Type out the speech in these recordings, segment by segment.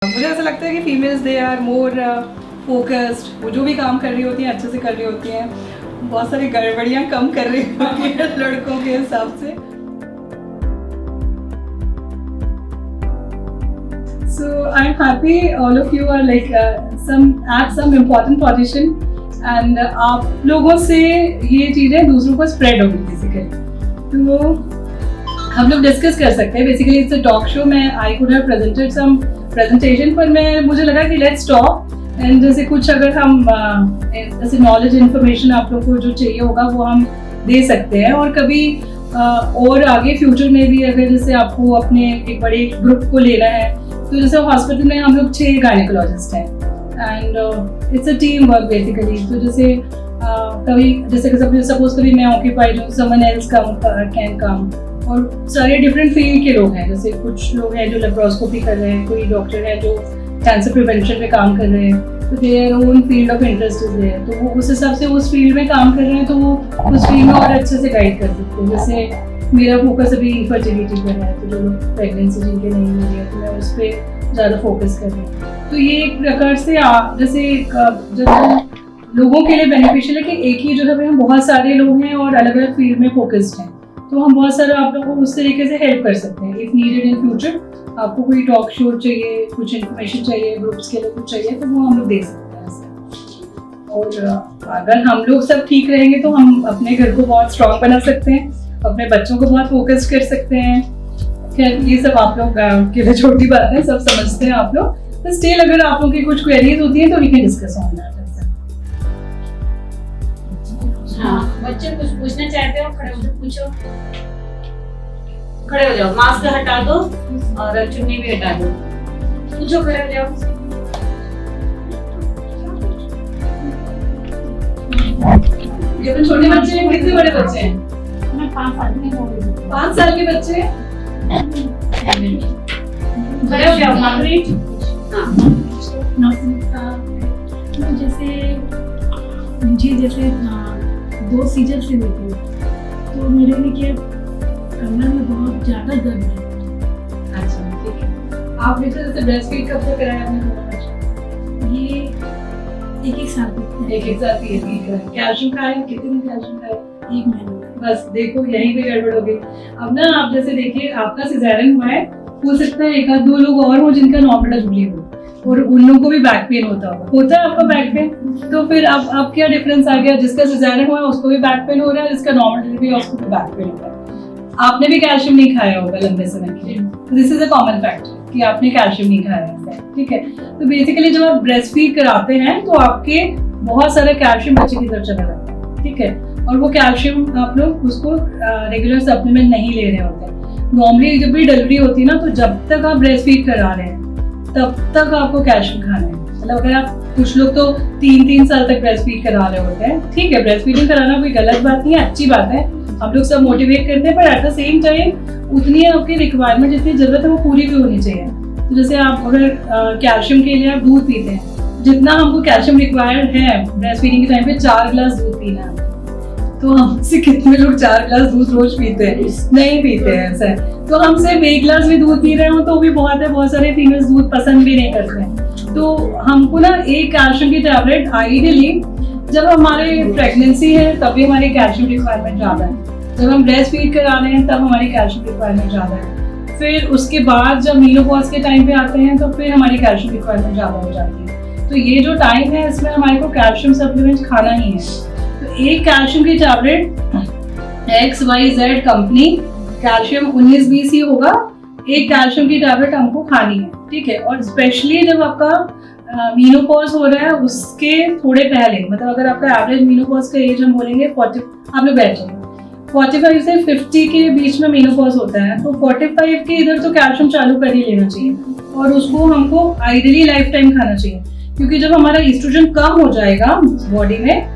मुझे ऐसा लगता है कि females they are more focused, वो जो भी काम कर रही होती हैं अच्छे से कर रही होती हैं, बहुत सारी गड़बड़ियाँ कम कर रही होती हैं लड़कों के हिसाब से। So I'm happy all of you are like at some important position and आप लोगों से ये चीज़ें दूसरों को स्प्रेड होगी बेसिकली। तो हम लोग डिस्कस कर सकते हैं, basically it's a talk show. मैं I could have presented some presentation, पर मुझे लगा कि लेट्स टॉक एंड जैसे कुछ अगर हम जैसे नॉलेज इन्फॉर्मेशन आप लोग को जो चाहिए होगा वो हम दे सकते हैं। और कभी और आगे फ्यूचर में भी अगर जैसे आपको अपने एक बड़े ग्रुप को लेना है, तो जैसे हॉस्पिटल में हम लोग 6 गायनेकोलॉजिस्ट हैं and it's a team work basically. तो जैसे कभी जैसे सपोज कभी मैं ऑक्यूपाइड हूँ, समवन एल्स कैन कम, और सारे डिफरेंट फील्ड के लोग हैं। जैसे कुछ लोग हैं जो लेप्रोस्कोपी कर रहे हैं, कोई डॉक्टर है जो कैंसर प्रिवेंशन पे काम कर रहे हैं, तो their own field of interest is there, तो वो उस हिसाब से उस फील्ड में काम कर रहे हैं, तो वो उस फील्ड में और अच्छे से गाइड कर सकते हैं। जैसे मेरा फोकस अभी इनफर्टिलिटी पर है, तो जो लोग प्रेगनेंसी जिनके नहीं हो रही है, तो मैं उस पर ज़्यादा फोकस कर रही हूँ। तो ये एक प्रकार से जैसे जब लोगों के लिए बेनिफिशियल है कि एक ही जगह पे हम बहुत सारे लोग हैं और अलग अलग फील्ड में फोकस्ड हैं, तो हम बहुत सारा आप लोगों को उस तरीके से हेल्प कर सकते हैं। इफ नीडेड इन फ्यूचर आपको कोई टॉक शो चाहिए, कुछ इन्फॉर्मेशन चाहिए, ग्रुप्स के लिए कुछ चाहिए, तो वो हम लोग दे सकते हैं। और अगर हम लोग सब ठीक रहेंगे तो हम अपने घर को बहुत स्ट्रॉन्ग बना सकते हैं, अपने बच्चों को बहुत फोकस कर सकते हैं। खैर ये सब आप लोग के लिए छोटी बात है, सब समझते हैं आप लोग। तो स्टिल अगर आप लोग की कुछ क्वेरीज होती हैं तो we can discuss on that. हाँ, बच्चे कुछ पूछना चाहते हो, खड़े हो जाओ, पूछो। खड़े हो जाओ, मास्क हटा दो और चुन्नी भी हटा दो, पूछो, खड़े हो जाओ। ये तो छोटे बच्चे हैं, कितने बड़े बच्चे हैं? मैं 5 साल की हूँ। 5 साल के बच्चे हैं। खड़े हो जाओ, मार्गरेट। हाँ, मुझे 2 सीजर से हुई थी, तो मेरे लिए क्या कमर में बहुत ज्यादा दर्द है। अच्छा ठीक है। आपने जैसे ब्रेस्ट फीड कब तक कराया आपने? ये 1-1 साल की 1-1 साल की है। कैल्शियम खाया? कितने दिन कैल्शियम खाया? 1 महीने। बस देखो यहीं पे गड़बड़ हो गई। अब ना आप जैसे देखिए आपका सिजेरियन हुआ है, हो सकता है 1 आध 2 लोग और हो जिनका नॉर्मल डिलीवरी हो, और उन लोगों को भी बैक पेन होता है आपका बैक पेन। तो फिर अब क्या डिफरेंस आ गया? जिसका सिजेरियन हुआ है उसको भी बैक पेन हो रहा है, जिसका नॉर्मल डिलीवरी है उसको भी बैक पेन हो रहा है। आपने भी कैल्शियम नहीं खाया होगा लंबे समय के लिए, this is a common factor कि आपने कैल्शियम नहीं खाया है, ठीक है। तो बेसिकली जब आप ब्रेस्ट फीड कराते हैं तो आपके बहुत सारा कैल्शियम बच्चे की तरफ चला जाता है, ठीक है। और वो कैल्शियम आप लोग उसको रेगुलर सप्लीमेंट नहीं ले रहे होते हैं। नॉर्मली जब भी डिलीवरी होती है ना, तो जब तक आप ब्रेस्ट फीड करा रहे हैं तब तक आपको कैल्शियम खाना है। मतलब अगर आप कुछ लोग तो 3-3 साल तक ब्रेस्ट फीड करा रहे होते हैं, ठीक है, ब्रेस्ट फीडिंग कराना कोई गलत बात नहीं है, अच्छी बात है, हम लोग सब मोटिवेट करते हैं, पर एट द सेम टाइम उतनी आपकी रिक्वायरमेंट जितनी जरूरत है वो पूरी भी होनी चाहिए। तो जैसे आप अगर कैल्शियम के लिए आप दूध पीते हैं, जितना हमको कैल्शियम रिक्वायर्ड है ब्रेस्ट फीडिंग के टाइम पे 4 गिलास दूध पीना है, तो हमसे कितने लोग 4 गिलास दूध रोज पीते हैं? नहीं पीते हैं ऐसा। तो हम सिर्फ 1 गिलास भी दूध पी रहे हो तो भी बहुत है, बहुत सारे फीमेल्स दूध पसंद भी नहीं करते हैं। तो हमको ना एक कैल्शियम की टैबलेट आइडियली जब हमारे प्रेगनेंसी है तभी हमारी कैल्शियम रिक्वायरमेंट ज़्यादा है, जब हम ब्रेस्ट फीड करा रहे हैं तब हमारी कैल्शियम रिक्वायरमेंट ज़्यादा है, फिर उसके बाद जब मीनोपॉज के टाइम पे आते हैं तो फिर हमारी कैल्शियम रिक्वायरमेंट ज़्यादा हो जाती है। तो ये जो टाइम है इसमें हमारे को कैल्शियम सप्लीमेंट खाना ही है। तो एक कैल्शियम की टैबलेट XYZ कंपनी कैल्शियम 19-20 ही होगा, एक कैल्शियम की टैबलेट हमको खानी है, ठीक है। और स्पेशली जब आपका मीनोपॉज हो रहा है उसके थोड़े पहले, मतलब अगर आपका एवरेज मीनोपॉज का एज हम बोलेंगे 40, आप लोग बैठ जाइए, 45 से 50 के बीच में मीनोपॉज होता है, तो 45 के इधर तो कैल्शियम चालू कर ही लेना चाहिए, और उसको हमको आइडियली लाइफ टाइम खाना चाहिए। क्योंकि जब हमारा एस्ट्रोजन कम हो जाएगा बॉडी में,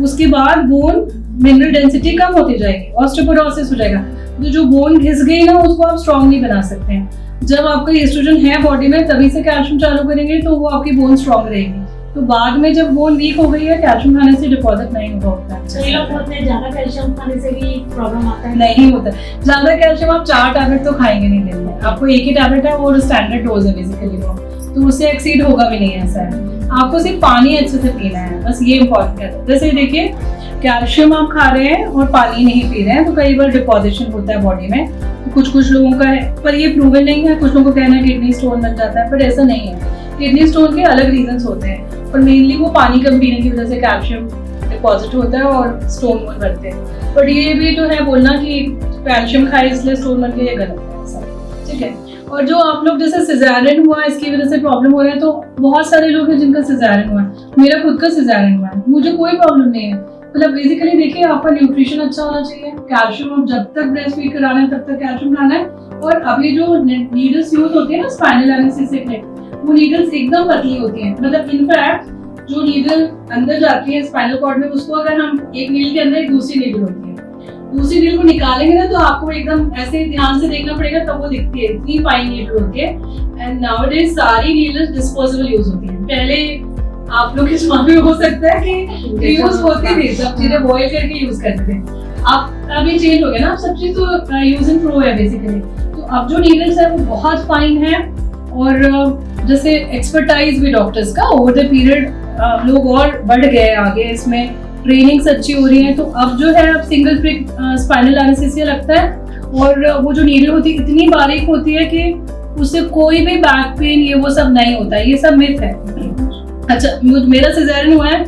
उसके बाद बोन मिनरल डेंसिटी कम होती जाएगी, ऑस्टियोपोरोसिस हो जाएगा, तो जो बोन घिस गई ना उसको आप स्ट्रॉन्ग नहीं बना सकते हैं। जब आपका एस्ट्रोजन है बॉडी में तभी से कैल्शियम चालू करेंगे तो वो आपकी बोन स्ट्रॉन्ग रहेगी। तो बाद में जब बोन वीक हो गई है कैल्शियम खाने से डिपॉजिट नहीं होगा। कई लोग बोलते हैं ज्यादा कैल्शियम खाने से भी प्रॉब्लम आता है। नहीं होता, ज्यादा कैल्शियम आप 4 टैबलेट तो खाएंगे नहीं दिन में, आपको एक ही टैबलेट है और स्टैंडर्ड डोज है बेसिकली वो, तो उससे एक्सीड होगा भी नहीं, ऐसा है। आपको सिर्फ पानी अच्छे से पीना है, बस ये इम्पोर्टेंट है। जैसे देखिए कैल्शियम आप खा रहे हैं और पानी नहीं पी रहे हैं तो कई बार डिपोजिशन होता है बॉडी में, कुछ लोगों का है, पर ये प्रूवन नहीं है। कुछ लोगों को कहना है किडनी स्टोन बन जाता है, पर ऐसा नहीं है। किडनी स्टोन के अलग रीजंस होते हैं और मेनली वो पानी कम पीने की वजह से कैल्शियम डिपॉजिट होता है और स्टोन बनते हैं। बट ये भी जो है बोलना कि कैल्शियम खाए इसलिए स्टोन बन गया, ये गलत है ऐसा, ठीक है। और जो आप लोग जैसे सिजेरियन हुआ इसकी वजह से प्रॉब्लम हो रहा है, तो बहुत सारे लोग हैं जिनका सिजेरियन हुआ है। मेरा खुद का सिजेरियन हुआ है, मुझे कोई प्रॉब्लम नहीं है। मतलब बेसिकली देखिए आपका न्यूट्रिशन अच्छा होना चाहिए, कैल्शियम जब तक ब्रेस्ट फीड कराना है तब तक कैल्शियम खाना है। और अभी जो नीडल्स यूज होती है ना स्पाइनल एनेस्थीसिया के, वो नीडल्स एकदम पतली होती हैं। मतलब इनफैक्ट जो नीडल अंदर जाती है स्पाइनल कॉर्ड में, उसको अगर हम एक नीडल के अंदर एक दूसरी नीडल होती है, दूसरी नीडल को निकालेंगे ना तो आपको एकदम ऐसे ध्यान से देखना पड़ेगा, तब वो दिखती है। इतनी फाइन नीडल होती है। एंड नाउअडेज सारी नीडल्स डिस्पोजेबल यूज होती है। पहले आप लोग के जमाने में हो सकता है कि यूज होती थी, सब चीजें बॉयल करके यूज करते थे। अब अभी चेंज हो गया ना, सब चीज तो यूज एंड थ्रो है बेसिकली। तो अब जो नीडल्स है वो बहुत फाइन है। और जैसे एक्सपर्टाइज भी डॉक्टर्स का ओवर द पीरियड लोग और बढ़ गए आगे, इसमें ट्रेनिंग्स अच्छी हो रही है। तो अब जो है अब सिंगल प्रिक स्पाइनल एनेस्थीसिया लगता है। और वो जो नीडल होती है इतनी बारीक होती है कि उससे कोई भी बैक पेन ये वो सब नहीं होता है, ये सब मिथ है। अच्छा मेरा सिजेरियन हुआ है,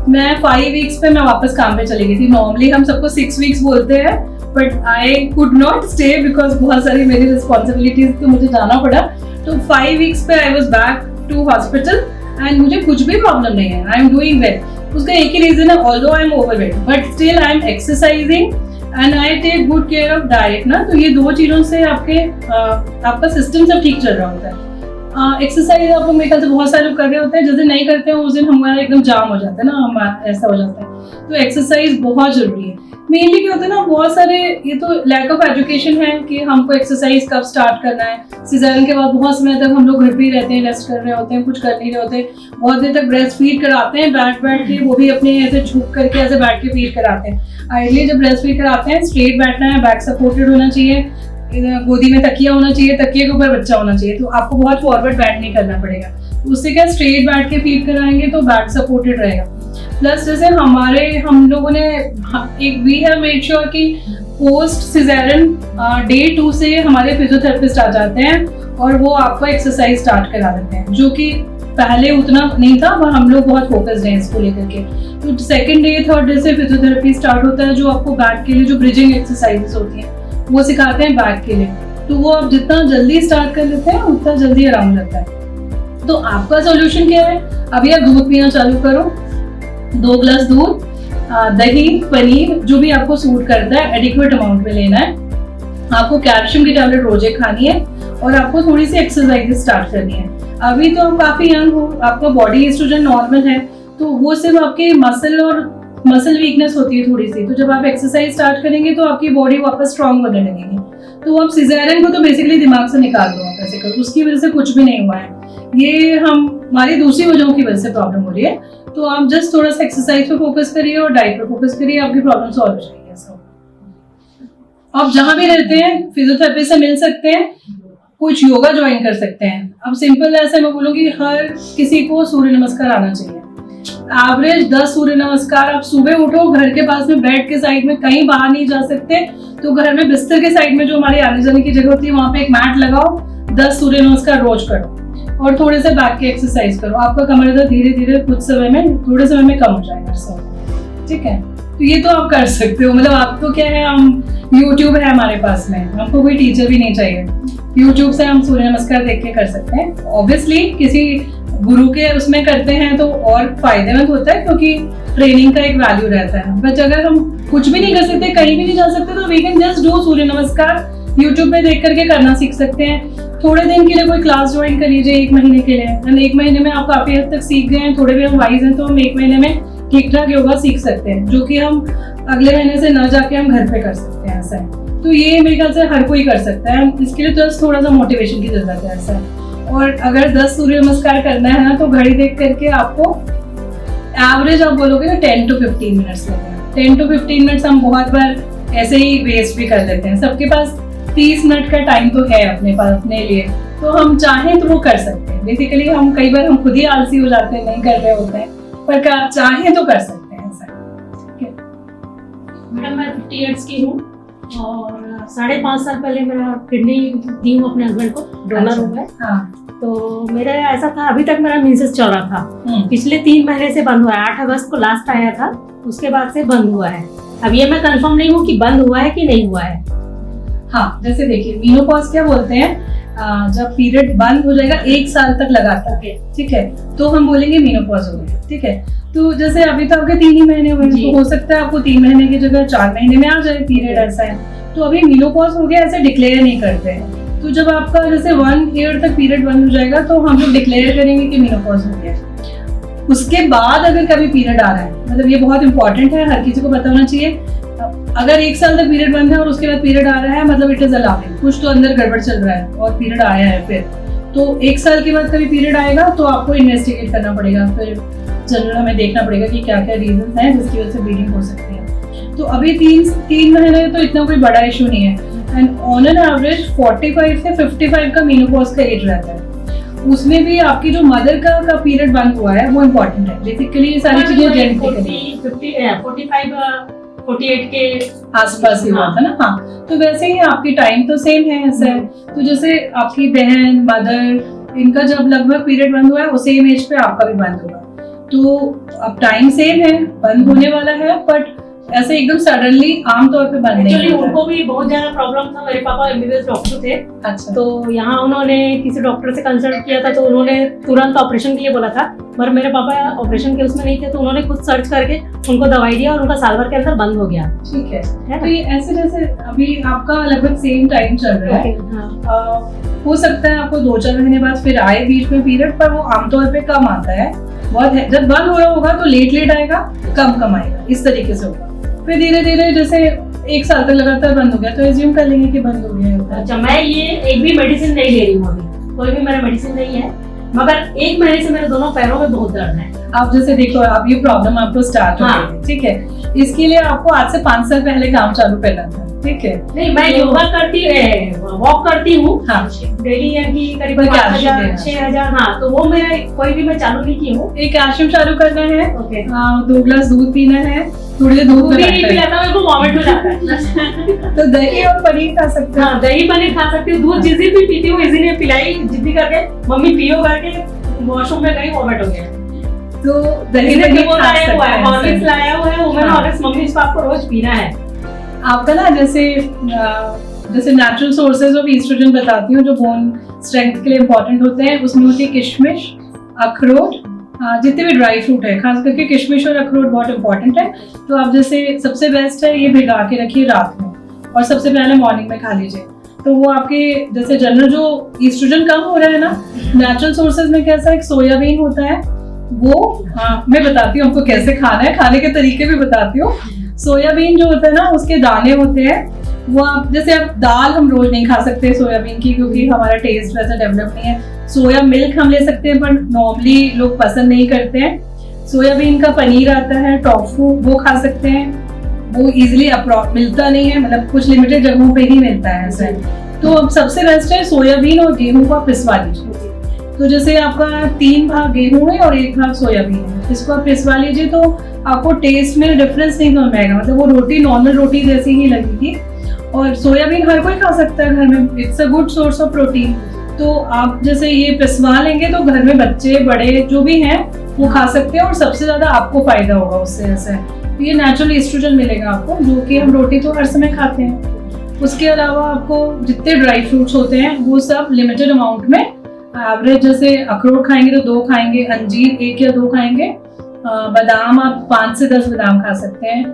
मैं 5 वीक्स पे मैं वापस काम पे चली गई थी। नॉर्मली हम सबको 6 वीक्स बोलते हैं, but I could not stay because बहुत सारी मेरी रिस्पॉन्सिबिलिटीज, तो मुझे जाना पड़ा। तो 5 वीक्स पे I was back to hospital and मुझे कुछ भी प्रॉब्लम नहीं है, आई एम डूइंग वेल। उसका एक ही रीजन है, although I am overweight but still I am exercising and I take good care of diet ना। तो ये 2 चीजों से आपका सिस्टम सब ठीक चल रहा होता है। एक्सरसाइज आप लोग मेरे ख्याल से बहुत सारे लोग कर रहे होते हैं, जिस दिन नहीं करते हैं उस दिन हमारा एकदम जाम हो जाता है ना, हमारा ऐसा हो जाता है। तो एक्सरसाइज बहुत जरूरी है। मेनली क्या होता है ना, बहुत सारे ये तो लैक ऑफ एजुकेशन है कि हमको एक्सरसाइज कब स्टार्ट करना है। सिजेरियन के बाद बहुत समय तक हम लोग घर पे ही रहते हैं, रेस्ट कर रहे होते हैं, कुछ कर नहीं रहे होते। बहुत देर तक ब्रेस्ट फीड कराते हैं बैठ के, वो भी अपने ऐसे झुक करके ऐसे बैठ के फीड कराते हैं। आइडियली जब ब्रेस्ट फीड कराते हैं स्ट्रेट बैठना है, बैक सपोर्टेड होना चाहिए, गोदी में तकिया होना चाहिए, तकिए के ऊपर बच्चा होना चाहिए। तो आपको बहुत फॉरवर्ड बैठ नहीं करना पड़ेगा। उससे क्या स्ट्रेट बैठ के फीड कराएंगे तो बैक सपोर्टेड रहेगा। प्लस जैसे हम लोगों ने एक वी हैव मेड श्योर कि पोस्ट सिजेरियन डे 2 से हमारे फिजियोथेरेपिस्ट आ जाते हैं और वो आपको एक्सरसाइज स्टार्ट करा देते हैं, जो कि पहले उतना नहीं था, पर हम लोग बहुत फोकस्ड हैं इसको लेकर के। तो 2nd डे 3rd डे से फिजियोथेरेपी स्टार्ट होता है, जो आपको बैक के लिए जो ब्रिजिंग एक्सरसाइजेस होती हैं वो सिखाते हैं बैक के लिए। तो वो आप जितना जल्दी स्टार्ट कर लेते हैं उतना जल्दी आराम लगता है। तो आपका सॉल्यूशन क्या है, अभी आप दूध पीना चालू करो, 2 ग्लास दूध, दही, पनीर, जो भी आपको सूट करता है एडिक्वेट अमाउंट में लेना है। आपको कैल्शियम की टैबलेट रोजे खानी है और आपको थोड़ी सी एक्सरसाइज स्टार्ट करनी है। अभी तो आप काफी यंग हो, आपका बॉडी एस्ट्रोजन नॉर्मल है, तो वो सिर्फ आपके मसल वीकनेस होती है थोड़ी सी। तो जब आप एक्सरसाइज स्टार्ट करेंगे तो आपकी बॉडी वापस स्ट्रांग बनने लगेगी। तो आप सिजेरियन को तो बेसिकली दिमाग से निकाल दो, आप ऐसे करो, उसकी वजह से कुछ भी नहीं हुआ है। ये हमारी दूसरी वजहों की वजह से प्रॉब्लम हो रही है। तो आप जस्ट थोड़ा सा एक्सरसाइज पे फोकस करिए और डाइट पे फोकस करिए, आपकी प्रॉब्लम सॉल्व हो जाएगी। आप जहाँ भी रहते हैं फिजियोथेरेपिस्ट से मिल सकते हैं, कुछ योगा ज्वाइन कर सकते हैं। अब सिंपल ऐसे मैं बोलूँगी हर किसी को सूर्य नमस्कार आना चाहिए। एवरेज 10 सूर्य नमस्कार। आप सुबह उठो, घर के पास में बेड के साइड में, कहीं बाहर नहीं जा सकते तो घर में बिस्तर के साइड में जो हमारी आने जाने की जगह होती है वहां पे एक मैट लगाओ, 10 सूर्य नमस्कार रोज करो और थोड़े से बैक की एक्सरसाइज करो। आपका कमर दर्द धीरे धीरे कुछ समय में, थोड़े समय में कम हो जाएगा। ठीक है, तो ये तो आप कर सकते हो। मतलब आप तो क्या है, हम YouTube है हमारे पास में, हमको कोई टीचर भी नहीं चाहिए। YouTube से हम सूर्य नमस्कार देख के कर सकते हैं। ऑब्वियसली किसी गुरु के उसमें करते हैं तो और फायदेमंद होता है, क्योंकि ट्रेनिंग का एक वैल्यू रहता है। बट अगर हम कुछ भी नहीं कर सकते, कहीं भी नहीं जा सकते, तो वी कैन जस्ट डू सूर्य नमस्कार। YouTube पे देख करके करना सीख सकते हैं। थोड़े दिन के लिए कोई क्लास ज्वाइन कर लीजिए, 1 महीने के लिए। 1 महीने में आप काफी हद तक सीख गए हैं, थोड़े भी हम वाइज हैं, तो हम 1 महीने में ठीक ठाक योगा सीख सकते हैं, जो कि हम अगले महीने से न जाके हम घर पे कर सकते हैं। ऐसा है, तो ये मेरे ख्याल से हर कोई कर सकता है। इसके लिए तो थोड़ा सा मोटिवेशन की जरूरत है। ऐसा है। और अगर 10 सूर्य नमस्कार करना है ना, तो घड़ी देख करके आपको एवरेज आप बोलोगे ना 10 to 15 मिनट्स लगेगा। 10 to 15 मिनट्स हम बहुत बार ऐसे ही वेस्ट भी कर लेते हैं। सबके पास 30 मिनट का टाइम तो है अपने पास अपने लिए, तो हम चाहें तो वो कर सकते हैं। बेसिकली हम कई बार हम खुद ही आलसी हो जाते हैं, नहीं कर रहे होते हैं, पर आप चाहें तो कर सकते हैं ऐसा। मैडम मैं 50 इयर्स की हूँ और 5.5 साल पहले मेरा किडनी दी हूँ अपने हस्बैंड को, डोनर हूँ मैं। हाँ। तो मेरा ऐसा था, अभी तक मेरा मेंसेस चल रहा था, पिछले 3 महीने से बंद हुआ है। 8 अगस्त को लास्ट आया था, उसके बाद से बंद हुआ है। अब ये मैं कंफर्म नहीं हूँ कि बंद हुआ है कि नहीं हुआ है। हाँ, जैसे देखिए मेनोपॉज क्या बोलते हैं, जब पीरियड बंद हो जाएगा 1 साल तक लगातार, ठीक है, तो हम बोलेंगे मेनोपॉज हो गया। ठीक है, तो जैसे अभी तो आपके 3 ही महीने हुए, तो हो सकता है आपको 3 महीने की जगह 4 महीने में आ जाए पीरियड, ऐसा है। तो अभी मेनोपॉज हो गया ऐसे डिक्लेयर नहीं करते हैं। तो जब आपका जैसे 1 ईयर तक पीरियड बंद हो जाएगा तो हम लोग डिक्लेयर करेंगे कि मेनोपॉज हो गया। उसके बाद अगर कभी पीरियड आ रहा है, मतलब ये बहुत इंपॉर्टेंट है, हर किसी को पता होना चाहिए। अगर 1 साल तक पीरियड बंद है और उसके बाद पीरियड आ रहा है, मतलब इट इज अलार्मिंग, कुछ तो अंदर गड़बड़ चल रहा है और पीरियड आया है फिर। तो 1 साल के बाद कभी पीरियड आएगा तो आपको इन्वेस्टिगेट करना पड़ेगा, फिर जनरल हमें देखना पड़ेगा कि क्या क्या रीजन है जिसकी वजह से ब्लीडिंग हो सकती है। तो अभी 3 महीने तो इतना कोई बड़ा इशू नहीं है। एंड ऑन एन एवरेज 45 से 55 का मेनोपॉज का एज रहता है। उसमें भी आपकी जो मदर का पीरियड बंद हुआ है वो इम्पोर्टेंट है। बेसिकली ये सारी चीजें जेनेटिकली 48 के आसपास ही हुआ था ना। हाँ, तो वैसे ही आपकी टाइम तो सेम है, ऐसा है। तो जैसे आपकी बहन, मदर, इनका जब लगभग पीरियड बंद हुआ है उस सेम एज पे आपका भी बंद होगा। तो अब टाइम सेम है, बंद होने वाला है, बट ऐसे एकदम सडनली आमतौर पे बंद नहीं होता है। होता है। उनको भी बहुत ज्यादा प्रॉब्लम था। मेरे पापा एमबीबीएस डॉक्टर थे। अच्छा। तो यहाँ उन्होंने किसी डॉक्टर से कंसल्ट किया था, तो उन्होंने तुरंत ऑपरेशन के लिए बोला था, पर मेरे पापा ऑपरेशन के उसमें नहीं थे, तो उन्होंने खुद सर्च करके उनको दवाई दिया और उनका साल भर के अंदर बंद हो गया। ठीक है, तो ये ऐसे जैसे अभी आपका लगभग सेम टाइम चल रहा है। हो सकता है आपको 2-4 महीने बाद फिर आए बीच में पीरियड, पर वो आमतौर पे कम आता है बहुत है। जब बंद हो रहा होगा तो लेट आएगा, कम आएगा, इस तरीके से होगा। फिर धीरे धीरे जैसे 1 साल तक लगातार बंद हो गया तो एज्यूम कर लेंगे कि बंद हो गया। अच्छा, मैं ये एक भी मेडिसिन नहीं ले रही हूँ अभी, कोई भी मेरा मेडिसिन नहीं है, मगर 1 महीने से मेरे दोनों पैरों में बहुत दर्द है। आप जैसे देखो, अब ये प्रॉब्लम आपको स्टार्ट हो गई है, ठीक है। इसके लिए आपको आज से 5 साल पहले काम चालू करना था, ठीक है। नहीं, मैं योगा करती वॉक करती हूँ हाँ, डेली, यानी करीब 5,000-6,000। हाँ, तो वो मैं कोई भी मैं चालू नहीं की हूँ। एक कैल्शियम चालू करना है, ओके, 2 ग्लास दूध पीना है, थोड़ी देर दूध नहीं पिलाता, मेरे को वॉमिट हो जाता है। तो दही और पनीर खा सकते हैं। हाँ, दही पनीर खा सकती हूँ। दूध जिस दिन भी पीती हूँ, इसी ने पिलाई जिद्दी करके, मम्मी पियो करके वॉशरूम में गई, वॉमिट हो गया। तो दही पनीर खा सकते हैं। हॉर्लिक्स लाया हुआ है, वुमेन हॉर्लिक्स, मम्मी इसको आपको रोज पीना है। आपका ना जैसे नेचुरल सोर्सेज ऑफ ईस्ट्रोजन बताती हूँ जो बोन स्ट्रेंथ के लिए इंपॉर्टेंट होते हैं, उसमें होती है किशमिश, अखरोट, जितने भी ड्राई फ्रूट है, खास करके किशमिश और अखरोट बहुत इंपॉर्टेंट है। तो आप जैसे सबसे बेस्ट है ये भिगा के रखिए रात में, और सबसे पहले मॉर्निंग में खा लीजिए। तो वो आपके जैसे जनरल जो ईस्ट्रोजन कम हो रहा है ना, नेचुरल सोर्सेज में कैसा एक सोयाबीन होता है, वो मैं बताती हूँ आपको कैसे खाना है, खाने के तरीके भी बताती हूँ। सोयाबीन जो होता है ना, उसके दाने होते हैं, वो आप जैसे आप दाल हम रोज नहीं खा सकते सोयाबीन की, क्योंकि हमारा टेस्ट वैसा डेवलप नहीं है। सोया मिल्क हम ले सकते हैं, पर नॉर्मली लोग पसंद नहीं करते हैं। सोयाबीन का पनीर आता है, टोफू, वो खा सकते हैं, वो इजीली मिलता नहीं है, मतलब कुछ लिमिटेड जगहों पे ही मिलता है ऐसा। तो अब सबसे बेस्ट है सोयाबीन और गेहूं को आप पिसवा लीजिए। तो जैसे आपका 3 भाग गेहूं है और 1 भाग सोयाबीन है, इसको आप पिसवा लीजिए, तो आपको टेस्ट में डिफरेंस नहीं समझ आएगा, मतलब वो रोटी नॉर्मल रोटी जैसी ही लगेगी। और सोयाबीन हर कोई खा सकता है घर में, it's a good source of protein. तो आप जैसे ये पिसवा लेंगे तो घर में बच्चे बड़े जो भी हैं वो खा सकते हैं, और सबसे ज्यादा आपको फायदा होगा उससे। ऐसा है, तो ये नेचुरल ईस्ट्रोजन मिलेगा आपको, जो कि हम रोटी तो हर समय खाते हैं। उसके अलावा आपको जितने ड्राई फ्रूट्स होते हैं वो सब लिमिटेड अमाउंट में, एवरेज जैसे अखरोट खाएंगे तो 2 खाएंगे, अंजीर 1 या 2 खाएंगे, बादाम आप 5 से 10 बादाम खा सकते हैं,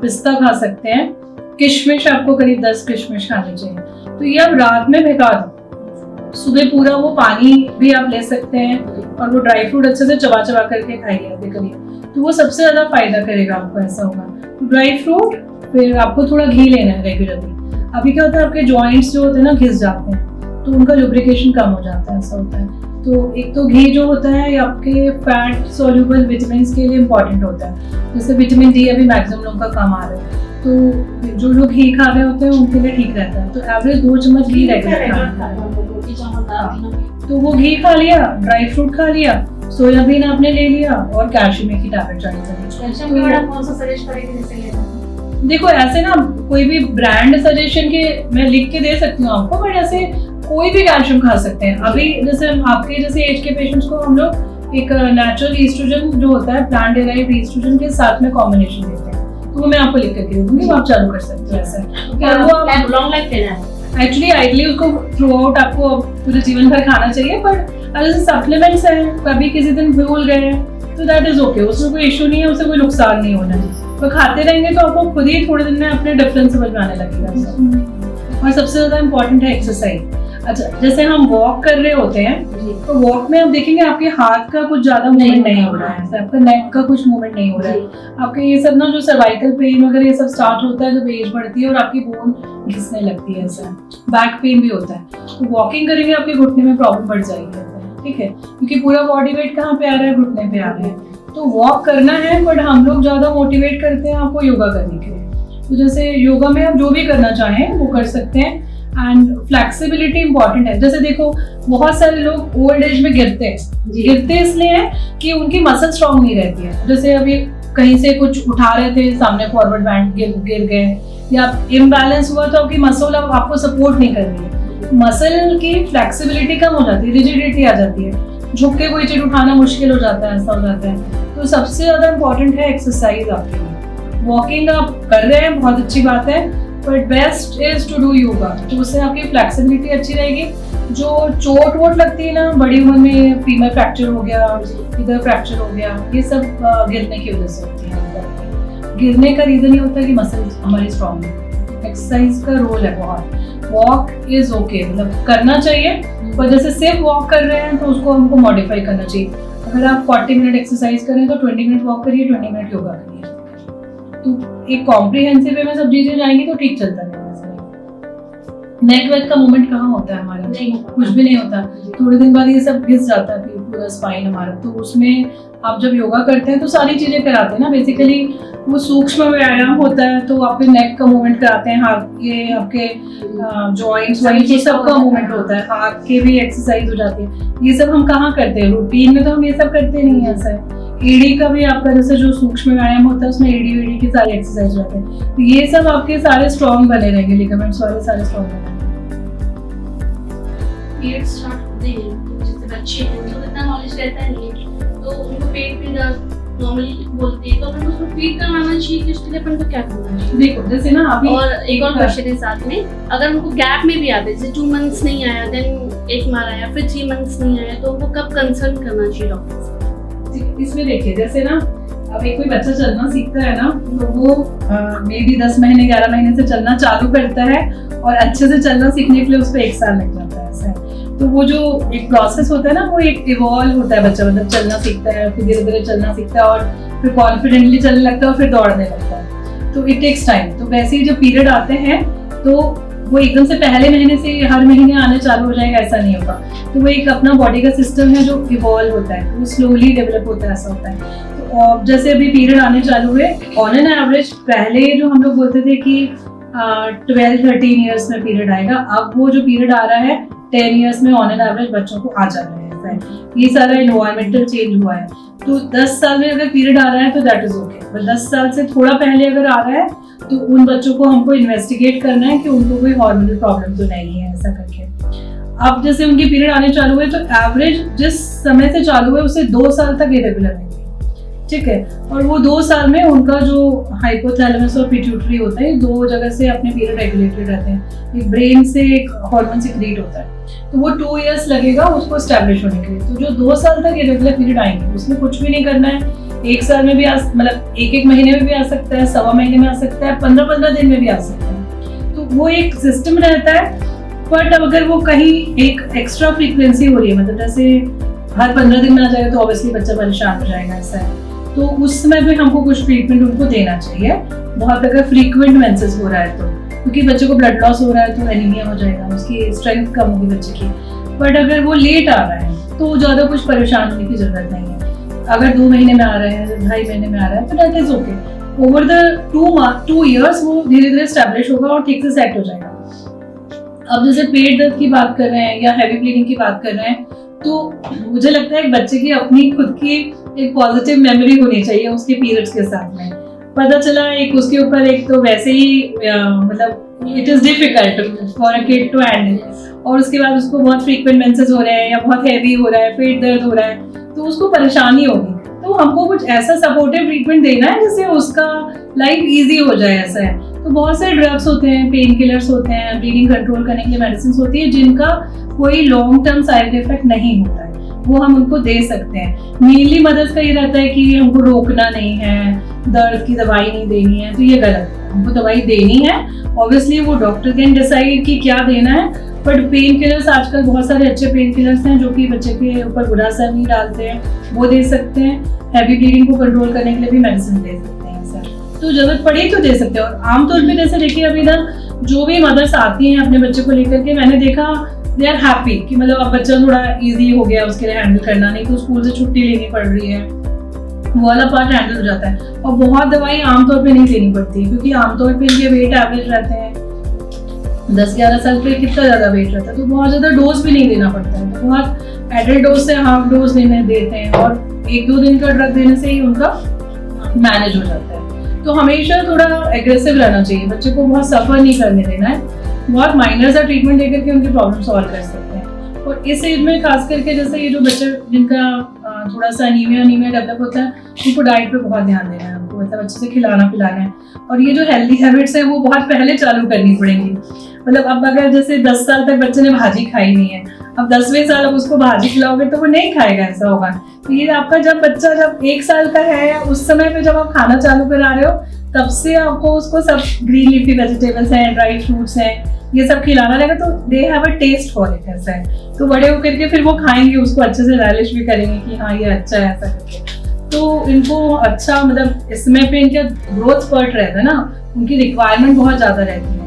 पिस्ता खा सकते हैं, किशमिश आपको करीब 10 किशमिश खानी चाहिए। तो ये आप रात में भिगा दो, सुबह पूरा वो पानी भी आप ले सकते हैं, और वो ड्राई फ्रूट अच्छे से चबा करके खाइए करिए, तो वो सबसे ज्यादा फायदा करेगा आपको। ऐसा होगा ड्राई फ्रूट। फिर आपको थोड़ा घी लेना है रेगुलरली। अभी क्या होता है, आपके जॉइंट्स जो होते हैं ना घिस जाते हैं, तो उनका लुब्रिकेशन कम हो जाता है, ऐसा होता है। तो एक तो घी जो होता है ये आपके फैट सोल्यूबल विटामिन के लिए इम्पोर्टेंट होता है, जैसे विटामिन डी अभी मैक्सिमम लोगों का कम आ रहा है, तो जो लोग घी खा रहे होते हैं उनके लिए ठीक रहता है। तो एवरेज 2 चम्मच घी रेगुलर खाना, तो वो घी खा लिया, ड्राई फ्रूट खा लिया, सोयाबीन आपने ले लिया और कैल्शियम की टैबलेट चालू कर। देखो ऐसे ना कोई भी ब्रांड सजेशन के मैं लिख के दे सकती हूँ आपको, बट ऐसे कोई भी कैल्शियम खा सकते हैं। अभी जैसे आपके जैसे एज के पेशेंट्स को हम लोग एक नेचुरल ईस्ट्रोजन जो होता है, प्लांट डेराइव्ड ईस्ट्रोजन के साथ में कॉम्बिनेशन देते हैं, तो वो मैं आपको लिख करके दे दूंगी, वो आप चालू कर सकते हो ऐसे। लॉन्ग लाइफ लेना है एक्चुअली आइडली उसको थ्रू आउट आपको पूरे जीवन भर खाना चाहिए, बट जैसे सप्लीमेंट्स है, कभी किसी दिन भूल गए तो दैट इज ओके, उसमें कोई इशू नहीं है, उससे कोई नुकसान नहीं होना है। तो खाते रहेंगे तो आपको खुद ही थोड़े दिन में अपने डिफरेंस समझ में आने लगेगा। और सबसे ज्यादा इम्पोर्टेंट है एक्सरसाइज। अच्छा, जैसे हम वॉक कर रहे होते हैं तो वॉक में आप देखेंगे आपके हाथ का कुछ ज्यादा मूवमेंट नहीं हो रहा है, आपका नेक का कुछ मूवमेंट नहीं हो रहा है, आपके ये सब ना जो सर्वाइकल पेन वगैरह ये सब स्टार्ट होता है जब एज बढ़ती है और आपकी बोन घिसने लगती है, ऐसा बैक पेन भी होता है। तो वॉकिंग करेंगे आपके घुटने में प्रॉब्लम बढ़ जाएगी, ठीक है, क्योंकि पूरा बॉडी वेट कहाँ पे आ रहा है, घुटने पे आ रहा है। तो वॉक करना है, बट हम लोग ज्यादा मोटिवेट करते हैं आपको योगा करने के लिए। तो जैसे योगा में आप जो भी करना चाहें वो कर सकते हैं, एंड फ्लेक्सिबिलिटी इंपॉर्टेंट है। जैसे देखो बहुत सारे लोग ओल्ड एज में गिरते इसलिए है कि उनकी मसल स्ट्रांग नहीं रहती है। जैसे अभी कहीं से कुछ उठा रहे थे, सामने फॉरवर्ड बैंड गिर गए, या इम्बैलेंस हुआ तो आपकी मसल अब आपको सपोर्ट नहीं कर रही है, मसल की फ्लेक्सिबिलिटी कम हो जाती है, रिजिडिटी आ जाती है, झुक के कोई चीज उठाना मुश्किल हो जाता है, ऐसा हो जाता है। तो सबसे ज्यादा इम्पोर्टेंट है एक्सरसाइज आपके लिए। वॉकिंग आप कर रहे हैं बहुत अच्छी बात है, but best is to do yoga, तो उससे आपकी फ्लेक्सिबिलिटी अच्छी रहेगी। जो चोट वोट लगती है ना बड़ी उम्र में, फीमर फ्रैक्चर हो गया, इधर फ्रैक्चर हो गया, ये सब गिरने की वजह से होती है। गिरने का रीजन ये होता है कि मसल हमारी स्ट्रांग है। एक्सरसाइज का रोल है बहुत। वॉक इज ओके, मतलब करना चाहिए, पर जैसे सिर्फ वॉक कर रहे हैं तो उसको हमको मॉडिफाई करना चाहिए। अगर आप 40 मिनट एक्सरसाइज करें तो 20 मिनट वॉक करिए, 20 मिनट योगा करिए, तो एक कॉम्प्रिहेंसिव वे में सब चीजें जाएंगी तो ठीक चलता रहेगा। नेक वेक का मूवमेंट कहाँ होता है हमारा, कुछ भी नहीं होता। थोड़े दिन बाद ये सब घिस जाता है पूरा स्पाइन हमारा। तो उसमें आप जब योगा करते हैं तो सारी चीजें कराते हैं ना, बेसिकली वो सूक्ष्म व्यायाम होता है। तो आपके नेक का मूवमेंट कराते हैं, हाथ के आपके जॉइंट्स वाइंट्स सबका मूवमेंट होता है, हाथ के भी एक्सरसाइज हो जाती है। ये सब हम कहाँ करते हैं रूटीन में, तो हम ये सब करते नहीं है। ऐसा है एडी का भी आपका जैसे जो सूक्ष्म व्यायाम होता है उसमें एडी वेडी की सारी एक्सरसाइज होते हैं, तो ये सब आपके सारे स्ट्रॉन्ग बने रहेंगे, लिगामेंट्स वाले सारे स्ट्रॉन्ग बने रहेंगे। पीरियड स्टार्ट होते हैं जैसे बच्चे हैं तो इतना नॉलेज रहता है नहीं, तो उनको पेट में दर्द नॉर्मली बोलते हैं, तो अपन उसको फीड करवाना चाहिए, कि उसके लिए अपन को क्या करना चाहिए? देखो जैसे ना अभी और एक और क्वेश्चन है साथ में, अगर उनको गैप में भी आता है जैसे 2 मंथ्स नहीं आया, देन 1 माह आया, फिर 3 मंथ्स नहीं आया, तो उनको कब कंसल्ट करना चाहिए डॉक्टर से? इसमें देखिए जैसे ना अब एक कोई बच्चा चलना सीखता है ना, तो वो मे बी 10 महीने 11 महीने से चलना चालू करता है, और अच्छे से चलना सीखने के लिए उसको 1 साल लग जाता है। ऐसा है, तो वो जो एक प्रोसेस होता है ना, वो एक इवॉल्व होता है बच्चा, मतलब चलना सीखता है, फिर धीरे धीरे चलना सीखता है, और फिर कॉन्फिडेंटली चलने लगता है, और फिर दौड़ने लगता है। तो इट टेक्स टाइम। तो वैसे ही जब पीरियड आते हैं तो वो एकदम से पहले महीने से हर महीने आने चालू हो जाएगा, ऐसा नहीं होगा। तो वो एक अपना बॉडी का सिस्टम है जो इवॉल्व होता है, वो स्लोली डेवलप होता है, ऐसा होता है। तो जैसे अभी पीरियड आने चालू हुए, ऑन एन एवरेज पहले जो हम लोग बोलते थे कि 12-13 ईयर्स में पीरियड आएगा, अब वो जो पीरियड आ रहा है 10 ईयर्स में ऑन एन एवरेज बच्चों को आ जा रहा है। ये सारा इन्वायरमेंटल चेंज हुआ है। तो 10 साल में अगर पीरियड आ रहा है तो दैट इज ओके, बट 10 साल से थोड़ा पहले अगर आ रहा है तो उन बच्चों को हमको इन्वेस्टिगेट करना है कि उनको कोई हार्मोनल प्रॉब्लम तो नहीं है, ऐसा करके। अब जैसे उनकी पीरियड आने चालू हुए तो एवरेज जिस समय से चालू है उससे 2 साल तक इरेगुलर है, ठीक है। और वो 2 साल में उनका जो हाइपोथैलेमस और पिट्यूटरी होता है, 2 जगह से अपने पीरियड रेगुलेटेड रहते हैं। एक ब्रेन से एक हार्मोन सिक्रीट होता है, तो वो 2 इयर्स लगेगा उसको एस्टैब्लिश होने के लिए। तो जो 2 साल तक इरेगुलर पीरियड आएंगे उसमें कुछ भी नहीं करना है। 1 साल में भी मतलब 1-1 महीने में भी आ सकता है, 1.25 महीने में आ सकता है, 15-15 दिन में भी आ सकता है। तो वो एक सिस्टम रहता है। बट अगर वो कहीं एक एक्स्ट्रा फ्रीक्वेंसी हो रही है, मतलब जैसे हर 15 दिन में आ जाएगा तो ऑब्वियसली बच्चा परेशान हो जाएगा, ऐसा है। तो उस समय भी हमको कुछ ट्रीटमेंट उनको देना चाहिए। बहुत अगर फ्रीक्वेंट मेंसेस हो रहा है तो, क्योंकि बच्चे को ब्लड लॉस हो रहा है तो एनीमिया हो जाएगा, उसकी स्ट्रेंथ कम होगी बच्चे की। बट अगर वो लेट आ रहा है तो ज़्यादा कुछ परेशान होने की जरूरत नहीं है। अगर 2 महीने में आ रहे हैं, 2.5 महीने में आ रहा है तो that is okay. Over the 2 years वो धीरे धीरे स्टैब्लिश होगा और ठीक से सेट हो जाएगा। अब जैसे पेट दर्द की बात कर रहे हैं या हैवी ब्लीडिंग की बात कर रहे हैं, तो मुझे लगता है एक बच्चे की अपनी खुद की एक पॉजिटिव मेमोरी होनी चाहिए उसके पीरियड्स के साथ में। पता चला एक उसके ऊपर एक तो वैसे ही मतलब it is difficult for a kid to handle, और उसके बाद उसको बहुत फ्रीक्वेंट मेंसेस हो रहे हैं या बहुत हैवी हो रहा है, पेट दर्द हो रहा है, तो उसको परेशानी होगी। तो हमको कुछ ऐसा सपोर्टिव ट्रीटमेंट देना है जिससे उसका लाइफ इजी हो जाए। ऐसा है तो बहुत सारे ड्रग्स होते हैं, पेन किलर्स होते हैं, ब्लीडिंग कंट्रोल करने के लिए मेडिसिन होती है जिनका कोई लॉन्ग टर्म साइड इफेक्ट नहीं होता है, वो हम उनको दे सकते हैं। मेनली मदर्स का ये रहता है कि हमको रोकना नहीं है, दर्द की दवाई नहीं देनी है, तो ये गलत है। हमको दवाई देनी है, ऑब्वियसली वो डॉक्टर कैन डिसाइड कि क्या देना है, बट पेन किलर्स आजकल बहुत सारे अच्छे पेन किलर्स हैं जो कि बच्चे के ऊपर बुरा असर नहीं डालते हैं, वो दे सकते हैं। हैवी ब्लीडिंग को कंट्रोल करने के लिए भी मेडिसिन दे सकते हैं सर, तो जरूरत पड़ी तो दे सकते हैं। और आमतौर पे जैसे देखिए अभी ना जो भी मदर्स आती हैं अपने बच्चे को लेकर के, मैंने देखा दे आर हैप्पी कि मतलब अब बच्चा थोड़ा इजी हो गया उसके लिए हैंडल करना, नहीं तो स्कूल से छुट्टी लेनी पड़ रही है, वो वाला पार्ट हैंडल हो जाता है। और बहुत दवाई आमतौर पे नहीं लेनी पड़ती क्योंकि आमतौर पे इनके वेट एवरेज रहते हैं 10-11 साल पे, कितना ज्यादा वेट रहता है, तो बहुत ज्यादा डोज भी नहीं देना पड़ता है। तो बहुत एडल्ट डोज से हाफ डोज देते हैं और 1-2 दिन का ड्रग देने से ही उनका मैनेज हो जाता है। तो हमेशा थोड़ा एग्रेसिव रहना चाहिए, बच्चे को बहुत सफर नहीं करने देना है, बहुत माइनर सा ट्रीटमेंट देकर के उनकी प्रॉब्लम सॉल्व कर सकते हैं। और इस एज में खास करके जैसे ये जो बच्चे जिनका थोड़ा सा अनीमिया डेवलप होता है, उनको डाइट पे बहुत ध्यान देना है, उनको मतलब अच्छे से खिलाना पिलाना है। और ये जो हेल्दी हैबिट्स है वो बहुत पहले चालू करनी पड़ेंगी। मतलब अब अगर जैसे 10 साल तक बच्चे ने भाजी खाई नहीं है, अब 10वें साल अब उसको भाजी खिलाओगे तो वो नहीं खाएगा, ऐसा होगा। तो ये आपका जब बच्चा जब 1 साल का है, उस समय पे जब आप खाना चालू करा रहे हो, तब से आपको उसको सब ग्रीन लीफी वेजिटेबल्स हैं, ड्राई फ्रूट्स हैं, ये सब खिलाना रहेगा, तो they have a taste for it. ऐसा है तो बड़े होकर के फिर वो खाएंगे, उसको अच्छे से रैलिश भी करेंगे कि हाँ ये अच्छा है ऐसा करके। तो इनको अच्छा मतलब इसमें पे इनका ग्रोथ स्पर्ट रहता है ना, उनकी रिक्वायरमेंट बहुत ज्यादा रहती है।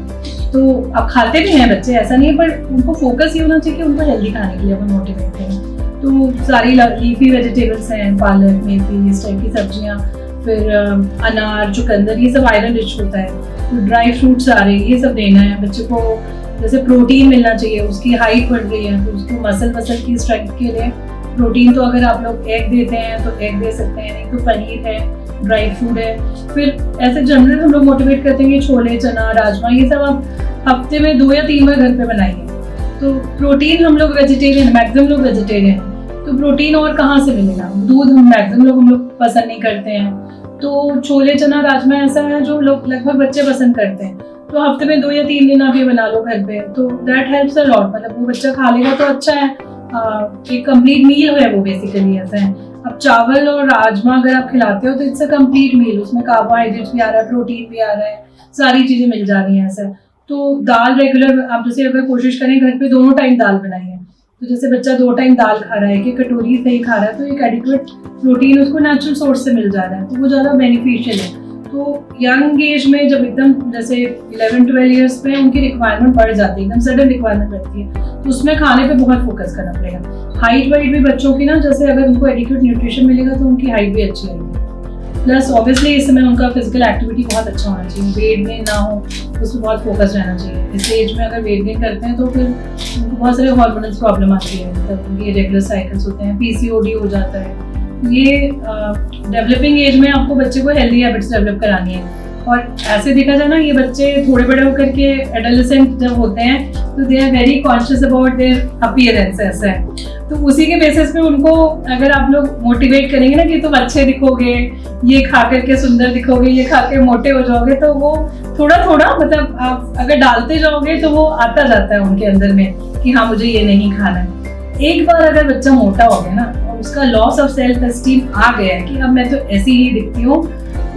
तो अब खाते भी हैं बच्चे, ऐसा नहीं है, पर उनको फोकस ये होना चाहिए कि उनको हेल्दी खाने के लिए अपन मोटिवेट करें। तो सारी लीफी वेजिटेबल्स हैं, पालक, मेथी, इस टाइप की सब्जियां, फिर अनार, चुकंदर, ये सब आयरन रिच होता है। तो ड्राई फ्रूट्स आ रहे हैं, ये सब देना है बच्चे को। जैसे प्रोटीन मिलना चाहिए, उसकी हाइट बढ़ रही है तो उसको मसल की स्ट्रेंथ के लिए प्रोटीन, तो अगर आप लोग एग देते हैं तो एग दे सकते हैं, नहीं तो पनीर है, ड्राई फ्रूट है। फिर ऐसे जनरल हम लोग मोटिवेट करते हैं कि छोले, चना, राजमा, ये सब आप हफ्ते में 2 या 3 बार घर पे बनाइए। तो प्रोटीन हम लोग वेजिटेरियन, मैक्सिमम लोग वेजिटेरियन, तो प्रोटीन और कहाँ से मिलेगा? दूध मैक्सिमम लोग हम लोग पसंद नहीं करते हैं, तो छोले, चना, राजमा ऐसा है जो लोग लगभग बच्चे पसंद करते हैं। तो हफ्ते में 2 या 3 दिन आप ये बना लो घर पे, तो दैट हेल्प्स अ लॉट। मतलब वो बच्चा खा लेगा तो अच्छा है, एक कंप्लीट मील है वो बेसिकली। ऐसा है, अब चावल और राजमा अगर आप खिलाते हो तो इट्स अ कंप्लीट मील, उसमें कार्बोहाइड्रेट्स भी आ रहा है, प्रोटीन भी आ रहा है, सारी चीजें मिल जा रही हैं। ऐसा तो दाल रेगुलर आप जैसे अगर कोशिश करें घर पे 2 टाइम दाल बनाइए, तो जैसे बच्चा 2 टाइम दाल खा रहा है कि कटोरी सही खा रहा है, तो एक एडिक्वेट प्रोटीन उसको नेचुरल सोर्स से मिल जा रहा है, तो वो ज़्यादा बेनिफिशियल है। तो यंग एज में जब एकदम जैसे 11-12 ईयर्स पे उनकी रिक्वायरमेंट बढ़ जाती है, एकदम सडन रिक्वायरमेंट रहती है, तो उसमें खाने पे बहुत फोकस करना पड़ेगा। हाइट वाइट भी बच्चों की ना, जैसे अगर उनको एडिक्वेट न्यूट्रिशन मिलेगा तो उनकी हाइट भी अच्छी आएगी। प्लस ऑब्वियसली इस समय उनका फिजिकल एक्टिविटी बहुत अच्छा होना चाहिए, वेट गेन ना हो, उस पर बहुत फोकस रहना चाहिए। इस एज में अगर वेट गेन करते हैं तो फिर उनको बहुत सारे हार्मोनल प्रॉब्लम आती है, मतलब ये रेगुलर साइकिल्स होते हैं, पीसीओडी हो जाता है। ये डेवलपिंग एज में आपको बच्चे को हेल्दी हैबिट्स डेवलप करानी है। और ऐसे देखा जाए ना, ये बच्चे थोड़े बड़े होकर के एडोलेसेंट जब होते हैं तो they are very conscious about their appearance. ऐसा है तो उसी के बेसिस पे उनको अगर आप लोग मोटिवेट करेंगे ना कि तुम अच्छे दिखोगे, ये खा करके सुंदर दिखोगे, ये खा के मोटे हो जाओगे, तो वो थोड़ा थोड़ा मतलब आप अगर डालते जाओगे तो वो आता जाता है उनके अंदर में कि हाँ मुझे ये नहीं खाना है। एक बार अगर बच्चा मोटा हो गया ना और उसका लॉस ऑफ सेल्फ एस्टीम आ गया है कि अब मैं तो ऐसी ही दिखती हूँ,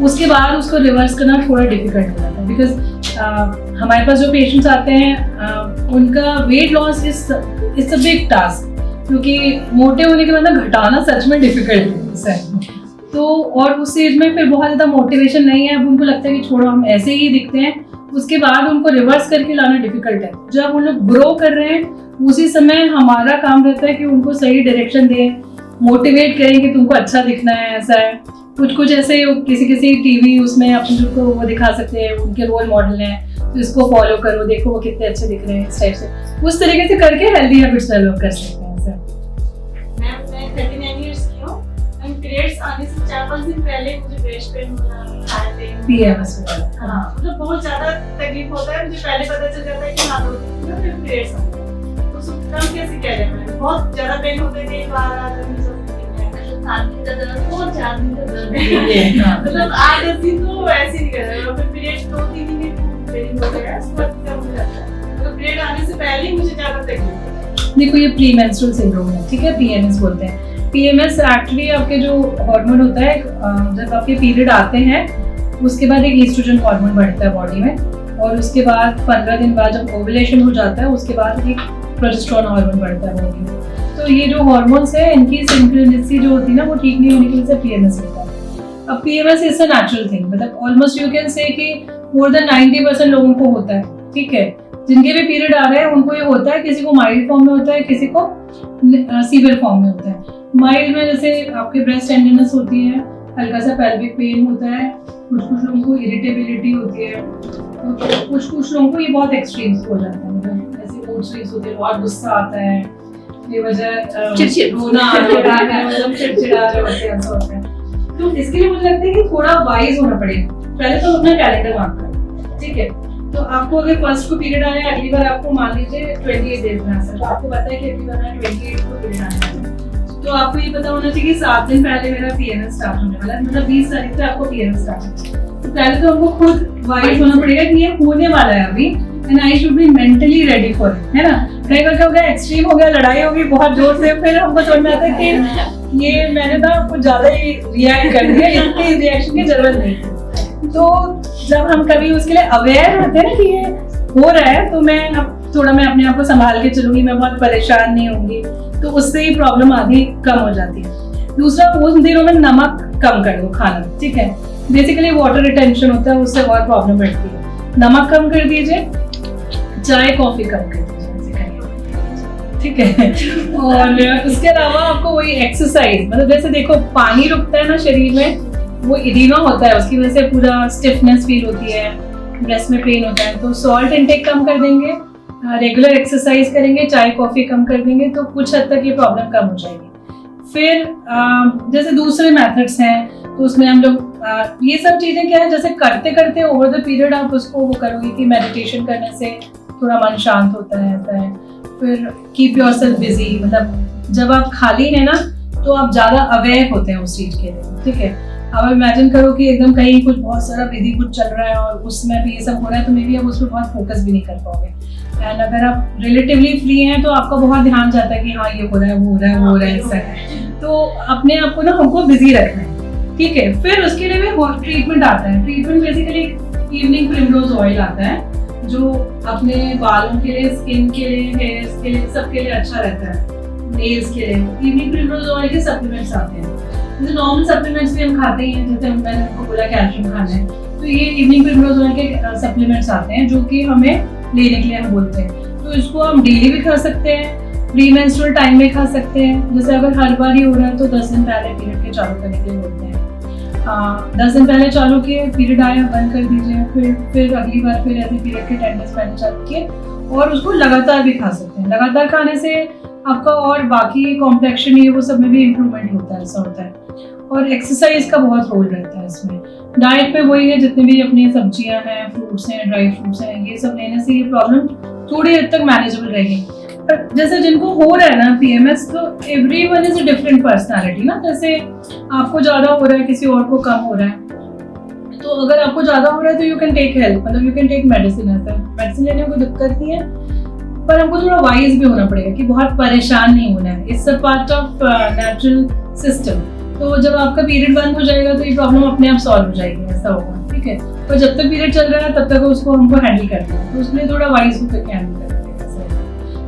उसके बाद उसको रिवर्स करना थोड़ा डिफिकल्ट हो जाता है। बिकॉज हमारे पास जो पेशेंट्स आते हैं उनका weight loss is a big task, क्योंकि मोटे होने के बाद ना घटाना सच में डिफिकल्ट है। तो और उस एज में फिर बहुत ज़्यादा मोटिवेशन नहीं है, अब उनको लगता है कि छोड़ो हम ऐसे ही दिखते हैं, उसके बाद उनको रिवर्स करके लाना डिफिकल्ट है। जब उन लोग ग्रो कर रहे हैं उसी समय हमारा काम रहता है कि उनको सही डायरेक्शन दें, मोटिवेट करें कि तुमको अच्छा दिखना है, ऐसा है। कुछ ऐसे किसी किसी टीवी उसमें अपन को वो दिखा सकते हैं, उनके रोल मॉडल हैं, तो इसको फॉलो करो, देखो वो कितने अच्छे दिख रहे हैं, इस टाइप से उस तरीके से करके हेल्दी हैबिट्स डेवलप कर सकते हैं सर। मैं 39 इयर्स की हूँ। पीरियड्स आने से 4-5 दिन पहले मुझे ब्रेस्ट पेन होना, हार्ट पेन, PMS हाँ मतलब बहुत ज्यादा तकलीफ होता है। मुझे पहले पता चल जाता है कि हाँ 2 दिन में पीरियड्स आ गए, तो उसको कम कैसे कह रहे हैं, बहुत ज्यादा पेन होते थे, बाहर आ जाने से बहुत ज्यादा दर्द मतलब 8-10 दिन तो ऐसे ही कर रहे हैं, फिर पीरियड्स 2-3 दिन में पेन हो गया, उसके बाद कम हो जाता है। तो पीरियड आने से पहले ही मुझे ज्यादा तकलीफ है। देखो ये प्री मेंस्ट्रुअल सिंड्रोम है, ठीक है, PMS बोलते हैं। PMS एक्चुअली आपके जो हार्मोन होता है, जब आपके पीरियड आते हैं उसके बाद एक ईस्ट्रोजन हार्मोन बढ़ता है बॉडी में, और उसके बाद 15 दिन बाद जब ओवुलेशन हो जाता है उसके बाद एक प्रोजेस्टेरोन हार्मोन बढ़ता है बॉडी में। तो ये जो हार्मोन्स है इनकी सिंक्रोनिसिटी जो होती है ना वो ठीक नहीं होने की वजह से PMS होता है। अब PMS is a natural thing, मतलब ऑलमोस्ट यू कैन से कि मोर देन 90% लोगों को होता है, ठीक है, जिनके भी पीरियड आ रहे हैं उनको ये होता है। किसी को माइल्ड फॉर्म में होता है, किसी को सीवियर फॉर्म में होता है। माइल्ड में जैसे आपके ब्रेस्ट टेंडरनेस होती है, हल्का सा पेल्विक पेन होता है, कुछ लोगों को इरिटेबिलिटी होती है, तो कुछ लोगों को ये बहुत एक्सट्रीम्स हो जाता है, मतलब ऐसे मूड स्विंग्स होते हैं, बहुत गुस्सा आता है, बेवजह रोना आता है, मतलब चिड़चिड़ा होते हैं, ऐसा होता है। तो इसके लिए मुझे लगता है कि थोड़ा वाइज होना पड़ेगा। पहले तो अपना कैलेंडर मार्क करें, ठीक है, तो आपको अगर फर्स्ट को पीरियड आया है, अगली बार आपको मान लीजिए 28 डेज में आता है, तो आपको पता है कि अगली बार 28 को पीरियड आना है, तो आपको ये पता होना चाहिए कि 7 दिन पहले मेरा PMS स्टार्ट होने वाला है, मतलब 20 तारीख से आपको PMS स्टार्ट होगा। तो पहले तो हमको खुद वाइज होना पड़ेगा कि ये होने वाला है अभी, and I should be mentally ready for it, है ना। कई बार क्या हो गया, एक्सट्रीम हो गया, लड़ाई होगी बहुत जोर से, फिर हमको समझ में आता है कि ये मैंने ना कुछ ज्यादा ही रिएक्ट कर दिया, इतनी रिएक्शन की जरूरत नहीं थी। तो जब हम कभी उसके लिए अवेयर होते हैं कि ये हो रहा है, तो मैं अब थोड़ा मैं अपने आप को संभाल के चलूंगी, मैं बहुत परेशान नहीं होंगी, तो उससे ही प्रॉब्लम आधी कम हो जाती है। दूसरा, उन दिनों में नमक कम कर दो खाना, ठीक है, बेसिकली वाटर रिटेंशन होता है, उससे और प्रॉब्लम बढ़ती है। नमक कम कर दीजिए, चाय कॉफी कम कर दीजिए, ठीक है। और उसके अलावा आपको वही एक्सरसाइज, मतलब जैसे देखो पानी रुकता है ना शरीर में, वो इडीमा होता है, उसकी वजह से पूरा स्टिफनेस फील होती है, ब्रेस्ट में पेन होता है, तो सॉल्ट इंटेक कम कर देंगे, रेगुलर एक्सरसाइज करेंगे, चाय कॉफी कम कर देंगे, तो कुछ हद तक ये प्रॉब्लम कम हो जाएगी। फिर जैसे दूसरे मेथड्स हैं, तो उसमें हम लोग ये सब चीजें क्या है, जैसे करते करते ओवर द पीरियड आप उसको वो करोगे कि मेडिटेशन करने से थोड़ा मन शांत होता है, ऐसा है। फिर कीप योरसेल्फ बिजी, मतलब जब आप खाली है ना तो आप ज्यादा अवेयर होते हैं उस चीज के लिए, ठीक है। अब इमेजिन करो कि एकदम कहीं कुछ बहुत सारा विधि कुछ चल रहा है और उसमें भी ये सब हो रहा है, तो मे बी आप उस पर बहुत फोकस भी नहीं कर पाओगे। एंड अगर आप रिलेटिवली फ्री हैं तो आपका बहुत ध्यान जाता है कि हाँ ये हो रहा है, वो हो रहा है, वो हो रहा है, ऐसा है। तो अपने आप को ना हमको बिजी रखना है, ठीक है। फिर उसके लिए भी ट्रीटमेंट आता है। Treatment basically evening primrose oil आता है, जो अपने बालों के लिए, स्किन के लिए, हेयर्स के लिए, सबके लिए अच्छा रहता है, नेल्स के लिए। इवनिंग प्रिमरोज ऑयल के सप्लीमेंट्स आते हैं, जैसे नॉर्मल सप्लीमेंट्स भी हम खाते ही हैं, जैसे मैंने आपको बोला कैल्शियम खाना है, तो ये इवनिंग प्रिमरोज ऑयल के सप्लीमेंट्स आते हैं जो कि हमें लेने के लिए हम बोलते हैं। तो इसको हम डेली भी खा सकते हैं, प्री मेंस्ट्रुअल टाइम में खा सकते हैं। जैसे अगर हर बार ही हो रहा है तो 10 दिन पहले पीरियड के चालू करने के लिए बोलते हैं। 10 दिन पहले चालू किए, पीरियड आया बंद कर दीजिए, फिर अगली बार फिर ऐसे पीरियड के 10 डेज पहले चालू किए, और उसको लगातार भी खा सकते हैं। लगातार खाने से आपका और बाकी कॉम्प्लेक्शन ये वो सब में भी इम्प्रूवमेंट होता है, ऐसा होता है। और एक्सरसाइज का बहुत रोल रहता है इसमें। डाइट में वही है, जितने भी अपनी सब्जियां हैं, फ्रूट्स हैं, ड्राई फ्रूट्स हैं, ये सब लेने से ये प्रॉब्लम थोड़ी हद तक मैनेजेबल रहेगी। पर जैसे जिनको हो रहा है ना PMS, तो everyone is a different personality ना। जैसे आपको ज्यादा हो रहा है, किसी और को कम हो रहा है, तो अगर आपको ज्यादा हो रहा है तो यू कैन टेक हेल्प, मतलब यू कैन टेक मेडिसिन। ऐसा मेडिसिन लेने में कोई दिक्कत नहीं है, पर हमको थोड़ा वाइज भी होना पड़ेगा कि बहुत परेशान नहीं होना है। It's a part of natural system. तो जब आपका पीरियड बंद हो जाएगा तो ये प्रॉब्लम अपने आप सॉल्व हो जाएगी, ऐसा होगा, ठीक है। पर जब तक पीरियड चल रहा है तब तक उसको हमको हैंडल करना है, तो उसके लिए थोड़ा वाइज होकर के हैंडल करना है।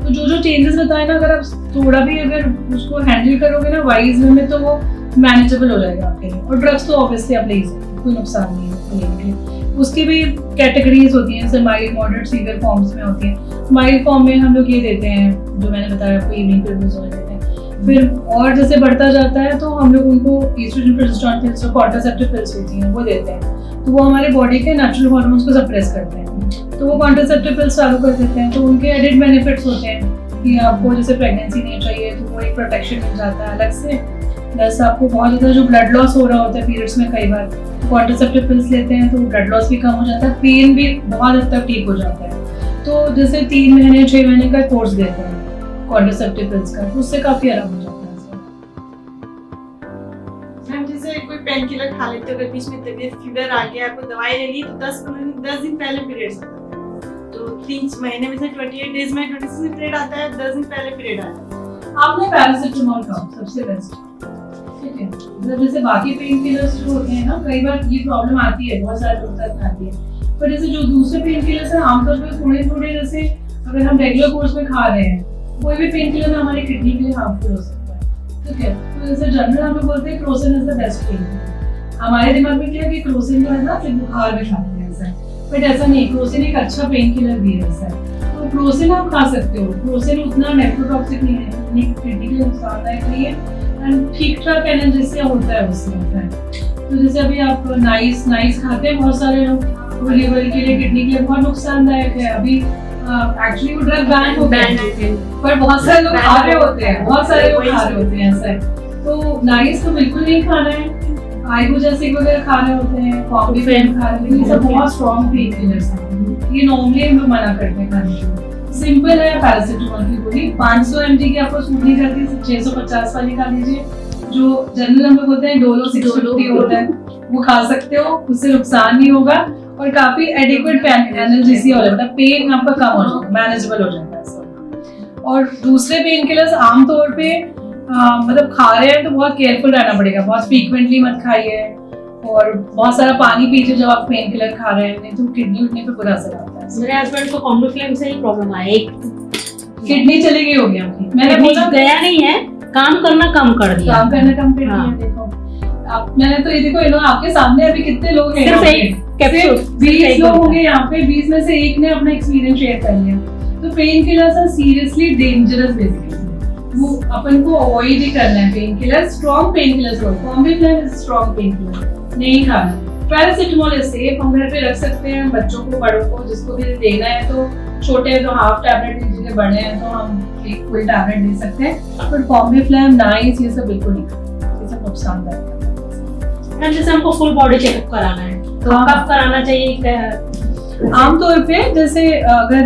तो जो चेंजेस बताए ना, अगर आप थोड़ा भी अगर उसको हैंडल करोगे ना वाइज में, तो वो मैनेजेबल हो जाएगा आपके लिए। और ड्रग्स तो ऑब्वियसली आप ले ही सकते हैं, कोई नुकसान नहीं है। उसकी भी कैटेगरीज होती हैं, जैसे माइल्ड, मॉडरेट, सीवियर फॉर्म्स में होती हैं। माइल्ड फॉर्म में हम लोग ये देते हैं, जो मैंने बताया आपको, इवनिंग प्रिमरोज ऑयल देते हैं। फिर और जैसे बढ़ता जाता है तो हम लोग उनको ईस्ट्रोजन प्रोजेस्टेरोन पिल्स और कॉन्ट्रासेप्टिव पिल्स होती हैं वो देते हैं, तो वो हमारे बॉडी के नेचुरल हार्मोन्स को सप्रेस करते हैं, तो वो कॉन्ट्रासेप्टिव पिल्स चालू कर देते हैं। तो उनके एडिड बेनिफिट्स होते हैं कि आपको जैसे प्रेगनेंसी नहीं चाहिए तो वो एक प्रोटेक्शन मिल जाता है अलग से, प्लस आपको बहुत ज़्यादा जो ब्लड लॉस हो रहा होता है पीरियड्स में कई बार कॉन्ट्रासेप्टिव पिल्स लेते हैं तो ब्लड लॉस भी कम हो जाता है, पेन भी बहुत हद तक ठीक हो जाता है। तो जैसे 3 महीने 6 महीने का कोर्स देते हैं कॉन्ट्रासेप्टिव पिल्स का, तो उससे काफ़ी आराम हो जाता है। मैम जैसे कोई पेन किलर खा लेते हो, अगर बीच में तबीयत फीवर आ गया, आपको दवाई ले ली तो 10 दिन पहले पीरियड्स आता है, तो 3 महीने में से 28 डेज में 26 पीरियड आता है, 10 दिन पहले पीरियड आता है। आपने पैरासिटामोल खाओ सबसे बेस्ट, ठीक है। मतलब जैसे बाकी पेन किलर्स जो होते हैं ना, कई बार ये प्रॉब्लम आती है, बहुत सारे लोग तक आती है, पर जैसे जो दूसरे पेन किलर्स हैं आमतौर पर थोड़े थोड़े जैसे अगर हम रेगुलर कोर्स में खा रहे हैं कोई भी पेन किलर हमारी किडनी के लिए हार्मफुल हो सकता है, ठीक है। तो जैसे जनरल हम लोग बोलते हैं Crocin is the best pain killer, हमारे दिमाग में क्या है कि क्रोसिन जो है ना सिर्फ बुखार में खाते हैं ऐसा, बट ऐसा नहीं, क्रोसिन एक अच्छा पेन किलर भी है ऐसा है। तो क्रोसिन आप खा सकते हो, क्रोसिन उतना नेफ्रोटॉक्सिक नहीं है, इतनी किडनी के लिए नुकसानदायक नहीं है, एंड ठीक ठाक एनाल्जेसिया होता है उससे ऐसा है। तो जैसे अभी आप नाइस खाते हैं बहुत सारे लोग, वो लिवर के लिए किडनी के लिए बहुत नुकसानदायक है। अभी एक्चुअली वो ड्रग बैन हो गया है, पर बहुत सारे लोग खा रहे होते हैं, बहुत सारे लोग खा रहे होते हैं ऐसा है। तो नाइस तो बिल्कुल नहीं खाना है, आइबुजासिक वगैरह खा रहे होते हैं, कॉम्बिफेन खा रहे हैं, ये सब बहुत स्ट्रॉन्ग पेन किलर्स हैं, ये नॉर्मली हम लोग मना करते हैं खाने को। सिंपल है पैरासिटामोल की गोली 500 mg की आपको सूट नहीं करती, 650 वाली खा लीजिए। जो जनरल हम लोग होते हैं डोलो 650 होता है वो खा सकते हो, उससे नुकसान नहीं होगा और काफी एडिक्वेट एनाल्जेसिया हो जाता है, पेन आपका कम हो जाएगा, मैनेजेबल हो जाता है सब। और दूसरे पेन किलर्स आमतौर पे मतलब खा रहे हैं तो बहुत केयरफुल रहना पड़ेगा, बहुत फ्रीक्वेंटली मत खाइए और बहुत सारा पानी पीजिए जब आप पेन किलर खा रहे हैं, नहीं तो किडनी उठने पे बुरा असर आता है। मेरे हस्बैंड को कॉम्बिफ्लेम से ही प्रॉब्लम आया, एक किडनी चली गई होगी आपकी, मैंने बोला गया नहीं है, काम करना कम कर दिया, काम करना कम कर दिया। देखो आप, मैंने तो ये देखो आपके सामने अभी कितने लोग हैं, सिर्फ एक कैप्सूल, 20 लोग होंगे यहाँ पे, 20 में से एक ने अपना एक्सपीरियंस शेयर कर लिया। तो pain killers are seriously dangerous basically, वो अपन को अवॉइड ही करना है pain killer, strong pain killers हो, Combiflam is strong pain killer नहीं खाना। पैरासिटामोल इज सेफ, हम घर पे रख सकते हैं, बच्चों को बड़ों को जिसको भी देना है, तो छोटे हैं तो हाफ टैबलेट दीजिए, बड़े हैं तो हम एक फुल टैबलेट दे सकते हैं, पर कॉम्बिफ्लेम नाइस ये सब बिल्कुल नहीं, ये सब नुकसानदायक है। जैसे हमको फुल बॉडी चेकअप कराना है तो हाँ। कब कराना चाहिए? आमतौर पे जैसे अगर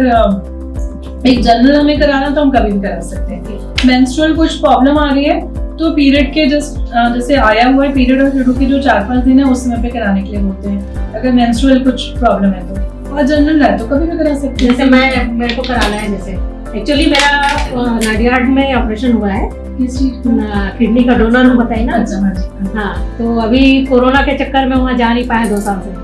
एक जनरल हमें कराना तो हम कभी भी करा सकते हैं। मेंस्ट्रुअल कुछ प्रॉब्लम आ रही है तो पीरियड के जैसे आया हुआ है पीरियड और शुरू के जो 4-5 दिन है उस समय पे कराने के लिए बोलते हैं, अगर मेंस्ट्रुअल कुछ प्रॉब्लम है तो। और जनरल है तो कभी भी करा सकते हैं। जैसे मेरे को कराना है, जैसे एक्चुअली मेरा नाडियाड में ऑपरेशन हुआ है, किस चीज का? किडनी का डोनर हूँ, बताइए ना। अच्छा, हाँ, तो अभी कोरोना के चक्कर में वहाँ जा नहीं पाया 2 साल से,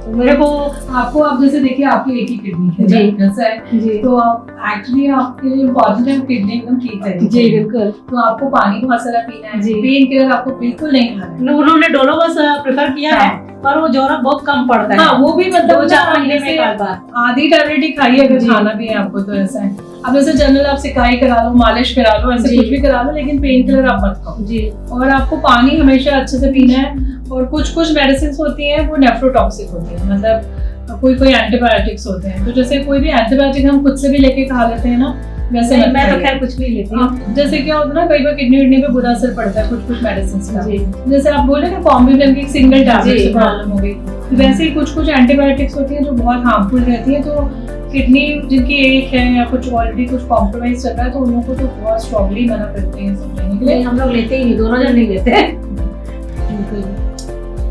तो मेरे को आपको आप जैसे देखिए आपकी एक ही किडनी है जी। ऐसा है जी तो एक्चुअली आपके लिए इम्पोर्टेंट है किडनी एकदम ठीक है जी बिल्कुल, तो आपको पानी बहुत सारा पीना है, जी। पेन किलर आपको बिल्कुल नहीं खाना है। उन्होंने डोलो बस प्रेफर किया है, पर वो जोरा बहुत कम पड़ता है। हाँ वो भी मतलब 2-4 महीने में जैसे एक बार आधी टैबलेट ही खाइए अगर जी। खाना भी है आपको तो ऐसा है। अब जैसे जनरल आप सिकाई करा लो, मालिश करा लो, ऐसे जी। कुछ भी करा लो, लेकिन पेन किलर आप मत खाओ। जी। और आपको पानी हमेशा अच्छे से पीना है। और कुछ मेडिसिन होती हैं वो नेफ्रोटॉक्सिक होती है, मतलब कोई एंटीबायोटिक्स होते हैं, तो जैसे कोई भी एंटीबायोटिक हम खुद से भी लेके खा लेते हैं ना, वैसे मत मैं तो खाइए। खैर कुछ भी लेती हूँ। जैसे क्या होता है ना, कई बार किडनी विडनी पे बुरा असर पड़ता है कुछ मेडिसिन का। जी। जैसे आप बोले ना कॉम्बिफ्लेम की एक सिंगल टैबलेट जी, से प्रॉब्लम हो गई, तो वैसे ही कुछ एंटीबायोटिक्स होती हैं जो बहुत हार्मफुल रहती हैं, तो किडनी जिनकी एक है या कुछ ऑलरेडी कुछ कॉम्प्रोमाइज चल रहा है तो उन लोगों को तो बहुत स्ट्रॉन्गली मना करते हैं सब लेने के लिए। हम लोग लेते ही नहीं, दोनों जन नहीं लेते हैं।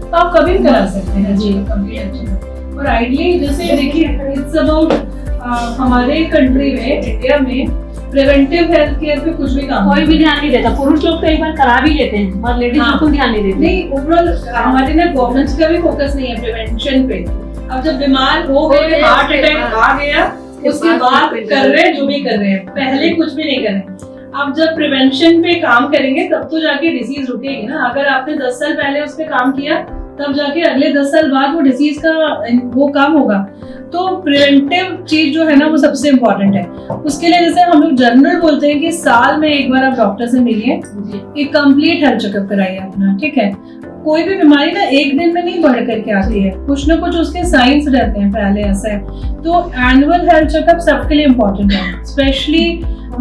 तो आप कभी भी करा सकते हैं जी। कभी अच्छा। और आइडियली जैसे देखिए इट्स अबाउट हमारे कंट्री में, इंडिया में प्रिवेंटिव हेल्थ केयर पे कुछ भी काम कोई भी ध्यान नहीं देता, पुरुष लोग तो एक बार करा भी लेते हैं पर लेडीज हाँ। बिल्कुल ध्यान नहीं देते। नहीं, ओवरऑल हमारे ना गवर्नमेंट का भी फोकस नहीं है प्रिवेंशन पे। अब जब बीमार हो गए, हार्ट अटैक आ गया, उसके बाद कर रहे हैं जो भी कर रहे हैं, पहले कुछ भी नहीं कर रहे हैं। अब जब प्रिवेंशन पे काम करेंगे तब तो जाके डिसीज रुकेगी ना। अगर आपने 10 साल पहले उस पे काम किया तब जाके अगले 10 साल बाद वो डिसीज का वो कम होगा। तो प्रिवेंटिव चीज जो है ना वो सबसे इम्पोर्टेंट है। उसके लिए जैसे हम लोग जनरल बोलते हैं कि साल में एक बार आप डॉक्टर से मिलिए, एक कंप्लीट हेल्थ चेकअप कराइए अपना, ठीक है। कोई भी बीमारी ना एक दिन में नहीं बढ़ करके आती है, कुछ ना कुछ उसके साइंस रहते हैं पहले, ऐसा है। तो एनुअल हेल्थ चेकअप सबके लिए इम्पोर्टेंट है, स्पेशली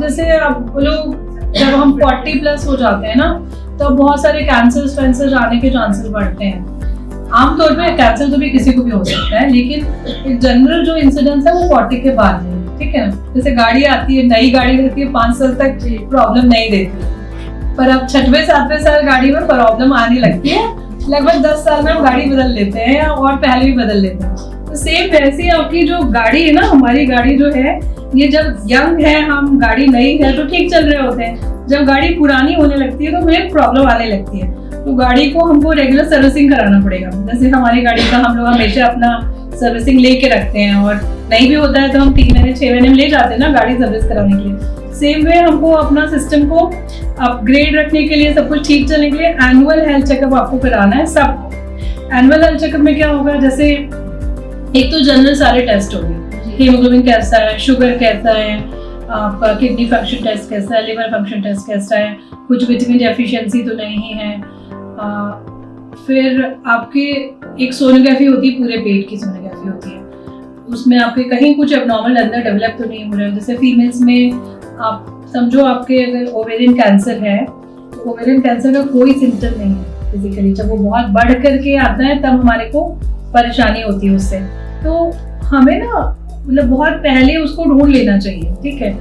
जैसे आप लोग जब हम 40 प्लस हो जाते हैं ना, तो बहुत सारे कैंसर आने के चांसेस बढ़ते हैं। आमतौर पे कैंसर तो भी किसी को भी हो सकता है, लेकिन जनरल जो इंसिडेंस है वो 40 के बाद है, ठीक है ना। जैसे गाड़ी आती है, नई गाड़ी रहती है, 5 साल तक प्रॉब्लम नहीं देती, पर अब 6वें 7वें साल गाड़ी में प्रॉब्लम आने लगती है। लगभग 10 साल में हम गाड़ी बदल लेते हैं और पहले भी बदल लेते हैं। तो सेम वैसे आपकी जो गाड़ी है ना, हमारी गाड़ी जो है, ये जब यंग है, हम गाड़ी नई है तो ठीक चल रहे होते हैं। जब गाड़ी पुरानी होने लगती है तो हमें प्रॉब्लम आने लगती है। तो गाड़ी को हमको रेगुलर सर्विसिंग कराना पड़ेगा। जैसे हमारी गाड़ी का हम लोग हमेशा अपना सर्विसिंग लेके रखते हैं, और नहीं भी होता है तो हम 3 महीने 6 महीने में ले जाते हैं ना गाड़ी सर्विस कराने के लिए। सेम वे हमको अपना सिस्टम को अपग्रेड रखने के लिए, सब कुछ ठीक चलने के लिए एनुअल हेल्थ चेकअप आपको कराना है सबको। एनुअल हेल्थ चेकअप में क्या होगा, जैसे एक तो जनरल सारे टेस्ट हो गए, हीमोग्लोबिन कैसा है, शुगर कैसा है, आपका किडनी फंक्शन टेस्ट कैसा है, लिवर फंक्शन टेस्ट कैसा है, कुछ विटामिन डेफिशिएंसी तो नहीं है। फिर आपके एक सोनोग्राफी होती है, पूरे पेट की सोनोग्राफी होती है, उसमें आपके कहीं कुछ एबनॉर्मल अंदर डेवलप तो नहीं हो रहा है। जैसे फीमेल्स में आप समझो आपके अगर ओवेरियन कैंसर है, तो ओवेरियन कैंसर का कोई सिम्टम नहीं है फिजिकली। जब वो बहुत बढ़ करके आता है तब हमारे को परेशानी होती है उससे। तो हमें ना मतलब बहुत पहले उसको ढूंढ लेना चाहिए, ठीक है।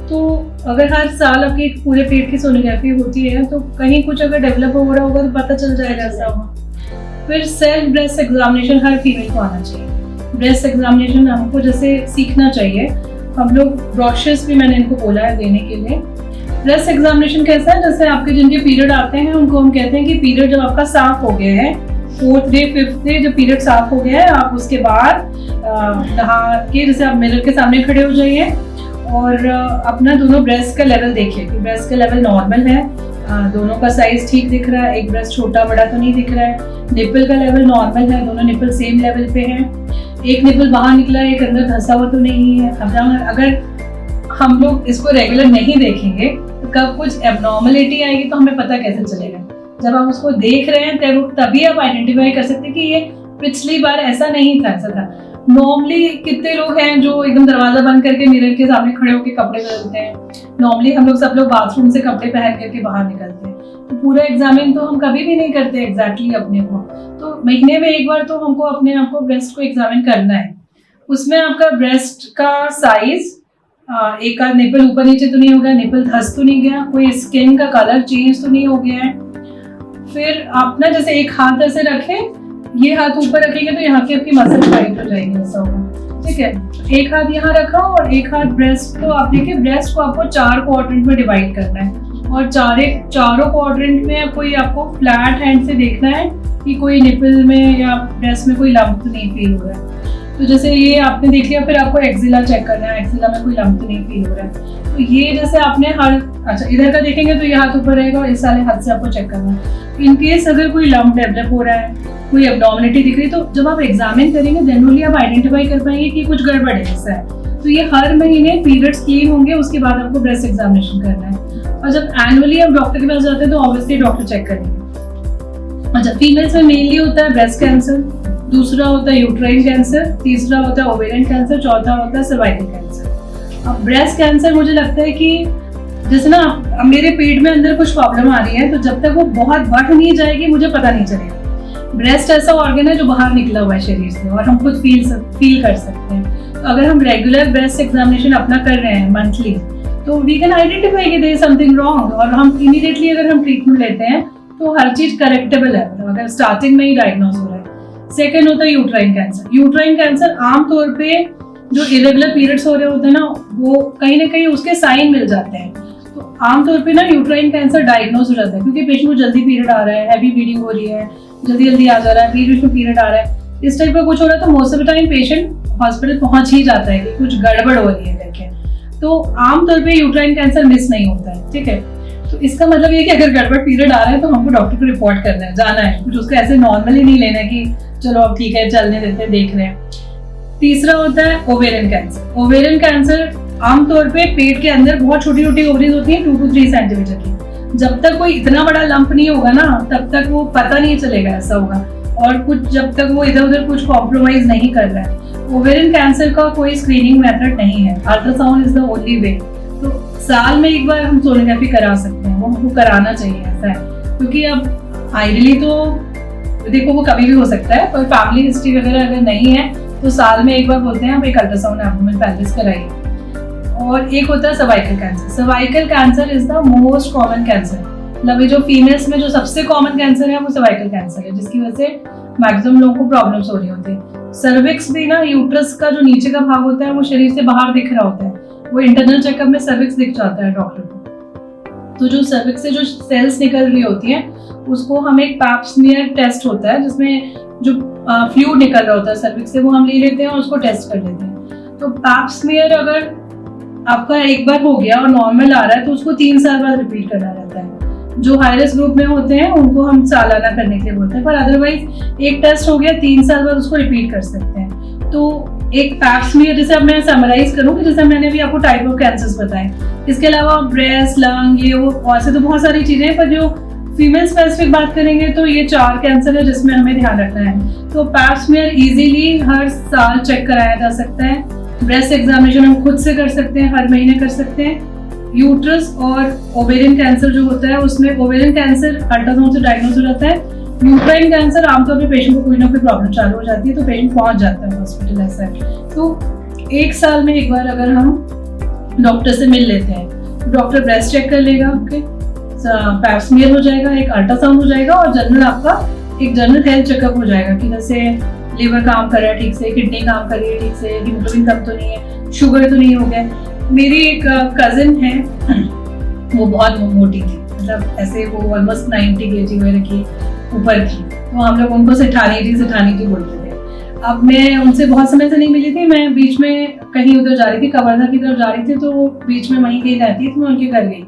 तो अगर हर साल आपकी पूरे पेट की सोनोग्राफी होती है तो कहीं कुछ अगर डेवलप हो रहा होगा तो पता चल जाएगा ऐसा होगा। फिर सेल्फ ब्रेस्ट एग्जामिनेशन हर फीमेल को आना चाहिए। ब्रेस्ट एग्जामिनेशन हमको जैसे सीखना चाहिए। हम लोग ब्रोशर्स भी मैंने इनको बोला है देने के लिए। ब्रेस्ट एग्जामिनेशन कैसा है, जैसे आपके जिनके पीरियड आते हैं उनको हम कहते हैं कि पीरियड जब आपका साफ हो गया है, 4th डे 5th डे जब पीरियड साफ हो गया है, आप उसके बाद नहा के जैसे आप मिरर के सामने खड़े हो जाइए और अपना दोनों ब्रेस्ट का लेवल देखिए कि ब्रेस्ट का लेवल नॉर्मल है, दोनों का साइज ठीक दिख रहा है, एक ब्रेस्ट छोटा बड़ा तो नहीं दिख रहा है, निपल का लेवल नॉर्मल है, दोनों निपल सेम लेवल पे हैं, एक निपल बाहर निकला है, एक अंदर धंसा हुआ तो नहीं है। अब अगर हम लोग इसको रेगुलर नहीं देखेंगे तो कब कुछ एबनॉर्मलिटी आएगी तो हमें पता कैसे चलेगा। जब आप उसको देख रहे हैं तभी आप आइडेंटिफाई कर सकते हैं कि ये पिछली बार ऐसा नहीं था, ऐसा था। नॉर्मली कितने लोग हैं जो एकदम दरवाजा बंद करके मिरर के सामने खड़े होकर कपड़े बदलते हैं। नॉर्मली हम लोग सब लोग बाथरूम से कपड़े पहन करके बाहर निकलते हैं। तो पूरा एग्जामिन तो हम कभी भी नहीं करते एग्जैक्टली अपने को। तो महीने में एक बार तो हमको अपने आप को ब्रेस्ट को एग्जामिन करना है। उसमें आपका ब्रेस्ट का साइज, एक आध निपल ऊपर नीचे तो नहीं हो गया, निपल धंस तो नहीं गया, कोई स्किन का कलर चेंज तो नहीं हो गया है। फिर आप ना जैसे एक हाथ ऐसे रखें, ये हाथ ऊपर रखेंगे तो यहाँ की आपकी मसल टाइट हो जाएगी, ऐसा होगा, ठीक है। एक हाथ यहाँ रखा और एक हाथ ब्रेस्ट को आप देखिए, ब्रेस्ट को आपको 4 क्वाड्रेंट में डिवाइड करना है और चारों क्वाड्रेंट में कोई आपको फ्लैट हैंड से देखना है कि कोई निपल में या ब्रेस्ट में कोई लंप नहीं फील हो रहा है। तो जैसे ये आपने देख लिया, फिर आपको एक्सिला चेक करना है, एक्सिला में कोई लंप नहीं फील हो रहा है। तो ये जैसे आपने अच्छा इधर का देखेंगे तो ये हाथ ऊपर रहेगा और इस वाले हाथ से आपको चेक करना है। इन केस अगर कोई लंप डेवलप हो रहा है, कोई एब्डोमिनिटी दिख रही है, तो जब आप एग्जामिन करेंगे जनरली आप आइडेंटिफाई कर पाएंगे कि कुछ गड़बड़ है, ऐसा है। तो ये हर महीने पीरियड्स क्लीन होंगे, उसके बाद आपको ब्रेस्ट एग्जामिनेशन करना है। और जब एनुअली आप डॉक्टर के पास जाते हैं तो ऑब्वियसली डॉक्टर चेक करेंगे। अच्छा, फीमेल्स में मेनली होता है ब्रेस्ट कैंसर, दूसरा होता है यूट्राइन कैंसर, तीसरा होता है ओवेरियन कैंसर, चौथा होता है सर्वाइकल कैंसर। अब ब्रेस्ट कैंसर मुझे लगता है कि जैसे ना अब मेरे पेट में अंदर कुछ प्रॉब्लम आ रही है, तो जब तक वो बहुत बढ़ नहीं जाएगी मुझे पता नहीं चलेगा। ब्रेस्ट ऐसा ऑर्गन है जो बाहर निकला हुआ है शरीर से और हम खुद फील कर सकते हैं। तो अगर हम रेगुलर ब्रेस्ट एग्जामिनेशन अपना कर रहे हैं मंथली, तो वी कैन आइडेंटिफाई कि देयर इज समथिंग रॉन्ग, और हम इमीडिएटली अगर हम ट्रीटमेंट लेते हैं तो हर चीज करेक्टेबल है, मतलब अगर स्टार्टिंग में ही डायग्नोज हो रहा है। सेकेंड होता है यूट्राइन कैंसर। यूट्राइन कैंसर आमतौर पे जो इरेगुलर पीरियड्स हो रहे होते हैं ना, वो कहीं ना कहीं उसके साइन मिल जाते हैं। तो आमतौर पे ना यूट्राइन कैंसर डायग्नोज हो जाता है क्योंकि पेशेंट को जल्दी पीरियड आ रहा है, हैवी ब्लीडिंग हो रही है, जल्दी आ जा रहा है, बीच में पीरियड आ रहा है, इस टाइप का कुछ हो रहा है, तो most of the time patient hospital पहुंच ही जाता है कि कुछ गड़बड़ हो रही है करके। तो आमतौर पे यूट्राइन कैंसर मिस नहीं होता है, ठीक है। तो इसका मतलब ये कि अगर गड़बड़ पीरियड आ रहा है तो हमको डॉक्टर को रिपोर्ट करना है, जाना है, कुछ उसका ऐसे नॉर्मली नहीं लेना कि चलो अब ठीक है चलने देते हैं, देख रहे हैं। तीसरा होता है ओवेरियन कैंसर। ओवेरियन कैंसर आमतौर पे पेट के अंदर बहुत छोटी छोटी ओवरीज होती हैं 2 to 3 सेंटीमीटर की। जब तक कोई इतना बड़ा लंप नहीं होगा ना तब तक वो पता नहीं चलेगा ऐसा होगा, और कुछ जब तक वो इधर उधर कुछ कॉम्प्रोमाइज नहीं कर रहा है। ओवेरियन कैंसर का कोई स्क्रीनिंग मेथड नहीं है, ultrasound is the only way. तो साल में एक बार हम सोनोग्राफी करा सकते हैं, वो हमको कराना चाहिए, ऐसा है। क्योंकि अब आइडियली तो देखो वो कभी भी हो सकता है, पर फैमिली हिस्ट्री वगैरह अगर नहीं है तो साल में एक बार बोलते हैं आप एक अल्ट्रासाउंड एब्डोमेन पेल्विस कराइए। और एक होता है cervical cancer. Cervical cancer is the most common cancer, मतलब ये जो फीमेल्स में जो सबसे कॉमन कैंसर है वो सर्वाइकल कैंसर है, जिसकी वजह से मैक्सिमम लोगों को प्रॉब्लम्स हो रही होती है। सर्विक्स भी ना, यूट्रस का जो नीचे का भाग होता है वो शरीर से बाहर दिख रहा होता है, वो इंटरनल चेकअप में सर्विक्स दिख जाता है डॉक्टर को। तो जो सर्विक्स से जो सेल्स निकल रही होती हैं उसको हम एक पैप स्मीयर टेस्ट होता है जिसमें जो फ्लूइड निकल रहा होता है सर्विक्स से वो हम ले लेते हैं और उसको टेस्ट कर लेते हैं। तो पैप स्मीयर अगर आपका एक बार हो गया और नॉर्मल आ रहा है तो उसको 3 साल बाद रिपीट करना रहता है। जो हाई रिस्क ग्रुप में होते हैं उनको हम सालाना करने के लिए बोलते हैं, पर अदरवाइज एक टेस्ट हो गया 3 साल बाद उसको रिपीट कर सकते हैं। तो एक पैप स्मीयर, जैसे अब मैं समराइज करूँ कि जैसे मैंने भी आपको टाइप ऑफ कैंसर्स बताए, इसके अलावा ब्रेस्ट, लंग, ये वो और से तो बहुत सारी चीजें हैं, पर जो फीमेल स्पेसिफिक बात करेंगे तो ये 4 कैंसर है जिसमें हमें ध्यान रखना है। तो पैप स्मीयर इजीली हर साल चेक कराया जा सकता है। ब्रेस्ट एग्जामिनेशन हम खुद से कर सकते हैं, हर महीने कर सकते हैं। यूट्रस और ओवेरियन कैंसर जो होता है उसमें ओवेरियन कैंसर अल्ट्रासाउंड से डायग्नोज हो जाता है। यूट्राइन कैंसर आमतौर पे पेशेंट को कोई ना कोई प्रॉब्लम चालू हो जाती है तो पेशेंट पहुंच जाता है हॉस्पिटल, ऐसा है। तो 1 साल में एक बार अगर हम डॉक्टर से मिल लेते हैं, डॉक्टर ब्रेस्ट चेक कर लेगा, आपके पैप स्मीयर हो जाएगा, एक अल्ट्रासाउंड हो जाएगा और जनरल आपका एक जनरल हेल्थ चेकअप हो जाएगा कि जैसे लिवर काम कर रहा है ठीक से, किडनी काम कर रही है ठीक से, हीमोग्लोबिन कम तो नहीं है, शुगर तो नहीं हो गया। मेरी एक कजिन है, वो बहुत मोटी थी, मतलब ऐसे वो ऑलमोस्ट 90 kg वगैरह की ऊपर थी, तो हम लोग उनको सेठानी जी बोलते थे। अब मैं उनसे बहुत समय से नहीं मिली थी, मैं बीच में कहीं उधर जा रही थी, कवर्धा की तरफ जा रही थी, तो बीच में वहीं कहीं रहती थी, तो मैं उनके घर गई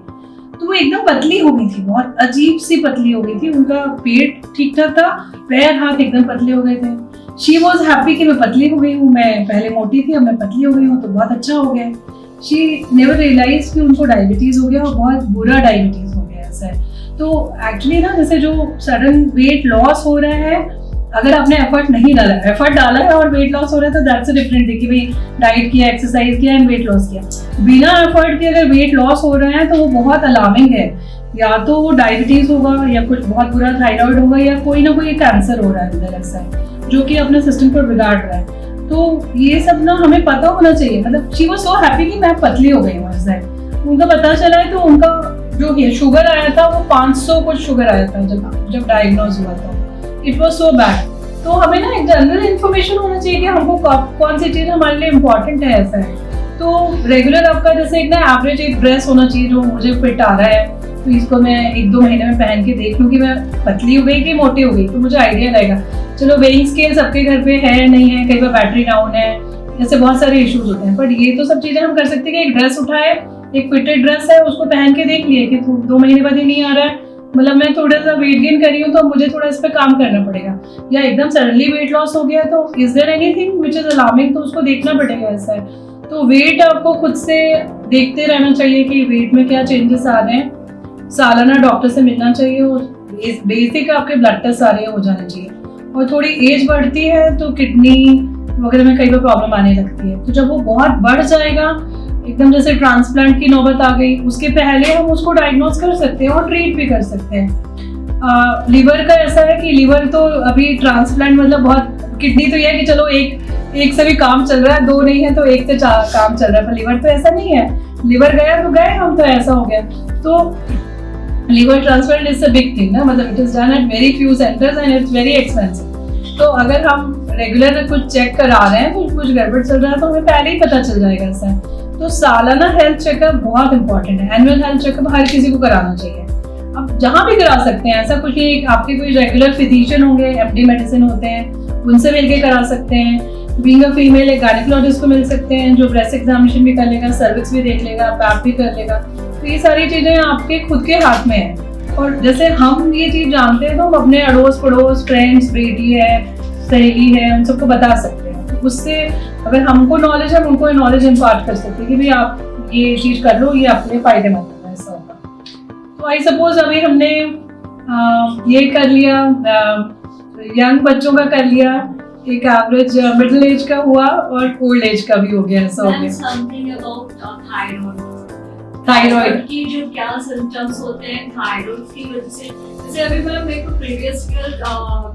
तो वो एकदम पतली हो गई थी, बहुत अजीब सी पतली हो गई थी। उनका पेट ठीक ठाक था, पैर हाथ एकदम पतले हो गए थे। शी वॉज हैप्पी कि मैं पतली हो गई हूँ, मैं पहले मोटी थी अब मैं पतली हो गई हूँ तो बहुत अच्छा हो गया। शी नेवर रियलाइज कि उनको डायबिटीज हो गया और बहुत बुरा डायबिटीज हो गया, ऐसा है। तो एक्चुअली ना जैसे जो सडन वेट लॉस हो रहा है, अगर आपने एफर्ट नहीं डाला, एफर्ट डाला है और वेट लॉस हो रहा है तो दैट्स अ डिफरेंट थिंग कि भाई डाइट किया, एक्सरसाइज किया एंड वेट लॉस किया। बिना एफर्ट के अगर वेट लॉस हो रहा है तो वो बहुत अलार्मिंग है, या तो वो डायबिटीज होगा या कुछ बहुत बुरा थायराइड होगा या कोई ना कोई कैंसर हो रहा है अंदर, ऐसा है, जो कि अपने सिस्टम को बिगाड़ रहा है। तो ये सब ना हमें पता होना चाहिए। मतलब शी वाज सो हैप्पी कि मैं पतली हो गई हूँ, ऐसा है। उनका पता चला है तो उनका जो शुगर आया था वो 500 कुछ शुगर आया था जब डायग्नोज हुआ था। It was so bad. तो हमें ना एक जनरल इन्फॉर्मेशन होना चाहिए कि हमको कौन सी चीज हमारे लिए इम्पोर्टेंट है, ऐसा है। तो रेगुलर आपका जैसे एक ना एवरेज एक ड्रेस होना चाहिए जो मुझे फिट आ रहा है, तो इसको मैं 1-2 महीने में पहन के देख लूँ कि मैं पतली हो गई कि मोटी हो गई, तो मुझे आइडिया रहेगा। चलो वेइंग स्केल सबके घर पे है नहीं है, कई बार बैटरी डाउन है, ऐसे बहुत सारे इश्यूज होते हैं, पर ये तो सब चीजें हम कर सकते हैं कि एक ड्रेस उठाए, एक फिटेड ड्रेस है उसको पहन के देख लिए कि 2 महीने बाद ही नहीं आ रहा है, मतलब मैं थोड़ा सा वेट गेन करी हूँ तो मुझे थोड़ा इस पे काम करना पड़ेगा, या एकदम सडनली वेट लॉस हो गया तो is there anything which is alarming, तो उसको देखना पड़ेगा, ऐसा है। तो वेट आपको खुद से देखते रहना चाहिए कि वेट में क्या चेंजेस आ रहे हैं, सालाना डॉक्टर से मिलना चाहिए और बेसिक आपके ब्लड टेस्ट सारे हो जाने चाहिए। और थोड़ी एज बढ़ती है तो किडनी वगैरह में कई बार प्रॉब्लम आने लगती है, तो जब वो बहुत बढ़ जाएगा, एकदम जैसे ट्रांसप्लांट की नौबत आ गई, उसके पहले हम उसको डायग्नोज कर सकते हैं और ट्रीट भी कर सकते हैं। लिवर का ऐसा है कि लिवर तो अभी ट्रांसप्लांट मतलब बहुत, किडनी तो यह है कि चलो एक से भी काम चल रहा है, 2 नहीं है तो 1 से 4 काम चल रहा है, पर लिवर तो ऐसा नहीं है, लिवर गया तो गए हम, तो ऐसा हो गया। तो liver transplant is a big thing ना, मतलब it is done at very few centres and it's very expensive. तो अगर हम रेगुलर कुछ चेक करा रहे हैं तो कुछ गड़बड़ चल रहा है तो हमें पहले ही पता चल जाएगा, ऐसा है। तो सालाना हेल्थ चेकअप बहुत इंपॉर्टेंट है, एनुअल हेल्थ चेकअप हर किसी को कराना चाहिए। आप जहाँ भी करा सकते हैं, ऐसा कुछ नहीं, आपके कोई रेगुलर फिजिशियन होंगे, एफडी मेडिसिन होते हैं, उनसे मिलके करा सकते हैं। बीइंग अ फीमेल एक गायनेकोलॉजिस्ट को मिल सकते हैं जो ब्रेस्ट एग्जामिनेशन भी कर लेगा, सर्विक्स भी देख लेगा, पैप भी कर लेगा। तो ये सारी चीजें आपके खुद के हाथ में है। और जैसे हम ये चीज जानते हैं तो हम अपने अड़ोस पड़ोस, फ्रेंड्स, बेटी है, सहेली है, उन सबको बता सकते हैं। तो उससे अगर हमको नॉलेज है, हम उनको नॉलेज इम्पार्ट कर सकते हैं कि भाई आप ये चीज कर लो, ये अपने फायदेमंद है, ऐसा होगा। तो आई सपोज अभी हमने ये कर लिया, यंग बच्चों का कर लिया, एक एवरेज मिडिल एज का हुआ और ओल्ड एज का भी हो गया, ऐसा हो गया। समथिंग अबाउट थायराइड की जो क्या सिम्टम्स होते हैं थायराइड की वजह से, जैसे अभी मतलब मेरे को प्रीवियस ईयर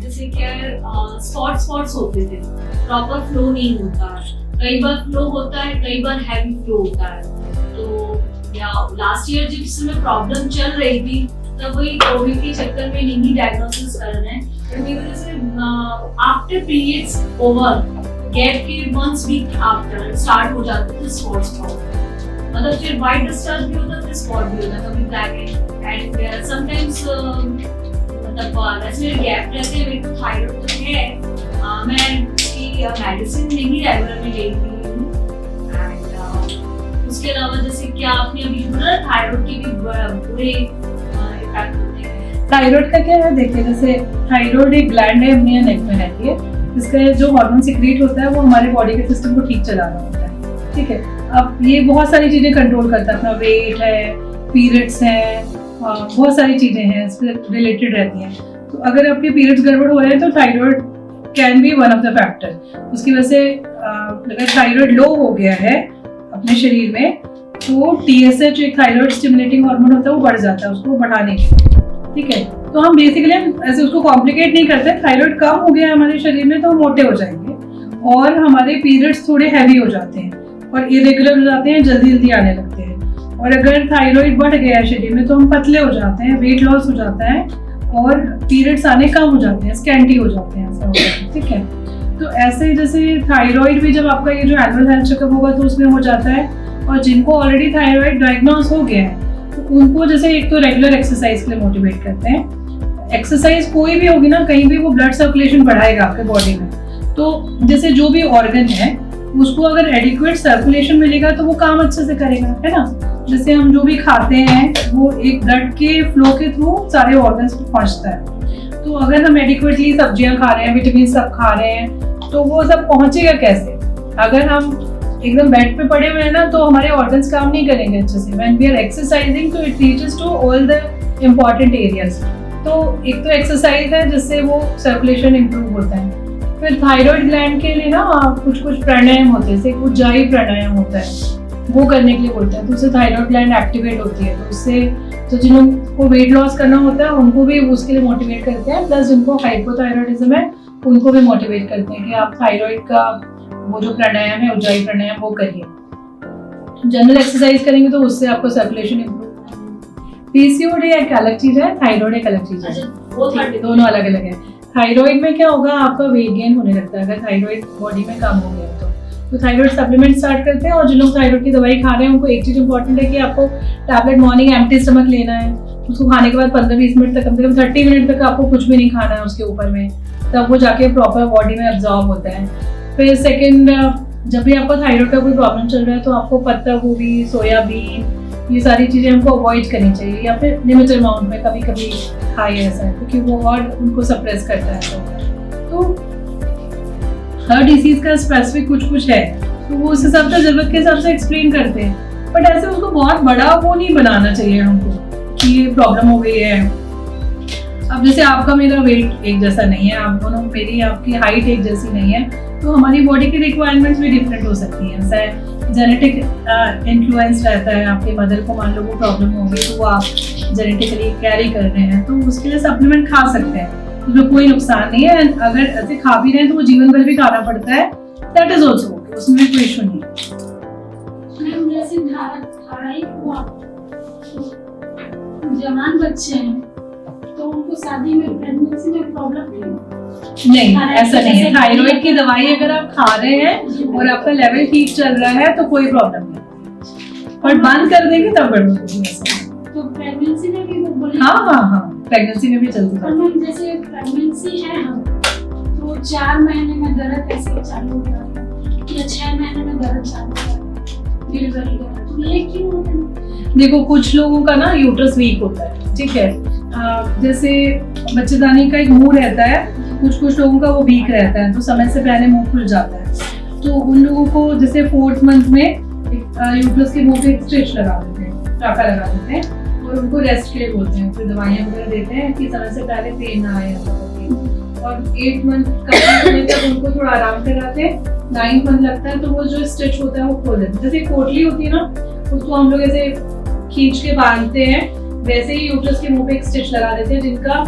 जैसे क्या है स्पॉट्स होते थे, प्रॉपर फ्लो नहीं होता, कई बार फ्लो होता है, कई बार हैवी फ्लो होता है। तो या लास्ट ईयर जब इसमें प्रॉब्लम चल रही थी तब वही कोविड के चक्कर में नहीं डायग्नोसिस कर रहे हैं, क्योंकि वजह से आफ्टर पीरियड्स ओवर गैप के 1 वीक आफ्टर स्टार्ट हो जाते थे स्पॉट्स, मतलब फिर व्हाइट डिस्चार्ज भी होता है, स्पॉट भी होता है, कभी ब्लैक एंड समटाइम्स मतलब वैसे गैप रहते हैं। मेरे को थायराइड तो है, मैं उसकी मेडिसिन नहीं रेगुलरली लेती हूँ। एंड उसके अलावा जैसे क्या आपने अभी बोला थायराइड के भी बुरे इफेक्ट होते हैं। थायराइड का क्या है, देखिए जैसे थायराइड एक ग्लैंड है अपने नेक में रहती है, इसका जो हार्मोन सीक्रेट होता है वो हमारे बॉडी के सिस्टम को ठीक चलाना होता है, ठीक है। अब ये बहुत सारी चीजें कंट्रोल करता है, अपना वेट है, पीरियड्स है, बहुत सारी चीजें हैं इस पर रिलेटेड रहती हैं। तो अगर आपके पीरियड्स गड़बड़ हो रहे हैं तो thyroid can be one of the factor. उसकी वजह से अगर थायराइड लो हो गया है अपने शरीर में तो TSH एक थायराइड स्टिमुलेटिंग हार्मोन होता है, वो बढ़ जाता है उसको बढ़ाने के लिए, ठीक है। तो हम बेसिकली ऐसे उसको कॉम्प्लिकेट नहीं करते, थायराइड कम हो गया हमारे शरीर में तो हम मोटे हो जाएंगे और हमारे पीरियड्स थोड़े हैवी हो जाते हैं और इरेगुलर हो जाते हैं, जल्दी जल्दी आने लगते हैं। और अगर थायराइड बढ़ गया है शरीर में तो हम पतले हो जाते हैं, वेट लॉस हो जाता है और पीरियड्स आने कम हो जाते हैं, स्कैंटी हो जाते हैं, ऐसा होता है, ठीक है। तो ऐसे जैसे थायराइड भी जब आपका ये जो एनुअल हेल्थ चेकअप होगा तो उसमें हो जाता है। और जिनको ऑलरेडी थायराइड डायग्नोस हो गया है तो उनको जैसे एक तो रेगुलर एक्सरसाइज के लिए मोटिवेट करते हैं। एक्सरसाइज कोई भी होगी ना, कहीं भी वो ब्लड सर्कुलेशन बढ़ाएगा आपके बॉडी में। तो जैसे जो भी ऑर्गन है उसको अगर एडिक्वेट सर्कुलेशन मिलेगा तो वो काम अच्छे से करेगा, है ना। जैसे हम जो भी खाते हैं वो एक ब्लड के फ्लो के थ्रू सारे ऑर्गन्स को पहुंचता है। तो अगर हम एडिक्वेटली सब्जियां खा रहे हैं, विटामिन सब खा रहे हैं तो वो सब पहुंचेगा कैसे। अगर हम एकदम बेड पे पड़े हुए हैं ना तो हमारे ऑर्गन्स काम नहीं करेंगे अच्छे से। व्हेन वी आर एक्सरसाइजिंग तो it reaches to all the important areas. तो एक तो एक्सरसाइज है जिससे वो सर्कुलेशन इम्प्रूव होता है। फिर थायराइड ग्लैंड के लिए ना कुछ प्राणायाम होते हैं, जैसे उज्जाई प्राणायाम होता है, वो करने के लिए बोलते हैं। तो उससे थायराइड ग्लैंड एक्टिवेट होती है, तो उससे तो जिनको वेट लॉस करना होता है उनको भी उसके लिए मोटिवेट करते हैं। प्लस जिनको हाइपोथायराइडिज्म है उनको भी मोटिवेट करते हैं कि आप थायराइड का वो जो प्राणायाम है, उज्जाई प्राणायाम, वो करिए। जनरल एक्सरसाइज करेंगे तो उससे आपको सर्कुलेशन इम्प्रूव। पीसीओडी एक अलग चीज है, थायराइड एक अलग चीज है, दोनों अलग अलग है। थायराइड में क्या होगा, आपका वेट गेन होने लगता है अगर थायराइड बॉडी में कम हो गया तो थायराइड सप्लीमेंट स्टार्ट करते हैं। और जिन लोग थायराइड की दवाई खा रहे हैं उनको एक चीज इंपॉर्टेंट है कि आपको टैबलेट मॉर्निंग एम्प्टी स्टमक लेना है। उसको खाने के बाद 15-20 मिनट तक, कम से कम 30 मिनट तक आपको कुछ भी नहीं खाना है उसके ऊपर में, तब वो जाके प्रॉपर बॉडी में एब्जॉर्ब होता है। फिर सेकेंड, जब भी आपको थायराइड का कोई प्रॉब्लम चल रहा है तो आपको पत्ता गोभी, सोयाबीन, ये सारी चीजें हमको अवॉइड करनी चाहिए, या फिर लिमिटेड अमाउंट में कभी कभी खाइए ऐसा, क्योंकि वो और उनको सप्रेस करता है। तो हर डिसीज का स्पेसिफिक कुछ है, तो वो उस हिसाब से जरूरत के हिसाब से एक्सप्लेन करते हैं। बट ऐसे उसको बहुत बड़ा वो नहीं बनाना चाहिए हमको कि ये प्रॉब्लम हो गई है। अब जैसे आपका मेरा वेट एक जैसा नहीं है, आप दोनों, मेरी आपकी हाइट एक जैसी नहीं है, तो हमारी बॉडी की रिक्वायरमेंट्स भी डिफरेंट हो सकती हैं। ऐसा जेनेटिक इन्फ्लुएंस रहता है, आपके मदर को मान लो वो प्रॉब्लम होगी तो वो आप जेनेटिकली कैरी कर रहे हैं, तो उसके लिए सप्लीमेंट खा सकते हैं, उसमें कोई नुकसान नहीं है। अगर ऐसे खा भी रहे हैं तो वो जीवन भर भी खाना पड़ता है, दैट इज ऑल्सो ओके, उसमें कोई इशू नहीं है। जैसे थायराइड हुआ जवान बच्चे हैं तो उनको शादी में, प्रेगनेंसी में प्रॉब्लम नहीं, ऐसा नहीं है। थायराइड की दवाई अगर आप खा रहे हैं और आपका लेवल ठीक चल रहा है तो कोई प्रॉब्लम नहीं, और बंद कर देंगे तब गड़बड़ होगी। तो प्रेगनेंसी में भी वो बोले? हाँ, प्रेगनेंसी में भी चलती है। मैम जैसे प्रेगनेंसी है हम तो 4 महीने में दर्द ऐसे चालू होता है या 6 महीने में दर्द चालू होता है, डिलीवरी का ये क्यों होता है? देखो कुछ लोगों का ना यूट्रस वीक होता है, ठीक है। जैसे बच्चेदानी का एक मुंह रहता है, कुछ लोगों का वो वीक रहता है, तो समय से पहले मुंह खुल जाता है। तो उन लोगों को जैसे 4th मंथ में यूट्रस के मुंह पे एक स्टिच लगा देते हैं, टाका लगा देते हैं और उनको रेस्ट के लिए बोलते हैं, फिर दवाइयाँ वगैरह देते हैं कि समय से पहले पेन ना आए ऐसा करके। और 8 मंथ करने तक उनको थोड़ा आराम कराते हैं। 9 मंथ लगता है तो वो जो स्टिच होता है वो खोल देते हैं। जैसे पोटली होती है ना, उसको हम लोग ऐसे खींच के बांधते हैं, वैसे ही यूट्रस के मुंह पे एक स्टिच लगा देते हैं। जिनका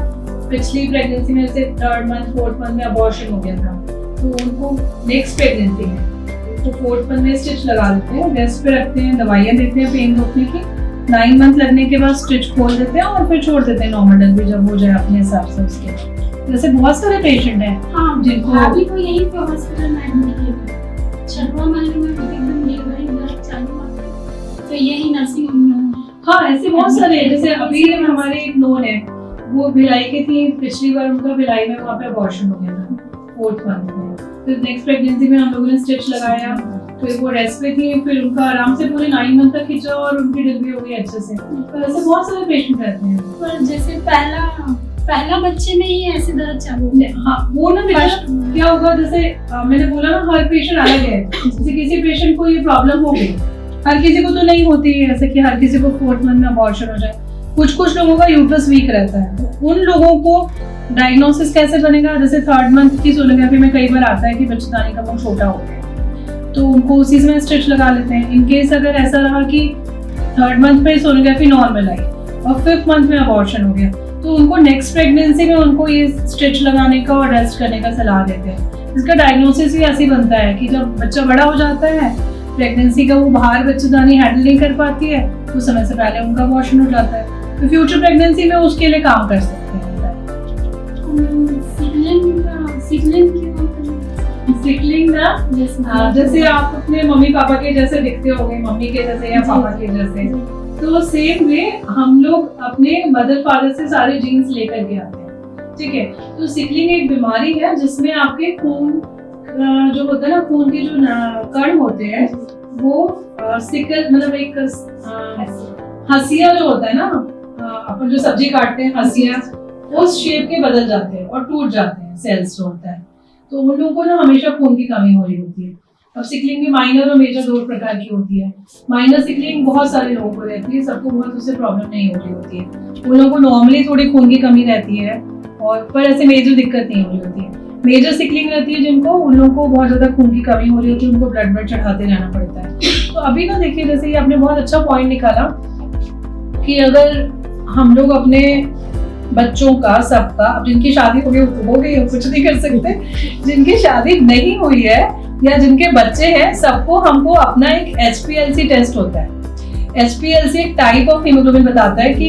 पिछली प्रेगनेंसी में जैसे 3rd मंथ 4th मंथ में अबॉर्शन हो गया था, तो उनको नेक्स्ट प्रेगनेंसी में तो 4th मंथ में स्टिच लगा देते हैं, रेस्ट पे रखते हैं, दवाइयाँ देते हैं पेन रोकने की। 9 मंथ लगने के बाद स्टिच खोल देते हैं और फिर छोड़ देते हैं नॉर्मल डिलीवरी जब हो जाए अपने हिसाब से उसके। जैसे बहुत सारे पेशेंट हैं हाँ, जिनको अभी तो यही पे हॉस्पिटल में एडमिट है। 6वां महीने में एकदम डिलीवरी दर्द चालू हुआ, तो यही नर्सिंग होम में। हाँ ऐसे बहुत सारे हैं। जैसे अभी हमारे एक नोन है, वो भिलाई की थी, पिछली बार उनका भिलाई में वहाँ पे अबॉर्शन हो गया था 4th मंथ में। फिर नेक्स्ट प्रेगनेंसी में हम लोगों ने स्टिच लगाया, फिर वो रेस्ट पे थी, फिर उनका आराम से पूरे 9 मंथ तक खींचा और उनकी डिलीवरी हो गई अच्छे से। तो ऐसे बहुत सारे पेशेंट रहते हैं। पर जैसे पहला बच्चे में ही ऐसे दर्द चालू होते हैं। हाँ वो ना बेटा क्या होगा, जैसे मैंने बोला ना हर पेशेंट अलग है। जैसे किसी पेशेंट को ये प्रॉब्लम हो गई, हर किसी को तो नहीं होती है ऐसे कि हर किसी को 4th मंथ में अबॉर्शन हो जाए। कुछ लोगों का यूट्रस वीक रहता है, तो उन लोगों को डायग्नोसिस कैसे बनेगा। जैसे 3rd मंथ की सोनोग्राफी में कई बार आता है कि बच्चेदानी का मुंह छोटा हो गया, तो उनको उसी समय स्टिच लगा लेते हैं। इनकेस अगर ऐसा रहा कि 3rd मंथ में सोनोग्राफी नॉर्मल आई और 5th मंथ में अबॉर्शन हो गया, तो उनको नेक्स्ट प्रेगनेंसी में उनको ये स्टिच लगाने का और रेस्ट करने का सलाह देते हैं। इसका डायग्नोसिस भी ऐसे ही बनता है कि जब बच्चा बड़ा हो जाता है, प्रेगनेंसी का वो बाहर बच्चेदानी हैंडल नहीं कर पाती है, तो समय से पहले उनका अबॉर्शन हो जाता है। तो फ्यूचर प्रेगनेंसी में उसके लिए काम कर सकते हैं। सिकलिंग ना जैसे आप अपने मम्मी पापा के जैसे दिखते होंगे, मम्मी के जैसे या पापा के जैसे, तो सेम वे हम लोग अपने मदर फादर से सारे जीन्स लेकर के आते हैं, ठीक है। तो सिकलिंग एक बीमारी है जिसमें आपके खून जो होता है ना, खून के जो कण होते हैं वो सिकल मतलब एक हंसिया जो होता है ना, अपन जो सब्जी काटते हैं हंसिया, उस शेप के बदल जाते हैं और टूट जाते हैं, सेल्स जो होता है। तो उन लोगों को ना हमेशा खून की कमी हो रही होती है। अब सिकलिंग भी माइनर और मेजर 2 प्रकार की होती है। माइनर सिकलिंग बहुत सारे लोगों को रहती है, सबको बहुत उससे प्रॉब्लम नहीं हो रही होती है। उन लोगों को नॉर्मली थोड़ी खून की कमी रहती है और पर ऐसे मेजर दिक्कत नहीं हो रही होती है। मेजर सिकलिंग रहती है जिनको, उन लोगों को बहुत ज्यादा खून की कमी हो रही होती है, उनको ब्लड चढ़ाते रहना पड़ता है। तो अभी ना देखिए, जैसे ये आपने बहुत अच्छा पॉइंट निकाला कि अगर हम लोग अपने बच्चों का सबका, अब जिनकी शादी हो गई कुछ नहीं कर सकते, जिनकी शादी नहीं हुई है या जिनके बच्चे हैं, सबको हमको अपना एक HPLC टेस्ट होता है। HPLC एक टाइप ऑफ हीमोग्लोबिन बताता है कि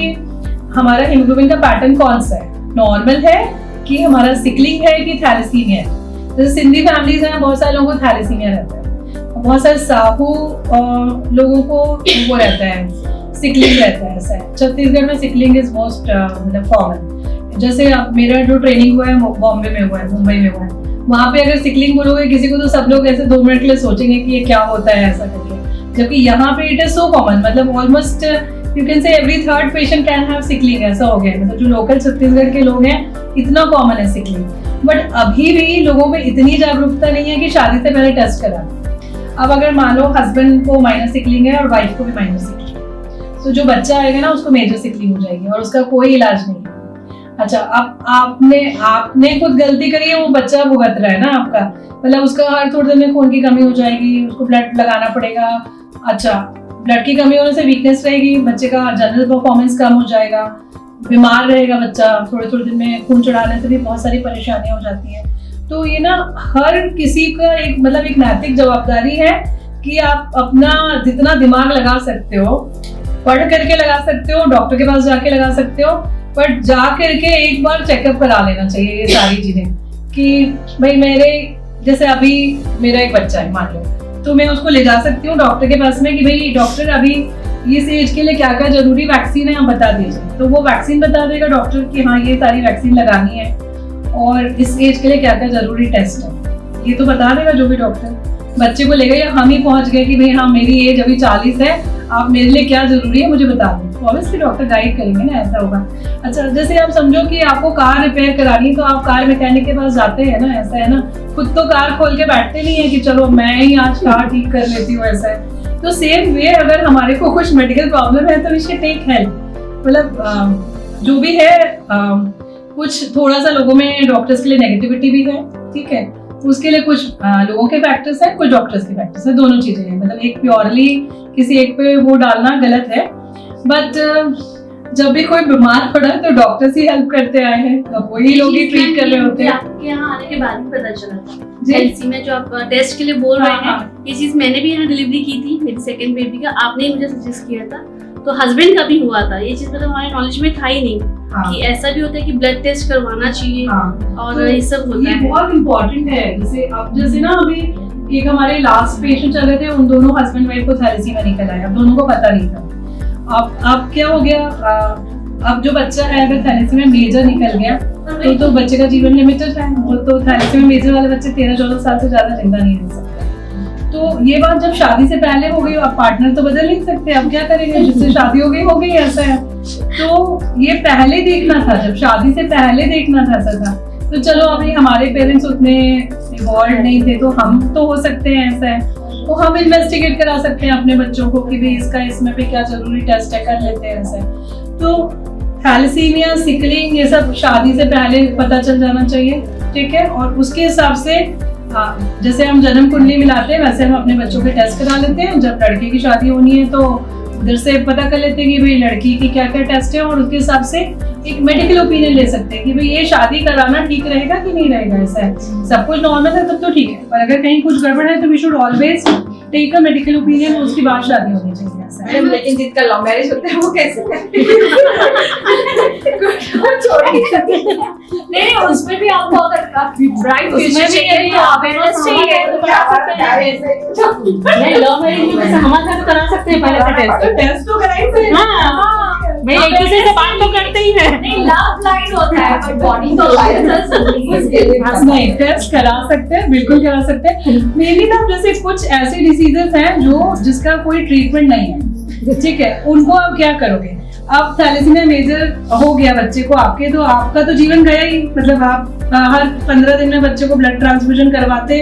हमारा हीमोग्लोबिन का पैटर्न कौन सा है, नॉर्मल है कि हमारा सिकलिंग है कि थैलेसीमिया है। जैसे सिंधी फैमिलीज हैं, बहुत सारे लोगों को थैलेसीमिया रहता है, बहुत सारे साहू लोगों को वो रहता है, सिकलिंग रहता है। ऐसा है छत्तीसगढ़ में सिकलिंग इज मोस्ट मतलब कॉमन। जैसे मेरा जो ट्रेनिंग हुआ है बॉम्बे में हुआ है, मुंबई में हुआ है, वहाँ पे अगर सिकलिंग बोलोगे किसी को तो सब लोग ऐसे 2 मिनट के लिए सोचेंगे कि ये क्या होता है ऐसा करके, जबकि यहाँ पे इट इज सो कॉमन, मतलब almost you can say every 3rd patient can have sickling, ऐसा हो गया। मतलब जो लोकल छत्तीसगढ़ के लोग हैं, इतना कॉमन है सिकलिंग। बट अभी भी लोगों में इतनी जागरूकता नहीं है कि शादी से पहले टेस्ट करा। अब अगर मान लो हस्बैंड को माइनर सिकलिंग है और वाइफ को भी माइनर सिकलिंग है, तो जो बच्चा आएगा ना उसको मेजर सिकलिंग हो जाएगी और उसका कोई इलाज नहीं है। अच्छा, अब आपने खुद गलती करी है, वो बच्चा भुगत रहा है ना आपका, मतलब उसका हर थोड़ी देर में खून की कमी हो जाएगी, उसको ब्लड लगाना पड़ेगा। अच्छा, ब्लड की कमी होने से वीकनेस रहेगी, बच्चे का जनरल परफॉर्मेंस कम हो जाएगा, बीमार रहेगा बच्चा, थोड़े दिन में खून चढ़ाने से भी बहुत सारी परेशानियां हो जाती है। तो ये ना हर किसी का एक मतलब एक नैतिक जवाबदारी है कि आप अपना जितना दिमाग लगा सकते हो, पढ़ करके लगा सकते हो, डॉक्टर के पास जाके लगा सकते हो, बट जा करके एक बार चेकअप करा लेना चाहिए ये सारी चीजें कि भाई मेरे जैसे अभी मेरा एक बच्चा है मान लो, तो मैं उसको ले जा सकती हूँ डॉक्टर के पास में कि भाई डॉक्टर अभी इस एज के लिए क्या क्या जरूरी वैक्सीन है आप बता दीजिए, तो वो वैक्सीन बता देगा डॉक्टर कि हाँ ये सारी वैक्सीन लगानी है और इस एज के लिए क्या क्या जरूरी टेस्ट है, ये तो बता देगा जो भी डॉक्टर। बच्चे को लेगा या हम ही पहुंच गए कि भाई हाँ मेरी एज अभी 40 है, आप मेरे लिए क्या जरूरी है मुझे बता दो, तो ऑब्वियसली डॉक्टर गाइड करेंगे ना, ऐसा होगा। अच्छा, जैसे आप समझो कि आपको कार रिपेयर करानी है तो आप कार मैकेनिक के पास जाते हैं ना, ऐसा है ना, खुद तो कार खोल के बैठते नहीं है कि चलो मैं ही आज कार ठीक कर लेती हूँ, ऐसा है। तो सेम वे अगर हमारे को कुछ मेडिकल प्रॉब्लम है तो वी शुड टेक हेल्प। मतलब जो भी है, कुछ थोड़ा सा लोगों में डॉक्टर्स के लिए नेगेटिविटी भी है, ठीक है, उसके लिए कुछ लोगों के फैक्टर्स हैं, कुछ डॉक्टर्स के फैक्टर्स हैं, दोनों चीजें हैं। मतलब एक प्योरली किसी एक पे वो डालना गलत है, बट जब भी कोई बीमार पड़ा तो डॉक्टर्स ही हेल्प करते आए हैं, अब वही लोग ही ट्रीट कर रहे होते हैं। आपके यहाँ आने के बाद ही पता चला था जी। एलसी में जो आप टेस्ट के लिए बोल रहे हैं, हाँ। ये चीज मैंने भी यहाँ डिलीवरी की थी मेरी सेकंड बेबी का, आपने ही मुझे सजेस्ट किया था। तो हस्बैंड का भी हुआ था, ये चीज मतलब हमारे नॉलेज में था ही नहीं हाँ। कि ऐसा भी होता है कि ब्लड टेस्ट करवाना चाहिए हाँ। और तो ये सब होता ये है। बहुत इम्पोर्टेंट है। जैसे अब जैसे ना अभी एक हमारे लास्ट पेशेंट चल रहे थे, उन दोनों हस्बैंड वाइफ को थैलेसीमिया निकल आया, अब दोनों को पता नहीं था। अब क्या हो गया, अब जो बच्चा है अगर थैलेसीमिया मेजर निकल गया तो बच्चे का जीवन लिमिटेड है, वो तो थैलेसीमिया मेजर वाले बच्चे 13-14 साल से ज्यादा जिंदा नहीं रह सकते। तो ये बात जब शादी से पहले हो गई, अब पार्टनर तो बदल नहीं सकते, अब क्या करेंगे, जिससे शादी हो गई, ऐसा है। तो ये पहले देखना था, जब शादी से पहले देखना था, ऐसा था। तो चलो अभी हमारे पेरेंट्स उतने इवॉल्व नहीं थे, तो हम तो हो सकते हैं, ऐसा है, तो हम इन्वेस्टिगेट करा सकते हैं अपने बच्चों को कि भाई इसका इसमें पे क्या जरूरी टेस्ट है, कर लेते हैं, ऐसा है। तो थैलेसीमिया, सिकलिंग, ये सब शादी से पहले पता चल जाना चाहिए, ठीक है। और उसके हिसाब से जैसे हम जन्म कुंडली मिलाते हैं, वैसे हम अपने बच्चों के टेस्ट करा लेते हैं। जब लड़के की शादी होनी है तो इधर से पता कर लेते हैं कि भाई लड़की की क्या क्या टेस्ट है, और उसके हिसाब से एक मेडिकल ओपिनियन ले सकते हैं कि भाई ये शादी कराना ठीक रहेगा कि नहीं रहेगा, ऐसा है। सब कुछ नॉर्मल है तब तो ठीक है, पर अगर कहीं कुछ गड़बड़ है तो we should always take a medical opinion, उसके बाद शादी होनी चाहिए, ऐसा है। लेकिन जिनका लव मैरिज होता है वो कैसे नहीं, उसमें भी आपको अगर ब्राइट उसमें भी यही अवेयरनेस चाहिए तो क्या सकते हैं। नहीं, लव मैरिज में हमारे साथ करा सकते हैं पहले से टेस्ट तो कराई हाँ, भाई एक दूसरे से बात तो करते ही है। नहीं, लव ब्लाइंड होता है पर बॉडी तो नहीं, टेस्ट करा सकते हैं, बिल्कुल करा सकते हैं। मेनली ना जैसे कुछ ऐसे डिसीजेस हैं जो जिसका कोई ट्रीटमेंट नहीं है, ठीक है, उनको आप क्या करोगे। अब थैलेसीमिया मेजर हो गया बच्चे को आपके, तो आपका तो जीवन गया ही। मतलब आप हर 15 दिन में बच्चे को ब्लड ट्रांसफ्यूजन करवाते,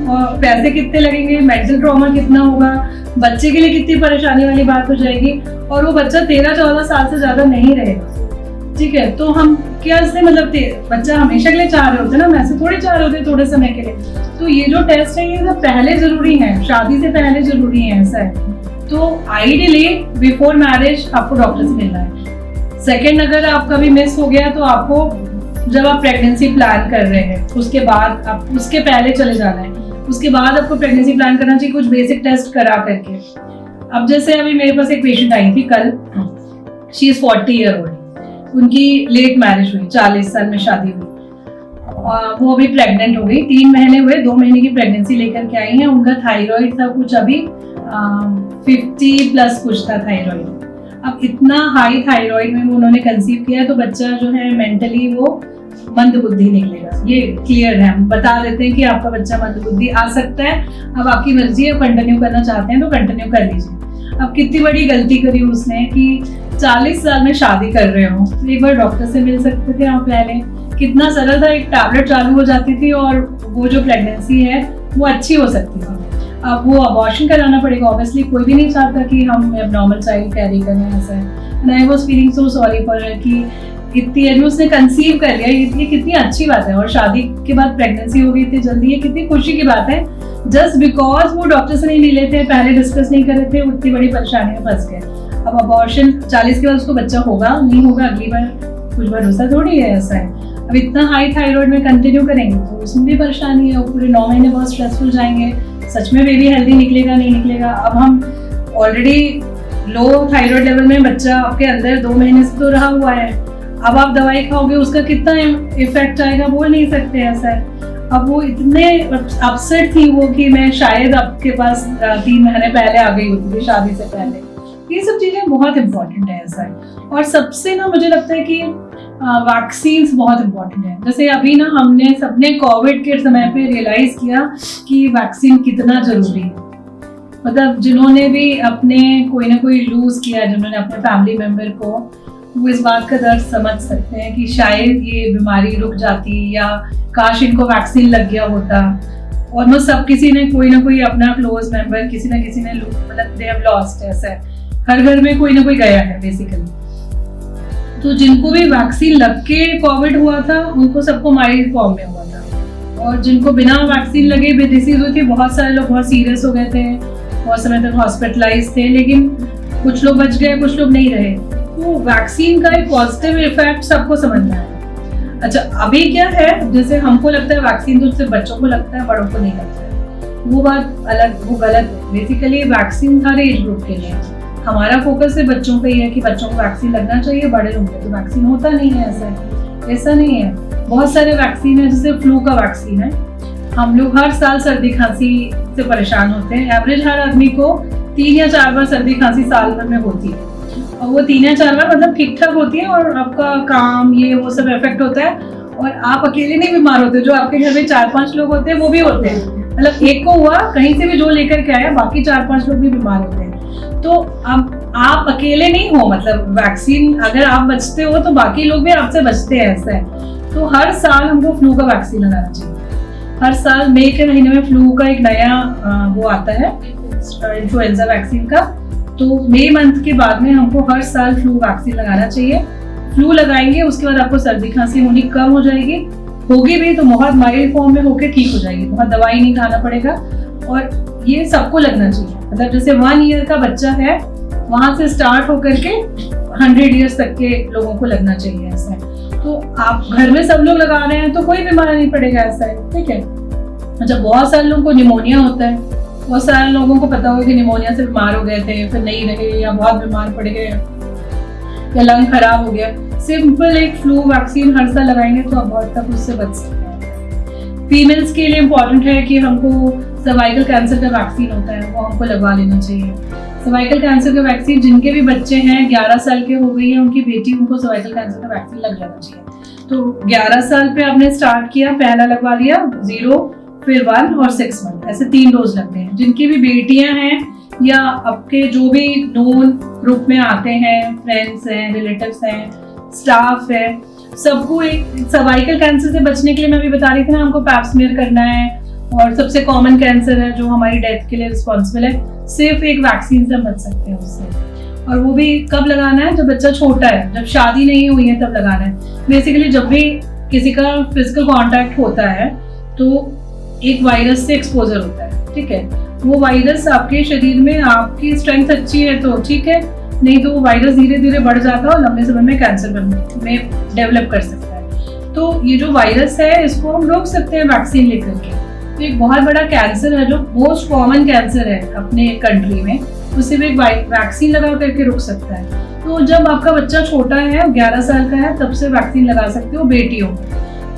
और पैसे कितने लगेंगे, मेडिकल ट्रॉमा कितना होगा, बच्चे के लिए कितनी परेशानी वाली बात हो जाएगी, और वो बच्चा 13-14 साल से ज्यादा नहीं रहेगा, ठीक है। तो हम क्या इससे मतलब बच्चा हमेशा के लिए चाह रहे होते हैं ना, वैसे थोड़ी चाह रहे होते थोड़े समय के लिए। तो ये जो टेस्ट है ये सब पहले जरूरी है, शादी से पहले जरूरी है, ऐसा है। तो आइडियली बिफोर मैरिज आपको डॉक्टर से मिलना है। सेकंड, अगर आपका भी मिस हो गया तो आपको जब आप प्रेगनेंसी प्लान कर रहे हैं उसके बाद आप उसके पहले चले जाना है, उसके बाद आपको प्रेगनेंसी प्लान करना चाहिए, कुछ बेसिक टेस्ट करा करके। अब जैसे अभी मेरे पास एक पेशेंट आई थी कल, शी इज 40 ईयर ओल्ड, उनकी लेट मैरिज हुई, 40 साल में शादी हुई, वो अभी प्रेग्नेंट हो गई, 3 महीने हुए, 2 महीने की प्रेगनेंसी लेकर के आई है। उनका थायराइड था कुछ अभी 50+ कुछ था थायराइड। अब इतना हाई थायराइड में उन्होंने कंसीव किया है, तो बच्चा जो है मेंटली वो मंद बुद्धि निकलेगा, ये क्लियर है। हम बता देते हैं कि आपका बच्चा मंद बुद्धि आ सकता है। अब आपकी मर्जी है, कंटिन्यू करना चाहते हैं तो कंटिन्यू कर लीजिए। अब कितनी बड़ी गलती करी उसने कि 40 साल में शादी कर रहे हो, तो एक बार डॉक्टर से मिल सकते थे आप पहले। कितना सरल था, एक टैबलेट चालू हो जाती थी और वो जो प्रेगनेंसी है वो अच्छी हो सकती थी। अब वो अबॉर्शन कराना पड़ेगा, ऑब्वियसली कोई भी नहीं चाहता कि हम एबनॉर्मल चाइल्ड कैरी करें, ऐसा है। And I was feeling so sorry for her कि इतनी एज में उसने कंसीव कर लिया, ये कितनी अच्छी बात है। और शादी के बाद प्रेगनेंसी हो गई इतनी जल्दी, ये कितनी खुशी की बात है। जस्ट बिकॉज वो डॉक्टर से नहीं मिले थे, पहले डिस्कस नहीं कर रहे थे, उतनी बड़ी परेशानी में फंस गए। अब अबॉर्शन 40 के बाद उसको बच्चा होगा नहीं होगा अगली बार कुछ भरोसा थोड़ी है, ऐसा है। अब इतना हाई थायराइड में कंटिन्यू करेंगे तो उसमें भी परेशानी है, और पूरे 9 महीने बहुत स्ट्रेसफुल जाएंगे। सच में बेबी हेल्दी निकलेगा नहीं निकलेगा। अब हम ऑलरेडी लो थायराइड लेवल में बच्चा आपके अंदर 2 महीने से तो रहा हुआ है, अब आप दवाई खाओगे उसका कितना इफेक्ट आएगा बोल नहीं सकते, ऐसा है। अब वो इतने अपसेट थी वो कि मैं शायद आपके पास 3 महीने पहले आ गई होती थी शादी से पहले। ये सब चीजें बहुत इंपॉर्टेंट है, ऐसा है। और सबसे ना मुझे लगता है कि वैक्सीन्स बहुत इंपॉर्टेंट है। जैसे अभी ना हमने सबने कोविड के समय पे रियलाइज किया कि वैक्सीन कितना जरूरी है। मतलब जिन्होंने भी अपने कोई ना कोई लूज किया, जिन्होंने अपने फैमिली मेम्बर को, वो इस बात का दर्द समझ सकते हैं कि शायद ये बीमारी रुक जाती या काश इनको वैक्सीन लग गया होता। ऑलमोस्ट सब किसी ने कोई ना कोई अपना क्लोज मेंबर किसी ना किसी ने मतलब दे हैव लॉस्ट, ऐसा है हर घर में कोई ना कोई गया है बेसिकली। तो जिनको भी वैक्सीन लग के कोविड हुआ था उनको सबको माइल्ड फॉर्म में हुआ था, और जिनको बिना वैक्सीन लगे डिसीज हुई थी बहुत सारे लोग बहुत सीरियस हो गए थे, बहुत समय तक हॉस्पिटलाइज थे, लेकिन कुछ लोग बच गए कुछ लोग नहीं रहे। तो वैक्सीन का एक पॉजिटिव इफेक्ट सबको समझना है। अच्छा अभी क्या है, जैसे हमको लगता है वैक्सीन तो सिर्फ बच्चों को लगता है, बड़ों को नहीं लगता है, वो बात अलग, वो गलत है। बेसिकली वैक्सीन हर एज ग्रुप के लिए है। हमारा फोकस है बच्चों पे ही है कि बच्चों को वैक्सीन लगना चाहिए, बड़े लोगों को तो वैक्सीन होता नहीं है, ऐसा नहीं है। बहुत सारे वैक्सीन है, जैसे फ्लू का वैक्सीन है, हम लोग हर साल सर्दी खांसी से परेशान होते हैं। एवरेज हर आदमी को 3 या 4 बार सर्दी खांसी साल भर में होती है, और वो 3 या 4 बार मतलब ठीक ठाक होती है, और आपका काम ये वो सब इफेक्ट होता है, और आप अकेले नहीं बीमार होते, जो आपके घर में 4-5 लोग होते हैं वो भी होते हैं। मतलब एक को हुआ कहीं से भी जो लेकर के आया, बाकी 4-5 लोग भी बीमार होते हैं। तो अब आप अकेले नहीं हो, मतलब वैक्सीन अगर आप बचते हो तो बाकी लोग भी आपसे बचते हैं, ऐसा है। तो हर साल हमको फ्लू का वैक्सीन लगाना चाहिए। हर साल मई के महीने में फ्लू का एक नया वो आता है, इन्फ्लुएंजा वैक्सीन का। तो मई मंथ के बाद में हमको हर साल फ्लू वैक्सीन लगाना चाहिए। फ्लू लगाएंगे उसके बाद आपको सर्दी खांसी होनी कम हो जाएगी, होगी भी तो बहुत माइल्ड फॉर्म में होकर ठीक हो जाएगी, बहुत दवाई नहीं खाना पड़ेगा। और ये सबको लगना चाहिए, मतलब जैसे 1 ईयर का बच्चा है वहां से स्टार्ट होकर के 100 ईयर्स तक के लोगों को लगना चाहिए, ऐसा है। तो आप घर में सब लोग लगा रहे हैं तो कोई बीमार नहीं पड़ेगा, ऐसा है, ठीक है। अच्छा बहुत सारे लोगों को निमोनिया होता है, बहुत सारे लोगों को पता होगा कि निमोनिया से बीमार हो गए थे, फिर नहीं रहे, या बहुत बीमार पड़ गए, या लंग खराब हो गया। सिंपल एक फ्लू वैक्सीन हर साल लगाएंगे तो आप बहुत तक उससे बच सकते हैं। फीमेल्स के लिए इम्पोर्टेंट है कि हमको सर्वाइकल कैंसर का वैक्सीन होता है, वो हमको लगवा लेना चाहिए। सर्वाइकल कैंसर का वैक्सीन जिनके भी बच्चे हैं 11 साल के हो गई है उनकी बेटी, उनको सर्वाइकल कैंसर का वैक्सीन लग जाना चाहिए। तो 11 साल पे आपने स्टार्ट किया, पहला लगवा लिया 0, फिर 1 और 6 मंथ, ऐसे 3 डोज लगते हैं। जिनकी भी बेटियां हैं या आपके जो भी नोन ग्रुप में आते हैं, फ्रेंड्स हैं, रिलेटिव्स हैं, स्टाफ है, सबको एक सर्वाइकल कैंसर से बचने के लिए मैं भी बता रही थी ना, हमको पैप स्मीयर करना है, और सबसे कॉमन कैंसर है जो हमारी डेथ के लिए रिस्पॉन्सिबल है, सिर्फ एक वैक्सीन से हम बच सकते हैं उससे। और वो भी कब लगाना है, जब बच्चा छोटा है, जब शादी नहीं हुई है तब लगाना है। बेसिकली जब भी किसी का फिजिकल कॉन्टैक्ट होता है तो एक वायरस से एक्सपोजर होता है, ठीक है। वो वायरस आपके शरीर में, आपकी स्ट्रेंथ अच्छी है तो ठीक है, नहीं तो वो वायरस धीरे धीरे बढ़ जाता है और लंबे समय में कैंसर में डेवलप कर सकता है। तो ये जो वायरस है इसको हम रोक सकते हैं वैक्सीन लेकर के। तो एक बहुत बड़ा कैंसर है जो मोस्ट कॉमन कैंसर है अपने कंट्री में, उसे भी एक वैक्सीन लगा करके रुक सकता है। तो जब आपका बच्चा छोटा है, 11 साल का है, तब से वैक्सीन लगा सकते हो। बेटियों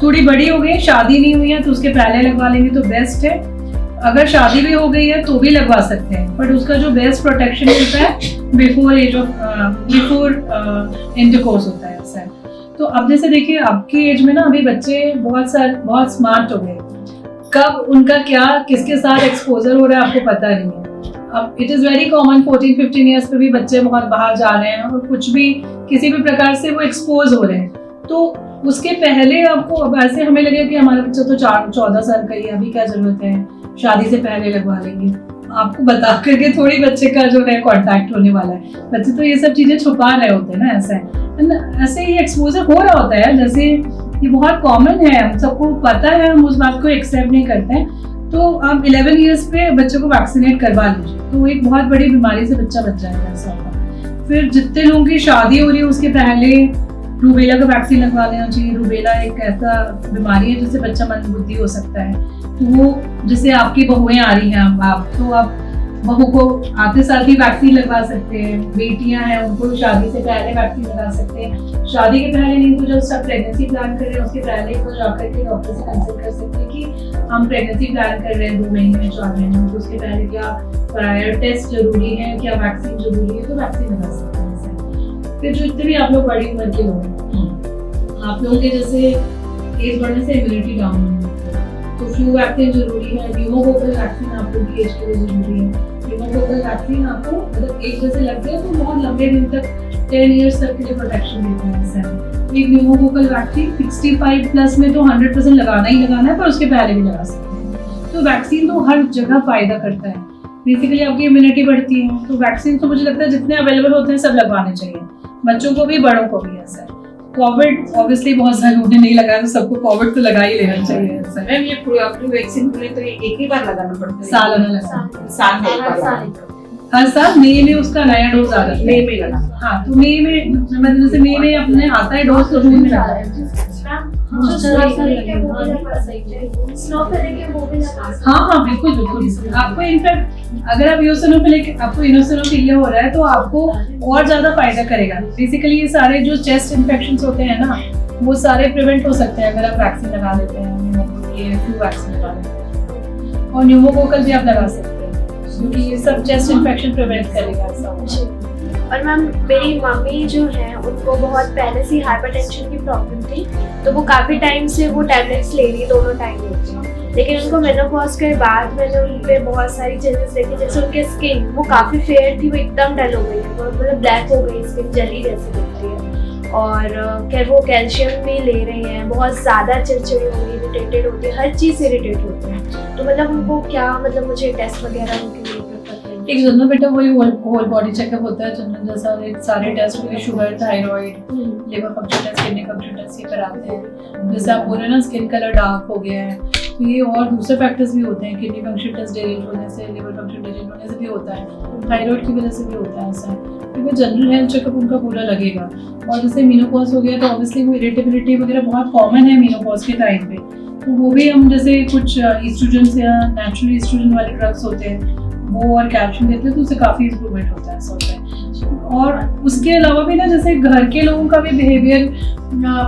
थोड़ी बड़ी हो गई, शादी नहीं हुई है तो उसके पहले लगवा लेंगे तो बेस्ट है। अगर शादी भी हो गई है तो भी लगवा सकते हैं, बट उसका जो बेस्ट प्रोटेक्शन होता है बिफोर इंटरकोर्स होता है, ऐसा है। तो अब जैसे देखिए आपकी एज में ना अभी बच्चे बहुत स्मार्ट हो गए, कब उनका क्या किसके साथ एक्सपोजर हो रहा है आपको पता नहीं है। अब it is very common 14-15 years पे भी बच्चे बहुत बाहर जा रहे हैं और कुछ भी किसी भी प्रकार से वो एक्सपोज हो रहे हैं। तो उसके पहले आपको, अब ऐसे हमें लगे कि हमारा बच्चा तो 14 साल का ही है, अभी क्या जरूरत है, शादी से पहले लगवा लेंगे। आपको बता करके थोड़ी बच्चे का जो है कांटेक्ट होने वाला है। बच्चे तो ये सब चीजें छुपा रहे होते हैं ना, ऐसा है। ऐसे ही एक्सपोजर हो रहा होता है, जैसे ये बहुत कॉमन है, हम सबको पता है, हम उस बात को एक्सेप्ट नहीं करते हैं। तो आप 11 ईयर्स पे बच्चे को वैक्सीनेट करवा लीजिए, तो एक बहुत बड़ी बीमारी से बच्चा बच जाएगा ऐसा होगा। फिर जितने लोगों की शादी हो रही है उसके पहले रूबेला का वैक्सीन लगवा लेना चाहिए। रूबेला एक ऐसा बीमारी है जिससे बच्चा मंदबुद्धि हो सकता है। तो वो जैसे आपकी बहुएं आ रही हैं, आप बहू को आते साल ही वैक्सीन लगवा सकते हैं। बेटियां हैं उनको शादी से पहले वैक्सीन लगा सकते हैं। शादी के पहले नहीं तो जब सब प्रेगनेंसी प्लान कर रहे हैं उसके पहले तो जाकर के डॉक्टर से कंसल्ट कर सकते हैं कि हम प्रेगनेंसी प्लान कर रहे हैं 2 महीने में, 4 महीने में, तो उसके पहले क्या प्रायर टेस्ट जरूरी है, क्या वैक्सीन जरूरी है, तो वैक्सीन लगा सकते हैं। फिर जो इतने भी आप लोग बड़ी उम्र के लोग हैं, आप लोगों के जैसे एज बढ़ने से इम्यूनिटी डाउन होती है, तो फ्लू वैक्सीन जरूरी है, न्यूमोकोकल वैक्सीन आपको DH के लिए जरूरी है। न्यूमोकोकल वैक्सीन आपको मतलब एक जैसे लग गया तो बहुत लंबे दिन तक 10 इयर्स तक के लिए प्रोटेक्शन देता है इससे। एक न्यूमोकोकल वैक्सीन 65 प्लस में तो 100% लगाना ही लगाना है, पर उसके पहले भी लगा सकते हैं। तो वैक्सीन तो हर जगह फायदा करता है, बेसिकली आपकी इम्यूनिटी बढ़ती है। तो वैक्सीन तो मुझे लगता है जितने अवेलेबल होते हैं सब लगवाने चाहिए, बच्चों को भी बड़ों को भी। ऐसा है कोविड ऑब्वियसली बहुत सारे लोगों ने नहीं लगाया, तो सबको कोविड तो लगा ही लेना चाहिए। ऐसा है मैम ये फ्लू वैक्सीन के लिए तो एक ही बार लगाना पड़ता है, साल में लगा, साल में एक बार लगाना। हर साल मई में उसका नया डोज आ जाता है। मई में लगाना। हाँ, तो मई में मतलब जैसे मई में अपने आता है डोज, तो जून में लगाना है। हाँ हाँ बिल्कुल बिल्कुल। आपको इनफैक्ट अगर आप इनोसिनोफिलिया हो रहा है तो आपको और ज्यादा फायदा करेगा। बेसिकली ये सारे जो चेस्ट इन्फेक्शंस होते हैं ना, वो सारे प्रिवेंट हो सकते हैं अगर आप वैक्सीन लगा लेते हैं, ये फ्लू वैक्सीन लगा लेते हैं। और न्यूमोकोकल भी आप लगा सकते हैं, क्योंकि ये सब चेस्ट इन्फेक्शन प्रिवेंट करेगा ऐसा। और मैम मेरी मम्मी जो है उनको बहुत पहले से हाइपरटेंशन की प्रॉब्लम थी, तो वो काफ़ी टाइम से वो टैबलेट्स ले रही, दोनों टाइम लेती हैं। लेकिन उनको मेनोपॉज के बाद मैंने उन पे बहुत सारी चेंजेस देखी, जैसे उनके स्किन वो काफ़ी फेयर थी, वो एकदम डल हो गई है, मतलब ब्लैक हो गई, स्किन जली जैसी दिखती है। और क्या वो कैल्शियम भी ले रही हैं, बहुत ज़्यादा चिड़चिड़ी हो गई, इरिटेटेड होती है, हर चीज़ से इरिटेट होते हैं। तो मतलब उनको क्या मतलब मुझे टेस्ट वगैरह उनके लिए एक जनरल बेटा वही होल बॉडी चेकअप होता है जनरल जैसा, सारे टेस्ट हुए, sugar, thyroid, liver function test, kidney function test ये कराते हैं। जैसे आप बोल रहे हैं ना स्किन कलर डार्क हो गया है, तो ये और दूसरे फैक्टर्स भी होते हैं। किडनी फंक्शन टेस्ट डिरेंज होने से, लिवर फंक्शन डिरेंज होने से भी होता है, थायराइड की वजह से भी होता है ऐसा, क्योंकि जनरल हेल्थ चेकअप उनका पूरा लगेगा। और जैसे मेनोपॉज हो गया तो ऑब्वियसली वो इरिटेबिलिटी वगैरह बहुत कॉमन है मेनोपॉज के टाइम पे, तो वो भी हम जैसे कुछ ईस्ट्रोजन या नेचुरल ईस्ट्रोजन वाले ड्रग्स होते हैं वो और कैल्शियम देते हैं, तो उससे काफ़ी इम्प्रूवमेंट होता है ऐसा होता है। और उसके अलावा भी ना जैसे घर के लोगों का भी बिहेवियर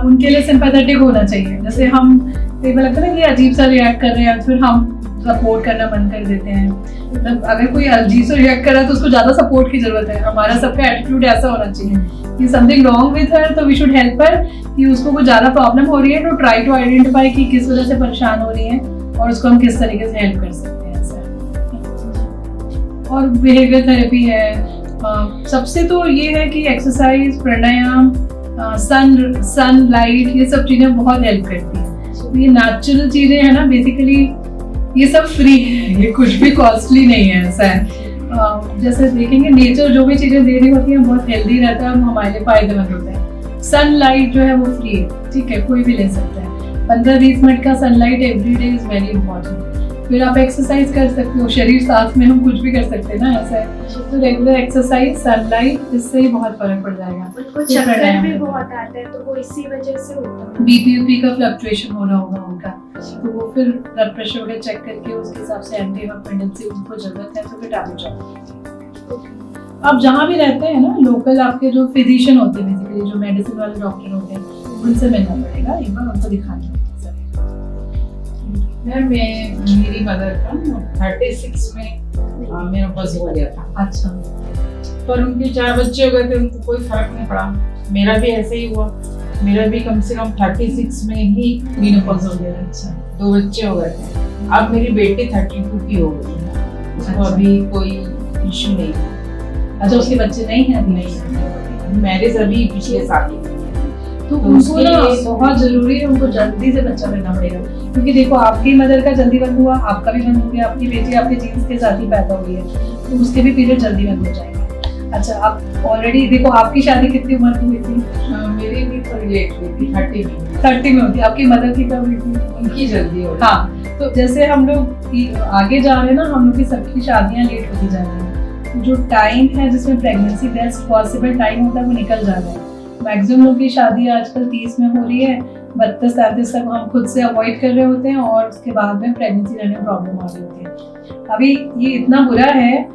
उनके लिए सिंपैथेटिक होना चाहिए। जैसे हम कई बार लगता है ना कि अजीब सा रिएक्ट कर रहे हैं, फिर हम सपोर्ट करना बंद कर देते हैं। मतलब अगर कोई अजीब सा रिएक्ट कर रहा है तो उसको ज़्यादा सपोर्ट की जरूरत है। हमारा सबका एटीट्यूड ऐसा होना चाहिए कि समथिंग रॉन्ग विथ हर, तो वी शुड हेल्प हर, कि उसको कुछ ज़्यादा प्रॉब्लम हो रही है तो ट्राई टू आइडेंटिफाई कि किस वजह से परेशान हो रही है और उसको हम किस तरीके से हेल्प कर सकते हैं। और बिहेवियर थेरेपी है। सबसे तो ये है कि एक्सरसाइज, प्राणायाम, सनलाइट, ये सब चीज़ें बहुत हेल्प करती हैं। ये नेचुरल चीज़ें हैं ना, बेसिकली ये सब फ्री है, ये कुछ भी कॉस्टली नहीं है ऐसा है। जैसे देखेंगे नेचर जो भी चीज़ें दे रही होती हैं बहुत हेल्दी रहता है, हमारे लिए फायदेमंद होता है। सनलाइट जो है वो फ्री है, ठीक है, कोई भी ले सकता है। 15-20 मिनट का sunlight every day is very important. फिर आप एक्सरसाइज कर सकते हो, शरीर साथ में हम कुछ भी कर सकते हैं ना ऐसा है। तो रेगुलर एक्सरसाइज, सनलाइट, इससे ही बहुत फर्क पड़ जाएगा। उनको चक्कर भी बहुत आते हैं, तो वो इसी वजह से होता है। बीपी का फ्लक्चुएशन हो रहा होगा उनका, तो वो फिर ब्लड प्रेशर वगैरह चेक करके उसके हिसाब से एंटी हिस्टामिन उनको जरूरत है तो फिर टैबलेट चाहिए। आप जहाँ भी रहते हैं ना, लोकल आपके जो फिजिशियन होते हैं, बेसिकली जो मेडिसिन वाले डॉक्टर होते हैं, उनसे मिलना पड़ेगा, एक बार उनको दिखाना पड़ेगा। मैम मेरी मदर का 36 में मेनोपॉज हो गया था। अच्छा। पर उनके 4 बच्चे हो गए थे, उनको कोई फर्क नहीं पड़ा। मेरा भी ऐसे ही हुआ, मेरा भी कम से कम 36 में ही मेनोपॉज हो गया। अच्छा। 2 बच्चे हो गए थे। अब मेरी बेटी 32 की हो गई है, उसको अभी कोई इशू नहीं है। अच्छा, उसके बच्चे नहीं हैं? नहीं, मैरिज अभी पिछले साल ही। तो उनको ना बहुत जरूरी है, उनको जल्दी से बच्चा लेना पड़ेगा, क्योंकि देखो आपकी मदर का जल्दी बंद हुआ, आपका भी बंद हो गया, आपकी बेटी आपके जीन्स के साथ ही पैदा हुई है, तो उसके भी पीरियड जल्दी बंद हो जाएगा। अच्छा, आप ऑलरेडी देखो आपकी शादी कितनी उम्र की हुई थी? मेरी भी थोड़ी लेट हुई थी, 30 में होती। आपकी मदर की कब हुई थी? उनकी जल्दी हो। हाँ, तो जैसे हम लोग आगे जा रहे हैं ना, हम लोग की सबकी शादियाँ लेट होती जा रही हैं। जो टाइम है जिसमें प्रेगनेंसी बेस्ट पॉसिबल टाइम होता है वो निकल जा रहा है। मैक्सिमम लोग की शादी आजकल 30 में हो रही है, 32-33 तक हम खुद से अवॉइड कर रहे होते हैं और उसके बाद में प्रेगनेंसी रहने में प्रॉब्लम आ रही होती है। अभी ये इतना बुरा है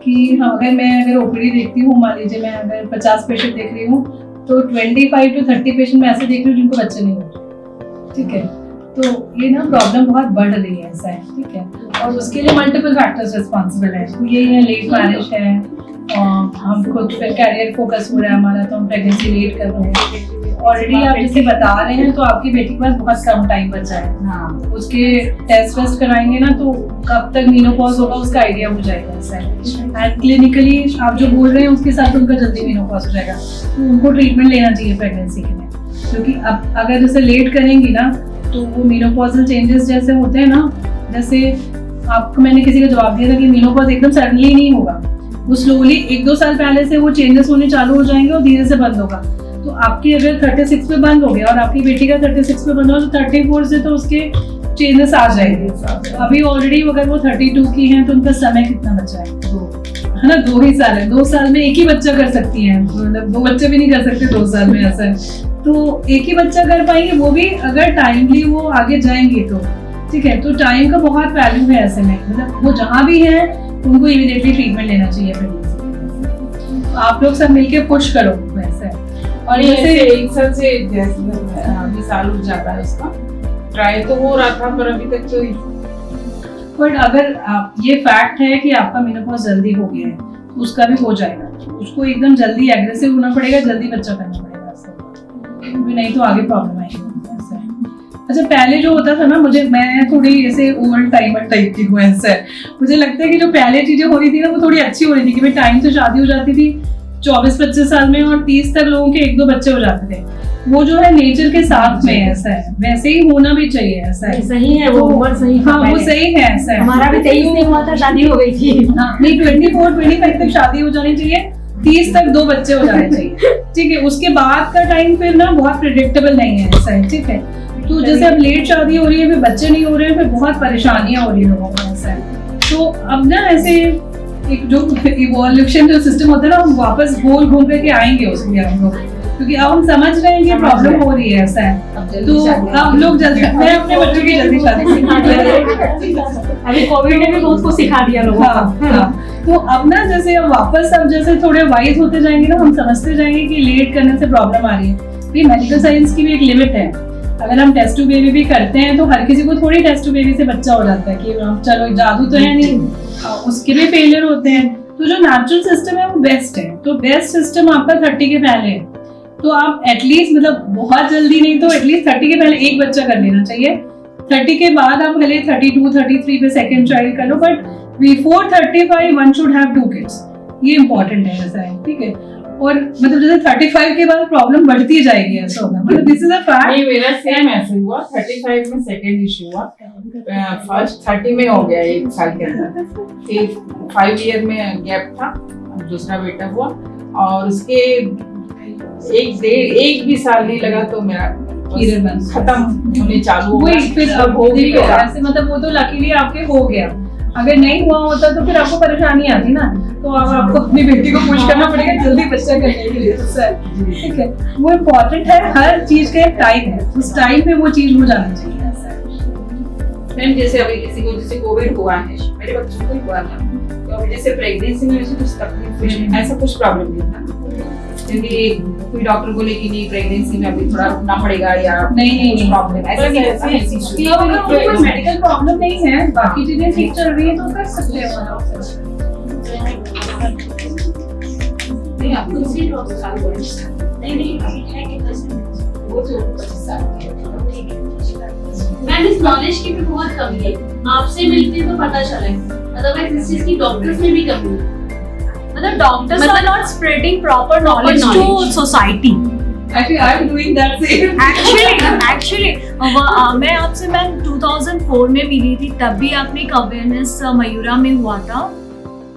कि अगर ओपीडी देखती हूँ, मान लीजिए मैं अगर 50 पेशेंट देख रही हूँ तो 25 to 30 पेशेंट मैं ऐसे देख रही हूँ जिनको बच्चे नहीं हो रहे, ठीक है। तो ये ना प्रॉब्लम बहुत बढ़ रही है, ऐसा है, ठीक है। और उसके लिए मल्टीपल फैक्टर्स रिस्पॉन्सिबल है। ये है लेट मैरिज है, और हम खुद पे कैरियर फोकस हो रहा है हमारा, तो हम प्रेगनेंसी लेट कर रहे हैं। ऑलरेडी आप जैसे बता रहे हैं तो आपकी बेटी के पास बहुत कम टाइम बचा है। हाँ, उसके टेस्ट वेस्ट कराएंगे ना, तो कब तक मेनोपॉज होगा उसका आइडिया हो जाएगा, ऐसा है। एंड क्लिनिकली आप जो बोल रहे हैं उसके साथ उनका जल्दी मेनोपॉज हो जाएगा, तो उनको ट्रीटमेंट लेना चाहिए प्रेगनेंसी के लिए, क्योंकि अब अगर जैसे लेट करेंगी ना तो वो मेनोपॉजल चेंजेस जैसे होते हैं ना, जैसे आपको मैंने किसी का जवाब दिया था कि मेनोपॉज एकदम सडनली नहीं होगा, वो स्लोली 1-2 साल पहले से वो चेंजेस होने चालू हो जाएंगे और धीरे से बंद होगा। तो आपकी अगर 36 पे बंद हो गया और आपकी बेटी का 36 पे बंद हो तो 34 से तो उसके चेंजेस आ जाएंगे। अभी ऑलरेडी अगर वो 32 की हैं तो उनका समय कितना बचा है ना, 2 ही साल है। 2 साल में एक ही बच्चा कर सकती है, मतलब 2 बच्चे भी नहीं कर सकते 2 साल में, ऐसा है। तो एक ही बच्चा कर पाएंगे, वो भी अगर टाइमली वो आगे जाएंगे तो, ठीक है। तो टाइम का बहुत वैल्यू है ऐसे में, मतलब वो जहाँ भी है उनको इमीडिएटली ट्रीटमेंट लेना चाहिए प्रेगनेंसी। आप लोग सब मिलके पुश करो, ऐसा है। और जैसे 1 साल से जैसे अभी साल हो जाता है उसका, ट्राई तो हो रहा था पर अभी तक तो। बट अगर आप ये फैक्ट है कि आपका मेनोपॉज जल्दी हो गया है तो उसका भी हो जाएगा। उसको एकदम जल्दी एग्रेसिव होना पड़ेगा, जल्दी बच्चा करना पड़ेगा, ऐसा नहीं तो आगे प्रॉब्लम आएगी, ऐसा है। अच्छा, पहले जो होता था ना, मैं थोड़ी ऐसे ओल्ड टाइमर टाइप की हूँ, ऐसा है। मुझे लगता है कि जो पहले चीजें हो रही थी ना वो थोड़ी अच्छी हो रही थी, कि भाई टाइम से शादी हो जाती थी 24-25 साल में और 30 तक लोगों के 1-2 बच्चे हो जाते थे। वो जो है नेचर के साथ में, ऐसा है, वैसे ही होना भी चाहिए, ऐसा है। सही है, वो उम्र सही था। हाँ, वो सही है, ऐसा है। हमारा भी 23 नहीं हुआ था, शादी हो गई थी। नहीं, 24-25 तक शादी हो जानी चाहिए, 30 तक 2 बच्चे हो जाने चाहिए, ठीक है। उसके बाद का टाइम फिर ना बहुत प्रिडिक्टेबल नहीं है, ऐसा है, ठीक है। तो जैसे अब लेट शादी हो रही है, फिर बच्चे नहीं हो रहे हैं, फिर बहुत परेशानियां हो रही है लोगों को, ऐसा है। तो अब ना ऐसे एक जो इवोल्यूशन जो सिस्टम होता है ना, हम वापस गोल घूम करके आएंगे उसमें हम लोग, क्योंकि अब हम समझ रहे हैं कि प्रॉब्लम हो रही है, ऐसा है। तो अब लोग जल्दी, मैं अपने बच्चों की जल्दी शादी अभी कोविड ने भी बहुत कुछ सिखा दिया लोगों को। हाँ, तो अब ना जैसे अब वापस अब जैसे थोड़े वाइज होते जाएंगे ना, हम समझते जाएंगे कि लेट करने से प्रॉब्लम आ रही है। मेडिकल साइंस की भी एक लिमिट है। अगर हम टेस्ट टू बेबी भी करते हैं तो हर किसी को थोड़ी टेस्ट टू बेबी से बच्चा हो जाता है कि चलो जादू तो है नहीं, उसके भी फेलियर होते हैं। तो जो नेचुरल सिस्टम है वो बेस्ट है। तो बेस्ट सिस्टम आपका 30 के पहले है। तो आप एटलीस्ट, मतलब बहुत जल्दी नहीं तो एटलीस्ट 30 के पहले एक बच्चा कर लेना चाहिए। 30 के बाद आप भले 32, 33 पे सेकंड चाइल्ड करो, but before 35 one should have 2 kids. ये इंपॉर्टेंट है, ऐसा है, ठीक है। और मतलब जैसे 35 के बाद प्रॉब्लम बढ़ती जाएगी, ऐसा होगा, मतलब दिस इज अ फैक्ट। नहीं, मेरा सेम ऐसे हुआ। 35 में सेकंड इशू हुआ, फर्स्ट 30 में हो गया 1 साल के अंदर। 5 ईयर में गैप था, दूसरा बेटा हुआ, और उसके 1 भी साल नहीं लगा तो मेरा खत्म होने चालू हो गया। फिर अब हो गया ऐसे, मतलब वो तो लकीली आपके हो गया। अगर नहीं हुआ होता तो फिर आपको परेशानी आती ना। तो अब आपको अपनी बेटी को पुश करना पड़ेगा जल्दी बच्चा करने के लिए, ठीक है। वो इम्पोर्टेंट है, हर चीज का एक टाइम है, उस टाइम पे वो चीज हो जानी चाहिए। मैम जैसे अभी किसी को जैसे कोविड हुआ है, मेरे बच्चों को ही हुआ था, तो अभी जैसे प्रेगनेंसी में वैसे कुछ तकलीफ, ऐसा कुछ प्रॉब्लम नहीं था, क्योंकि कोई डॉक्टर बोले कि नहीं प्रेगनेंसी में अभी थोड़ा रुकना पड़ेगा या नहीं प्रॉब्लम ऐसा नहीं होता है। अगर कोई मेडिकल प्रॉब्लम नहीं है, बाकी चीजें ठीक चल रही है तो कर सकते हैं नहीं, आपको इसी डॉक्टर साल नहीं वो तो 25 साल की है। मैम इस नॉलेज की भी बहुत कमी है, आपसे मिलते तो पता चला है, अदरवाइज इस चीज की डॉक्टर्स में भी कमी है। मतलब doctors are not spreading proper knowledge to society. Actually, I'm doing that same. Actually मैं आपसे मैम 2004 में मिली थी, तब भी आपने एक अवेयरनेस मयूरा में हुआ था,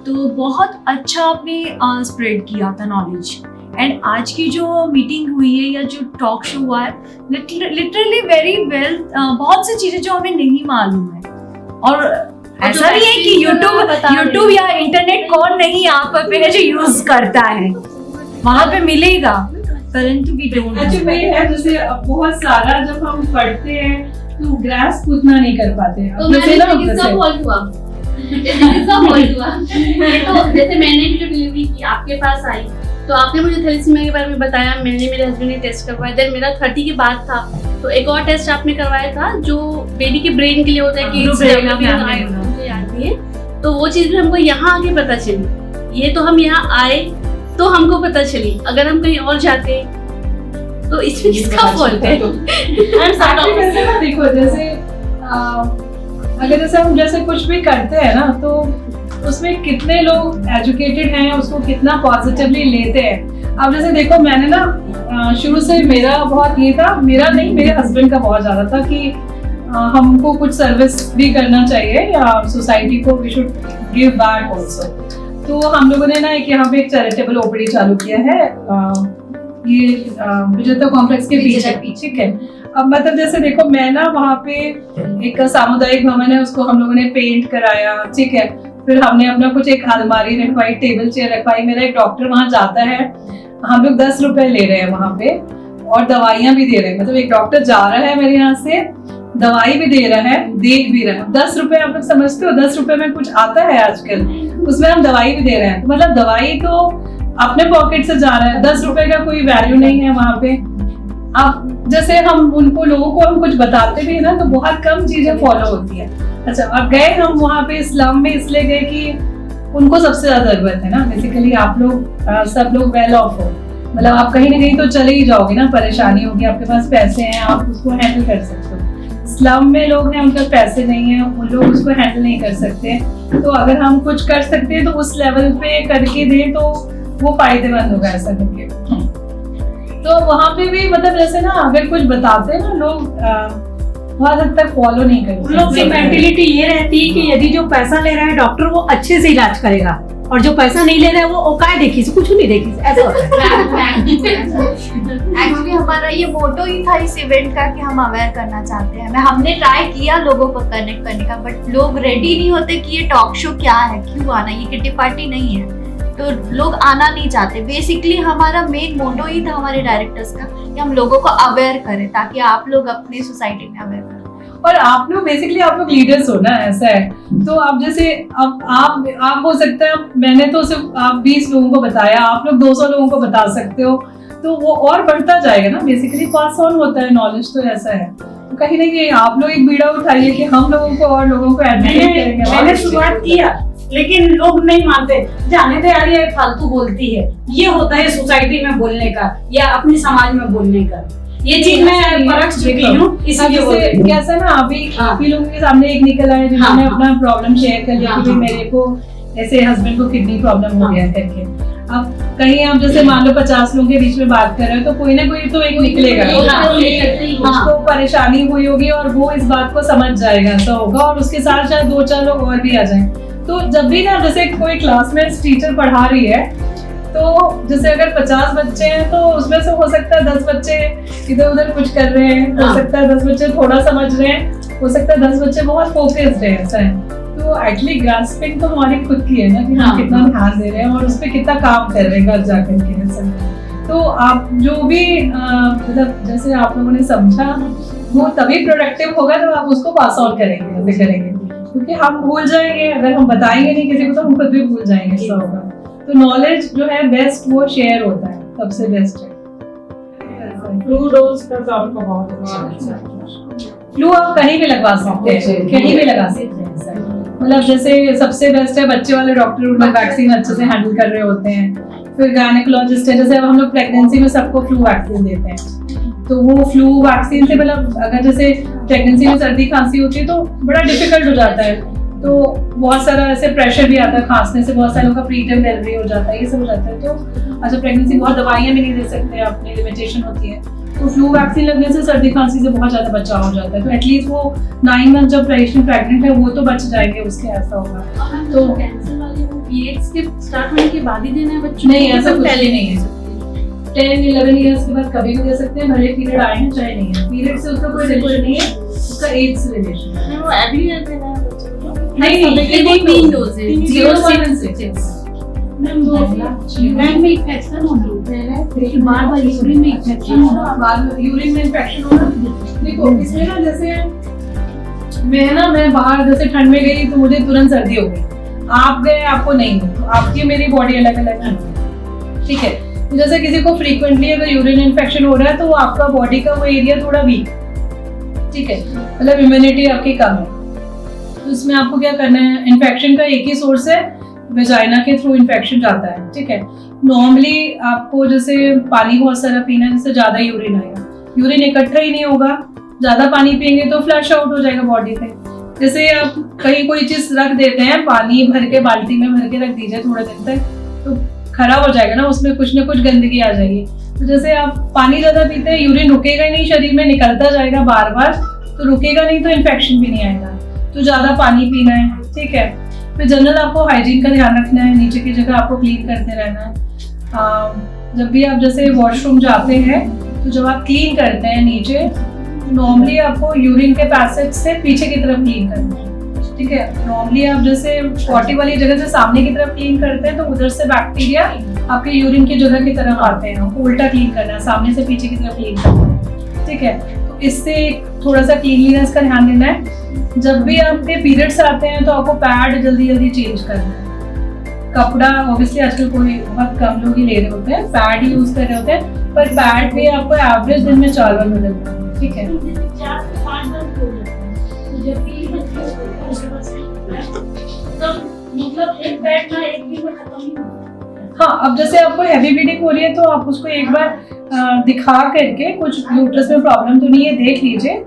तो बहुत अच्छा आपने स्प्रेड किया था नॉलेज। एंड आज की जो मीटिंग हुई है या जो टॉक शो हुआ है, लिटरली वेरी वेल, बहुत सी चीजें जो हमें नहीं मालूम है। और ऐसा नहीं है कि यूट्यूब या इंटरनेट कौन नहीं आप पे जो यूज करता है वहां पे मिलेगा, परंतु भी डोंट। एक्चुअली है जैसे बहुत सारा जब हम पढ़ते हैं तो ग्रास्प उतना नहीं कर पाते हैं। तो मैंने किसका फॉल्ट हुआ? किसका फॉल्ट हुआ? ये तो जैसे मैंने भी जो डिलीवरी की आपके पास आई, तो आपने मुझे थैलेसीमिया के बारे में बताया, मैंने मेरे हस्बैंड ने टेस्ट करवाया। देन मेरा 30 के बाद था, तो एक और टेस्ट आपने करवाया था जो बेबी के ब्रेन के लिए होता है कि मुझे याद नहीं है। तो वो चीज़ भी हमको यहाँ आके पता चली। ये तो हम यहाँ आए तो हमको पता चली, अगर हम कहीं और जाते तो इसमें किसका फॉल्ट है? देखो जैसे अगर जैसे हम जैसे कुछ भी करते हैं ना, तो उसमें कितने लोग एजुकेटेड हैं, उसको कितना पॉजिटिवली लेते हैं। अब जैसे देखो मैंने ना शुरू से मेरा बहुत ये था, मेरा नहीं मेरे हस्बैंड का बहुत ज्यादा था कि हमको कुछ सर्विस भी करना चाहिए या सोसाइटी को we should give back also. तो हम लोगों ने ना एक यहाँ पे एक चैरिटेबल ओपीडी चालू किया है ये विजेता कॉम्प्लेक्स के पीछे, ठीक है। अब मतलब जैसे देखो मैं ना वहाँ पे एक सामुदायिक भवन है, उसको हम लोगों ने पेंट कराया, ठीक है। फिर हमने अपना कुछ एक अलमारी रखवाई, टेबल चेयर रखवाई। मेरा एक डॉक्टर वहाँ जाता है, हम लोग 10 रुपए ले रहे हैं वहाँ पे और दवाइयाँ भी दे रहे हैं। मतलब एक डॉक्टर जा रहा है मेरे यहाँ से, दवाई भी दे रहा है, देख भी रहा है। 10 रुपए आप लोग समझते हो, 10 रुपए में कुछ आता है आजकल, उसमें हम दवाई भी दे रहे हैं। मतलब दवाई तो अपने पॉकेट से जा रहा है, 10 रुपए का कोई वैल्यू नहीं है वहाँ पे। अब जैसे हम उनको लोगों को हम कुछ बताते भी है ना, तो बहुत कम चीजें फॉलो होती है। अच्छा, अब गए हम वहाँ पे स्लम में इसलिए गए कि उनको सबसे ज्यादा जरूरत है ना। बेसिकली आप लोग सब लोग वेल ऑफ हो, मतलब आप कहीं ना कहीं तो चले ही जाओगे ना, परेशानी होगी, आपके पास पैसे हैं, आप उसको हैंडल कर सकते हो। स्लम में लोग हैं, उनके पैसे नहीं है, उन लोग उसको हैंडल नहीं कर सकते। तो अगर हम कुछ कर सकते हैं तो उस लेवल पे करके दें तो वो फायदेमंद होगा ऐसा करके। तो वहाँ पे भी मतलब जैसे ना अगर कुछ बताते हैं ना लोग बहुत हद तक फॉलो नहीं करते। उन लोग की मेंटेलिटी ये रहती है कि यदि जो पैसा ले रहा है डॉक्टर वो अच्छे से इलाज करेगा, और जो पैसा नहीं ले रहा है वो औकात देखी से कुछ नहीं देखी से, ऐसा होता है। एक्चुअली हमारा ये मोटो ही था इस इवेंट का कि हम अवेयर करना चाहते हैं। हमने ट्राई किया लोगों को कनेक्ट करने का, बट लोग रेडी नहीं होते कि ये टॉक शो क्या है, क्यों आना, ये किटी पार्टी नहीं है, तो लोग आना नहीं चाहते। बेसिकली हमारा मेन मोटो ही था हमारे डायरेक्टर्स का कि हम लोगों को अवेयर करें ताकि आप लोग अपनी सोसाइटी में अवेयर करें। और आप लोग बेसिकली आप लोग लीडर्स हो ना, ऐसा है। तो आप जैसे अब आप हो सकता है, मैंने तो सिर्फ आप 20 लोगों को बताया, आप लोग 200 लोगों को बता सकते हो, तो वो और बढ़ता जाएगा ना। बेसिकली पास ऑन होता है नॉलेज, तो ऐसा है। तो कहीं ना कहीं आप लोग एक बीड़ा उठाइए कि हम लोगों को और लोगों को एडवोकेट करेंगे। मैंने शुरुआत किया लेकिन लोग नहीं मानते, जाने दे यार ये फालतू बोलती है। ये होता है सोसाइटी में बोलने का या अपने समाज में बोलने का, ये चीज मैं परख चुकी हूँ। इसलिए कैसा ना अभी काफी लोगों के सामने एक निकल आए जिन्होंने अपना प्रॉब्लम शेयर कर लिया कि मेरे को ऐसे हस्बैंड को किडनी प्रॉब्लम हो गया करके। अब कहीं आप जैसे मान लो 50 लोगों के बीच में बात कर रहे हो, तो कोई ना कोई तो एक निकलेगा, उसको परेशानी हुई होगी और वो इस बात को समझ जाएगा, ऐसा होगा। और उसके साथ शायद 2-4 लोग और भी आ जाएं। तो जब भी ना जैसे कोई क्लास में टीचर पढ़ा रही है, तो जैसे अगर 50 बच्चे हैं तो उसमें से हो सकता है 10 बच्चे इधर उधर कुछ कर रहे हैं, हो सकता है 10 बच्चे थोड़ा समझ रहे हैं, हो सकता है 10 बच्चे बहुत फोकस्ड है, ऐसा है। तो एक्चुअली ग्रास्पिंग तो हमारी खुद की है ना कि हम कितना ध्यान दे रहे हैं और उस पर कितना काम कर रहे हैं घर जाकर के, ऐसा। तो आप जो भी मतलब जैसे आप लोगों ने समझा वो तभी प्रोडक्टिव होगा जब आप उसको पास ऑन करेंगे, ऐसे करेंगे। क्योंकि हम भूल जाएंगे, अगर हम बताएंगे नहीं किसी को तो हम खुद भी भूल जाएंगे, ऐसा होगा। तो नॉलेज जो है बेस्ट वो शेयर होता है, सबसे बेस्ट है। फ्लू डोज का तो आपका बहुत अच्छा है। फ्लू आप कहीं भी लगवा सकते हैं, कहीं भी लगा सकते हैं सर। मतलब जैसे सबसे बेस्ट है बच्चे वाले डॉक्टर, उन लोग वैक्सीन अच्छे से हैंडल कर रहे होते हैं। फिर गायनेकोलॉजिस्ट है, जैसे अब हम लोग प्रेगनेंसी में सबको फ्लू वैक्सीन देते हैं, तो वो फ्लू वैक्सीन से मतलब अगर जैसे प्रेगनेंसी में सर्दी खांसी होती है तो बड़ा डिफिकल्ट हो जाता है। तो बहुत सारा ऐसे प्रेशर भी आता है खांसने से, बहुत सारे लोगों का प्रीटर्म डिलीवरी हो जाता है, ये सब हो जाता है। तो अच्छा प्रेगनेंसी बहुत दवाइयाँ भी नहीं दे सकते, अपनी लिमिटेशन होती है। तो फ्लू वैक्सीन लगने से सर्दी खांसी से बहुत ज्यादा बचाव हो जाता है। तो एटलीस्ट वो 9 मंथ जब पेशेंट प्रेग्नेंट है वो तो बच जाएंगे उसके, ऐसा होगा। तो कैंसर वाले वो पीरियड्स के स्टार्ट होने के बाद ही देना है बच्चों को? नहीं, ऐसा कुछ नहीं है। 10-11 ईयर्स के बाद कभी भी दे सकते हैं, भले पीरियड आए हैं चाहे नहीं है। पीरियड से उसका कोई रिलेशन नहीं है, उसका एज से रिलेशन है। वो एवरी ईयर देना है बच्चों को? नहीं, वो 3 डोज है, 0, 7 and 6। मैम यूरिन में इन्फेक्शन होना है, फिर बार-बार यूरिन में इन्फेक्शन होना, बार यूरिन में इन्फेक्शन होना। देखो इसमें ना जैसे मैं बाहर जैसे ठंड में गई तो मुझे तुरंत सर्दी हो गई, आप गए आपको नहीं हुई, तो आपकी मेरी बॉडी अलग अलग है, ठीक है। जैसे किसी को फ्रीक्वेंटली अगर यूरिन इन्फेक्शन हो रहा है तो वो आपका बॉडी का वो एरिया थोड़ा वीक, ठीक है, मतलब इम्यूनिटी आपकी कम है, तो इसमें आपको क्या करना है, इन्फेक्शन का एक ही सोर्स है, वेजाइना के थ्रू इन्फेक्शन जाता है, ठीक है। नॉर्मली आपको जैसे पानी बहुत सारा पीना है, जिससे ज़्यादा यूरिन आएगा, यूरिन इकट्ठा ही नहीं होगा, ज़्यादा पानी पियेंगे तो फ्लश आउट हो जाएगा बॉडी पे। जैसे आप कहीं कोई चीज़ रख देते हैं, पानी भर के बाल्टी में भर के रख दीजिए थोड़े दिन तक, तो खराब हो जाएगा ना, उसमें कुछ ना कुछ गंदगी आ जाएगी। तो जैसे आप पानी ज़्यादा पीते हैं, यूरिन रुकेगा ही नहीं, शरीर में निकलता जाएगा बार बार, तो रुकेगा नहीं तो इन्फेक्शन भी नहीं आएगा, तो ज़्यादा पानी पीना है, ठीक है। फिर जनरल आपको हाइजीन का ध्यान रखना है, नीचे की जगह आपको क्लीन करते रहना है। जब भी आप जैसे वॉशरूम जाते हैं तो जब आप क्लीन करते हैं नीचे, नॉर्मली आपको यूरिन के पैसेज से पीछे की तरफ क्लीन करना है, ठीक है। नॉर्मली आप जैसे पॉटी वाली जगह से सामने की तरफ क्लीन करते हैं तो उधर से बैक्टीरिया आपके यूरिन की जगह की तरफ आते हैं, उल्टा क्लीन करना है, सामने से पीछे की तरफ क्लीन करना है, ठीक है। तो इससे थोड़ा सा क्लीनलीनेस का ध्यान देना है। जब भी आपके पीरियड्स आते हैं तो आपको पैड जल्दी जल्दी चेंज करना है। कपड़ा ऑब्वियसली आजकल कोई बहुत कम लोग ही ले रहे होते हैं, पैड ही यूज कर रहे होते हैं, पर पैड भी आपको एवरेज दिन में 4 बार बदलना है, ठीक है। 4 से 5 बार हो जाता है, जब भी मतलब एक पैड ना एक दिन में खत्म नहीं होता। हाँ, अब जैसे आपको हैवी ब्लीडिंग हो रही है तो आप उसको एक बार दिखा करके, कुछ यूट्रस में प्रॉब्लम तो नहीं है, देख लीजिए।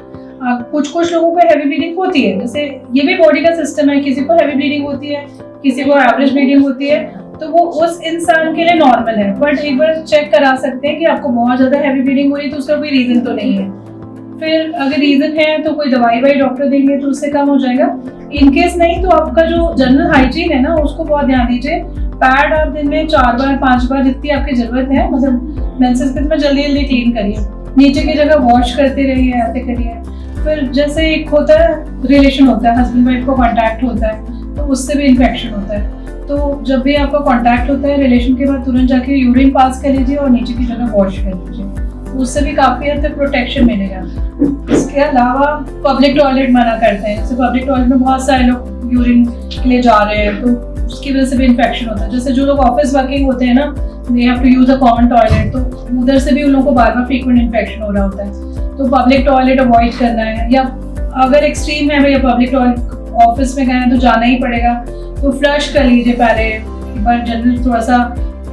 कुछ लोगों को हैवी ब्लीडिंग होती है, जैसे ये भी बॉडी का सिस्टम है, किसी को हैवी ब्लीडिंग होती है, किसी को एवरेज ब्लीडिंग होती है, तो वो उस इंसान के लिए नॉर्मल है। बट एक बार चेक करा सकते हैं कि आपको बहुत ज़्यादा हैवी ब्लीडिंग हो रही है तो उसका कोई रीज़न तो नहीं है। फिर अगर रीज़न है तो कोई दवाई डॉक्टर देंगे तो उससे कम हो जाएगा। इनकेस नहीं तो आपका जो जनरल हाइजीन है ना, उसको बहुत ध्यान दीजिए। पैड आप दिन में 4 बार 5 बार जितनी आपकी ज़रूरत है, मतलब मेंसेस के में जल्दी जल्दी क्लीन करिए, नीचे की जगह वॉश करते रहिए, ऐसे करिए। फिर जैसे एक होता है रिलेशन होता है, हस्बैंड वाइफ को कांटेक्ट होता है तो उससे भी इन्फेक्शन होता है, तो जब भी आपका कांटेक्ट होता है रिलेशन के बाद तुरंत जाके यूरिन पास कर लीजिए और नीचे की जगह वॉश कर लीजिए, उससे भी काफ़ी हद तक प्रोटेक्शन मिलेगा। इसके अलावा पब्लिक टॉयलेट मना करते हैं, जैसे पब्लिक टॉयलेट में बहुत सारे लोग यूरिन के लिए जा रहे हैं तो उसकी वजह से भी इन्फेक्शन होता है। जैसे जो लोग ऑफिस वर्किंग होते हैं ना, they have to use a common toilet, तो उधर से भी उन लोगों को बार बार फ्रीक्वेंट इन्फेक्शन हो रहा होता है, तो पब्लिक टॉयलेट अवॉइड करना है। या अगर एक्सट्रीम है भैया, पब्लिक टॉयलेट ऑफिस में गए हैं तो जाना ही पड़ेगा, तो फ्लश कर लीजिए पहले एक बार, जनरल थोड़ा सा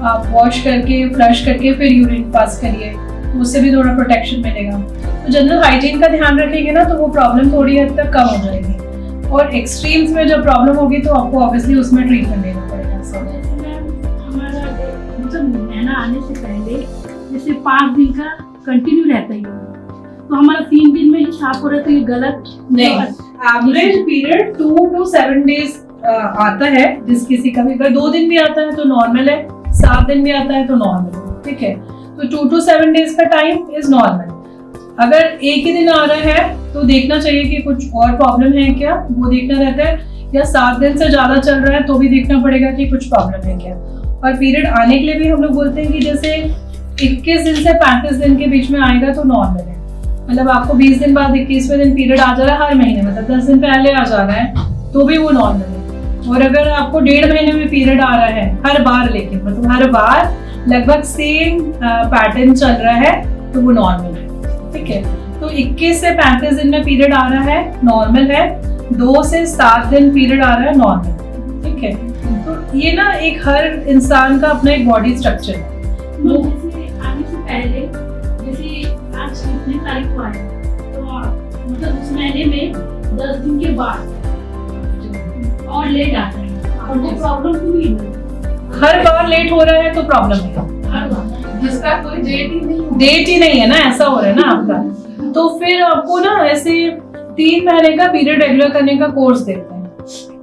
आप वॉश करके फ्लश करके फिर यूरिन पास करिए, तो उससे भी थोड़ा प्रोटेक्शन मिलेगा। तो जनरल हाइजीन का ध्यान रखेंगे ना तो वो प्रॉब्लम थोड़ी हद तक कम हो जाएगी, और एक्सट्रीम्स में जब प्रॉब्लम होगी तो आपको ऑब्वियसली उसमें ट्रीटमेंट लेना पड़ेगा। हमारा मतलब महीना आने से पहले जैसे 5 दिन का कंटिन्यू रहता ही, तो हमारा 3 दिन में ही साफ हो रहा है, तो ये गलत नहीं। एवरेज पीरियड 2 to 7 डेज आता है, जिस किसी का भी, अगर 2 दिन भी आता है तो नॉर्मल है, 7 दिन भी आता है तो नॉर्मल है, ठीक है। तो 2 to 7 डेज का टाइम इज नॉर्मल। अगर एक ही दिन आ रहा है तो देखना चाहिए कि कुछ और प्रॉब्लम है क्या, वो देखना रहता है, या 7 दिन से ज्यादा चल रहा है तो भी देखना पड़ेगा कि कुछ प्रॉब्लम है क्या। और पीरियड आने के लिए भी हम लोग बोलते हैं कि जैसे 21 दिन से 35 दिन के बीच में आएगा तो नॉर्मल है, मतलब आपको 20 दिन बाद 21वें दिन पीरियड आ जा रहा है हर महीने, मतलब 10 दिन पहले आ जा रहा है तो भी वो नॉर्मल है। और अगर आपको 1.5 महीने में पीरियड आ रहा है हर बार, लेकिन मतलब हर बार लगभग सेम पैटर्न चल रहा है तो वो नॉर्मल है, ठीक है। तो 21 से 35 दिन में पीरियड आ रहा है नॉर्मल है, 2 से 7 दिन पीरियड आ रहा है नॉर्मल, ठीक है। तो ये ना एक हर इंसान का अपना एक बॉडी स्ट्रक्चर है। जैसे आने से पहले, जैसे आज कितने तारीख को आया, तो मतलब उस महीने में 10 दिन के बाद और लेट आता है, और वो प्रॉब्लम क्यों है? हर बार लेट हो रहा है तो प्रॉब्लम है, हर बार जिसका कोई डेट ही नहीं है ना, ऐसा हो रहा है ना आपका। तो फिर आपको ना ऐसे 3 महीने का पीरियड रेगुलर करने का कोर्स देते हैं,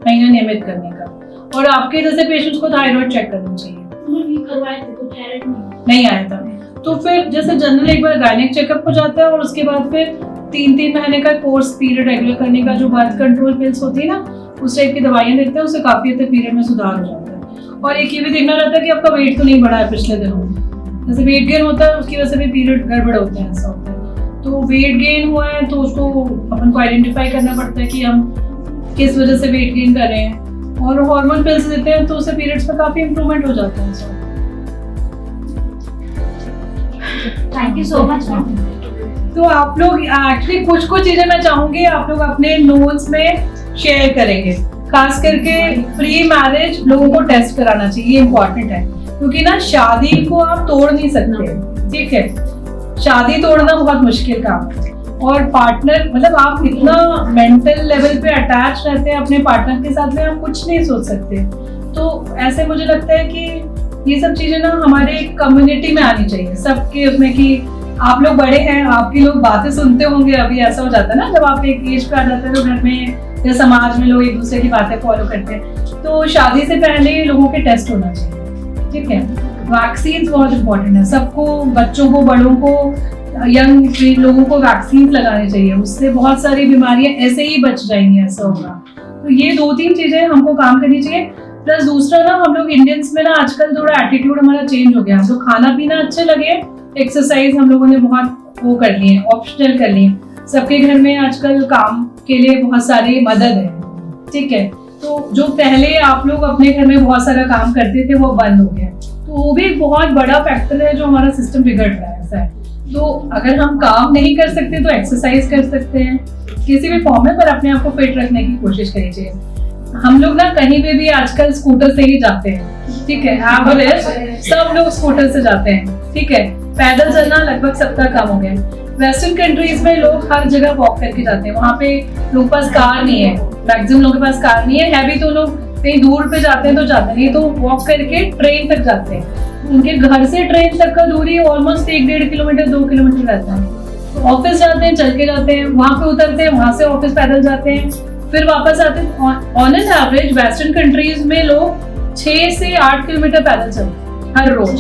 महीना नियमित करने का, और आपके जैसे पेशेंट्स को थायराइड चेक करना चाहिए। उन्होंने करवाए थे तो थायराइड नहीं आया था, तो फिर जैसे जनरल एक बार गायनेक चेकअप हो जाता है और उसके बाद फिर 3 महीने का कोर्स पीरियड रेगुलर करने का, जो बर्थ कंट्रोल पिल्स होती है ना, उस टाइप की दवाइयाँ देते हैं, उससे काफी हद तक पीरियड में सुधार हो जाता है। और एक ये भी देखना रहता है कि आपका वेट तो नहीं बढ़ा है पिछले दिनों में, जैसे वेट गेन होता है उसकी वजह से भी पीरियड गड़बड़ होते हैं, ऐसा होता है। तो वेट गेन हुआ है तो उसको अपन को आइडेंटिफाई करना पड़ता है कि हम किस वजह से वेट गेन कर रहे हैं, और हार्मोन पिल्स देते हैं तो उससे पीरियड्स में काफी इंप्रूवमेंट हो जाता है। Thank you so much ma'am. तो आप लोग एक्चुअली कुछ चीजें मैं चाहूंगी आप लोग अपने नोट्स में शेयर करेंगे, खास करके प्री मैरिज लोगों को टेस्ट कराना चाहिए, ये इम्पोर्टेंट है क्योंकि ना शादी को आप तोड़ नहीं सकते, ठीक है, शादी तोड़ना बहुत मुश्किल काम है। और पार्टनर मतलब आप इतना मेंटल लेवल पे अटैच रहते हैं अपने पार्टनर के साथ में, आप कुछ नहीं सोच सकते। तो ऐसे मुझे लगता है कि ये सब चीजें ना हमारे कम्युनिटी में आनी चाहिए, सबके उसमें कि आप लोग बड़े हैं, आपकी लोग बातें सुनते होंगे, अभी ऐसा हो जाता है ना जब आप एक एज पे आ जाते हैं तो घर में या समाज में लोग एक दूसरे की बातें फॉलो करते हैं। तो शादी से पहले लोगों के टेस्ट होना चाहिए, ठीक है। वैक्सीन बहुत इंपॉर्टेंट है, सबको, बच्चों को, बड़ों को, यंग लोगों को वैक्सीन लगाने चाहिए, उससे बहुत सारी बीमारियां ऐसे ही बच जाएंगी, ऐसा होगा। तो ये 2-3 चीजें हमको काम करनी चाहिए। प्लस दूसरा ना हम लोग इंडियंस में ना आजकल थोड़ा एटीट्यूड हमारा चेंज हो गया, हम लोग खाना पीना अच्छे लगे, एक्सरसाइज हम लोगों ने बहुत वो कर लिए, ऑप्शनल कर लिए। सबके घर में आजकल काम के लिए बहुत सारी मदद है, ठीक है। तो जो पहले आप लोग अपने घर में बहुत सारा काम करते थे वो बंद हो गया, तो वो भी एक बहुत बड़ा फैक्टर है जो हमारा सिस्टम बिगड़ रहा है, ऐसा है। तो अगर हम काम नहीं कर सकते तो एक्सरसाइज कर सकते हैं किसी भी फॉर्म में, पर अपने आप को फिट रखने की कोशिश करनी चाहिए। हम लोग ना कहीं पे भी आजकल स्कूटर से ही जाते हैं, ठीक है, एवरेज सब लोग स्कूटर से जाते हैं, ठीक है। पैदल चलना लगभग सबका कम हो गया। वेस्टर्न कंट्रीज में लोग हर जगह वॉक करके जाते हैं, वहाँ पे लोगों के पास कार नहीं है, मैक्सिमम लोगों के पास कार नहीं है भी तो लोग कहीं दूर पे जाते हैं तो जाते नहीं, तो वॉक करके ट्रेन तक जाते हैं। उनके घर से ट्रेन तक का दूरी ऑलमोस्ट 1-1.5 किलोमीटर 2 किलोमीटर रहता है। ऑफिस जाते हैं, चल के जाते हैं, वहां पे उतरते हैं, वहां से ऑफिस पैदल जाते हैं, फिर वापस आते हैं। On an average western countries में लोग 6 से 8 किलोमीटर पैदल चलते हैं हर रोज,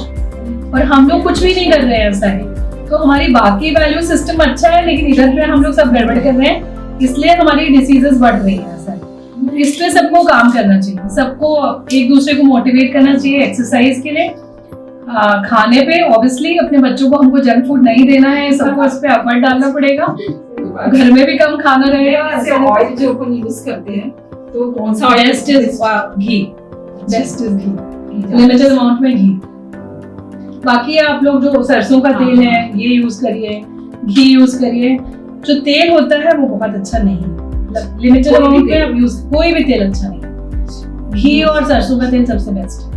और हम लोग कुछ भी नहीं कर रहे हैं ऐसा है। तो हमारी बाकी वैल्यू सिस्टम अच्छा है, लेकिन इधर पे हम लोग सब गड़बड़ कर रहे हैं, इसलिए हमारी डिसीजेस बढ़ रही है, ऐसा है। इस पे सबको काम करना चाहिए, सबको एक दूसरे को मोटिवेट करना चाहिए एक्सरसाइज के लिए। खाने पे ऑब्वियसली अपने बच्चों को हमको जंक फूड नहीं देना है, सबको इस पे एफर्ट डालना पड़ेगा, घर में भी कम खाना रहेगा। ऐसे ऑयल जो अपन यूज करते हैं तो कौन सा oil? Best is ghee, best is ghee, limited amount में घी। बाकी आप लोग जो सरसों का तेल है ये यूज करिए, घी यूज करिए। जो तेल होता है वो बहुत अच्छा नहीं है, लिमिटेड अमाउंट में आप यूज, कोई भी तेल अच्छा नहीं है, घी और सरसों का तेल सबसे बेस्ट है।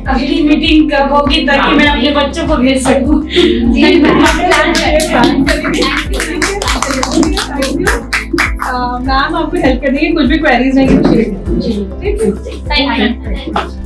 अगली मीटिंग कब होगी ताकि मैं अपने बच्चों को भेज सकूं? मैम आपको हेल्प कर देंगे, कुछ भी क्वेरीज रहेंगी तो शेयर कीजिए, ठीक है।